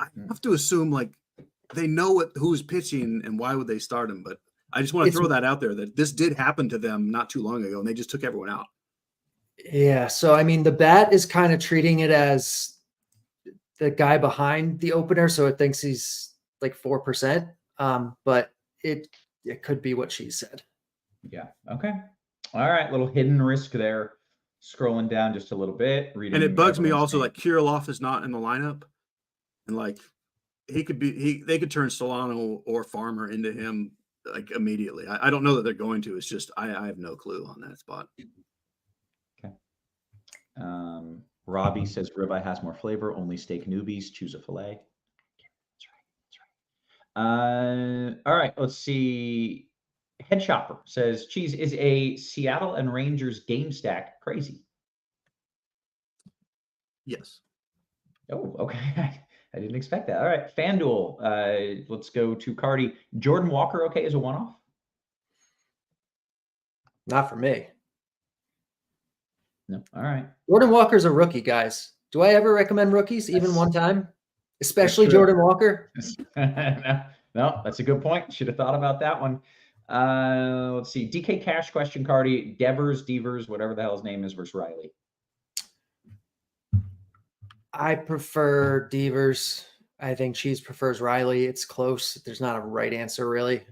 I have to assume like they know who's pitching and why would they start him. But I just want to throw that out there that this did happen to them not too long ago, and they just took everyone out. Yeah. So, I mean, the bat is kind of treating it as the guy behind the opener. So it thinks he's like 4%. But it could be what she said. Yeah. Okay. All right. Little hidden risk there. Scrolling down just a little bit. Reading. And it bugs me also like Kirilloff is not in the lineup. And like they could turn Solano or Farmer into him like immediately. I don't know that they're going to. It's just I have no clue on that spot. Okay. Robbie says ribeye has more flavor. Only steak newbies choose a fillet. That's right. All right. Let's see. Head Shopper says, Cheese, is a Seattle and Rangers game stack crazy? Yes. Oh, okay. I didn't expect that. All right. FanDuel. Let's go to Carty. Jordan Walker, okay, as a one-off? Not for me. No. All right. Jordan Walker's a rookie, guys. Do I ever recommend rookies even one time? Especially true. Jordan Walker? no, that's a good point. Should have thought about that one. Let's see. DK Cash question, Carty. Devers, whatever the hell his name is, versus Riley. I prefer Devers. I think Cheese prefers Riley. It's close. There's not a right answer, really.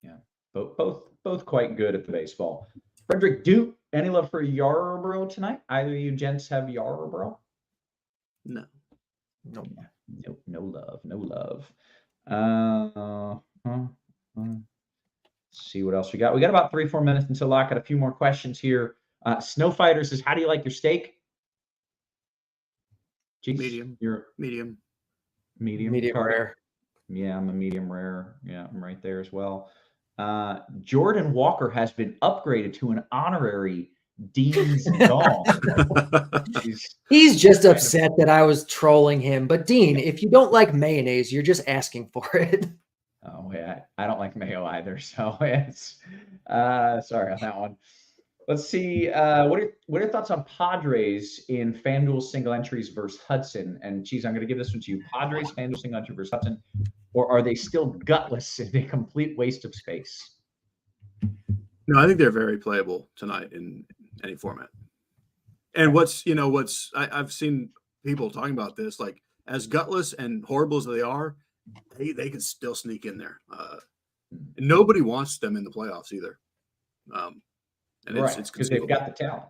Yeah, both quite good at the baseball. Frederick Duke, any love for Yarbrough tonight? Either of you gents have Yarbrough? No. No. Yeah, no love. Let's see what else we got. We got about 3-4 minutes until lock. Got a few more questions here. Snowfighter says, how do you like your steak? Jeez, Medium. You're Medium. medium Medium rare. Yeah, I'm a medium rare. Yeah, I'm right there as well. Jordan Walker has been upgraded to an honorary Dean's Dong. He's just upset that I was trolling him. But Dean, if you don't like mayonnaise, you're just asking for it. Oh yeah, I don't like mayo either. So it's sorry on that one. Let's see. What are your thoughts on Padres in FanDuel single entries versus Hudson? And Cheese, I'm going to give this one to you. Padres FanDuel single entry versus Hudson, or are they still gutless and a complete waste of space? No, I think they're very playable tonight in any format. And I've seen people talking about this, like as gutless and horrible as they are, they can still sneak in there. And nobody wants them in the playoffs either. And right, it's because they've got the talent.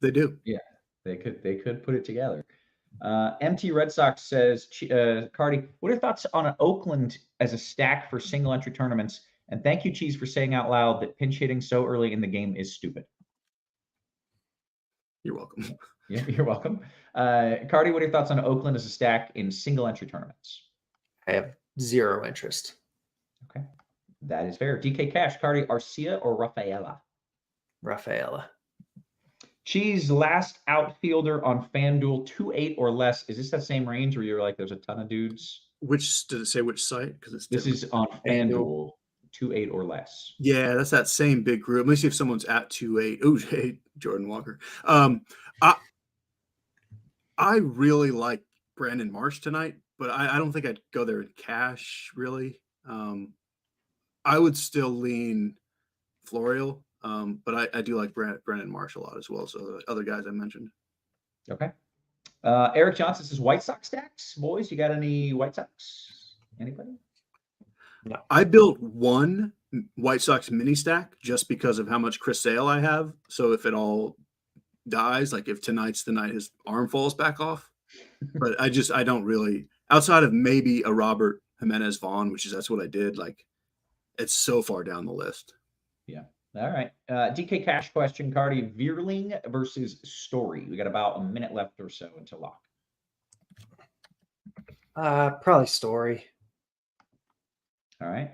They do. Yeah, they could put it together. MT Red Sox says, Carty, what are your thoughts on Oakland as a stack for single entry tournaments? And thank you, Cheese, for saying out loud that pinch hitting so early in the game is stupid. You're welcome. Yeah, you're welcome. Carty, what are your thoughts on Oakland as a stack in single entry tournaments? I have zero interest. Okay, that is fair. DK Cash, Carty, Arcia or Rafaela? Rafaela. Cheese, last outfielder on FanDuel, 2.8 or less. Is this that same range where you're like, there's a ton of dudes? Which does it say? Which site? Because it's this different. is on FanDuel, 2.8 or less. Yeah, that's that same big group. Let me see if someone's at 2.8. Oh, hey, Jordan Walker. I really like Brandon Marsh tonight, but I don't think I'd go there in cash, really. I would still lean Florial, but I do like Brandon Marsh a lot as well. So the other guys I mentioned. Okay. Eric Johnson says White Sox stacks. Boys, you got any White Sox? Anybody? No. I built one White Sox mini stack just because of how much Chris Sale I have. So if it all dies, like if tonight's the night his arm falls back off. But I don't really, outside of maybe a Robert Jimenez Vaughn, that's what I did. Like it's so far down the list. Yeah. All right. DK Cash question, Carty, Veerling versus Story. We got about a minute left or so until lock. Probably Story. All right.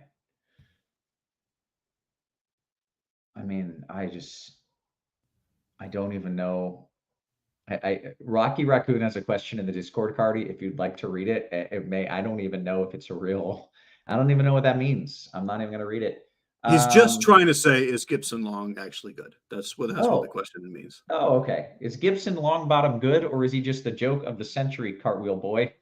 I mean, I don't even know. Rocky Raccoon has a question in the Discord, Carty. If you'd like to read it, I don't even know if it's I don't even know what that means. I'm not even going to read it. He's just trying to say, is Gibson Long actually good? That's what the question means. Oh, okay. Is Gibson Longbottom good, or is he just the joke of the century, Cartwheel Boy?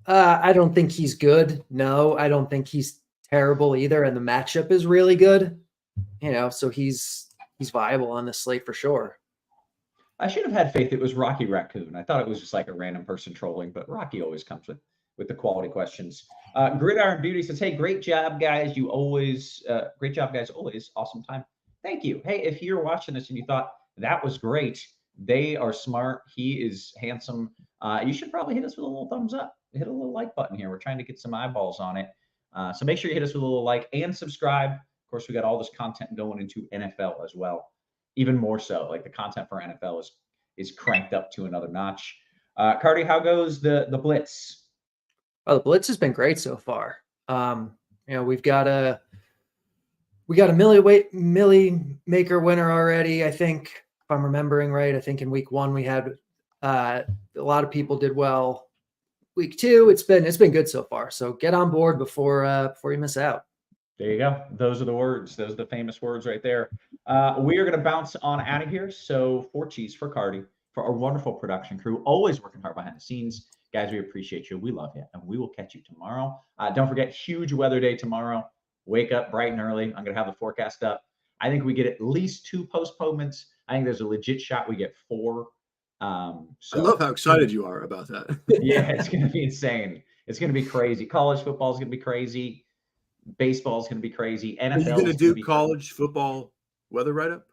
I don't think he's good. No, I don't think he's terrible either. And the matchup is really good. So he's viable on this slate for sure. I should have had faith it was Rocky Raccoon. I thought it was just like a random person trolling, but Rocky always comes with the quality questions. Gridiron Beauty says, hey, great job, guys. Great job, guys. Always awesome time. Thank you. Hey, if you're watching this and you thought that was great, they are smart. He is handsome. You should probably hit us with a little thumbs up. Hit a little like button here. We're trying to get some eyeballs on it. So make sure you hit us with a little like and subscribe. Of course, we got all this content going into NFL as well. Even more so, like the content for NFL is cranked up to another notch. Carty, how goes the Blitz? Oh, the Blitz has been great so far. We've got We got a Millie Maker winner already. I think, if I'm remembering right, I think in week 1 we had a lot of people did well. Week 2, it's been good so far. So get on board before you miss out. There you go. Those are the words. Those are the famous words right there. We are going to bounce on out of here. So for Cheese, for Carty, for our wonderful production crew, always working hard behind the scenes. Guys, we appreciate you. We love you. And we will catch you tomorrow. Don't forget, huge weather day tomorrow. Wake up bright and early. I'm going to have the forecast up. I think we get at least 2 postponements. I think there's a legit shot we get 4. I love how excited you are about that. Yeah, it's going to be insane. It's going to be crazy. College football is going to be crazy. Baseball is going to be crazy. NFL. Are you going to do college football weather write-up?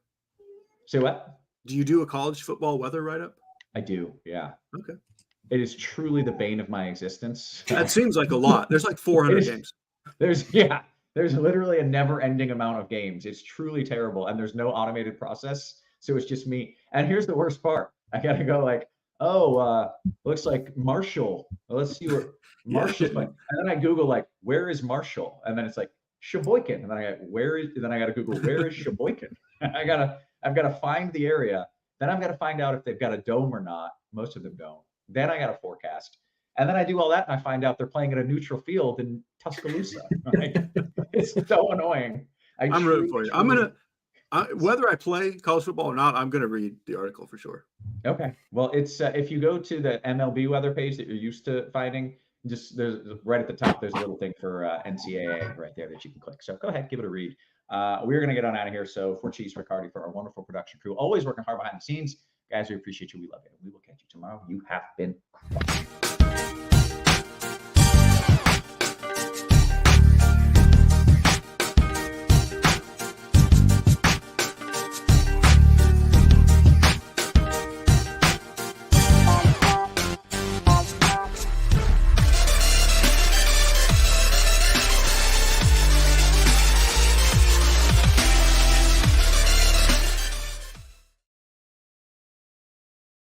Say what? Do you do a college football weather write-up? I do, yeah. Okay. It is truly the bane of my existence. That seems like a lot. There's like 400 games. There's literally a never-ending amount of games. It's truly terrible, and there's no automated process, so it's just me. And here's the worst part. I got to go like, looks like Marshall. Well, let's see where Marshall's playing. And then I Google like, where is Marshall? And then it's like Sheboygan. And then I got to Google, where is Sheboygan? I've got to find the area. Then I've got to find out if they've got a dome or not. Most of them don't. Then I got to forecast. And then I do all that and I find out they're playing at a neutral field in Tuscaloosa. Right? It's so annoying. I'm rooting for you. Whether I play college football or not, I'm going to read the article for sure. Okay. Well, it's if you go to the MLB weather page that you're used to finding, just there's right at the top, there's a little thing for NCAA right there that you can click. So go ahead, give it a read. We're going to get on out of here. So for Cheese, for Carty, for our wonderful production crew, always working hard behind the scenes. Guys, we appreciate you. We love you. We will catch you tomorrow. You have been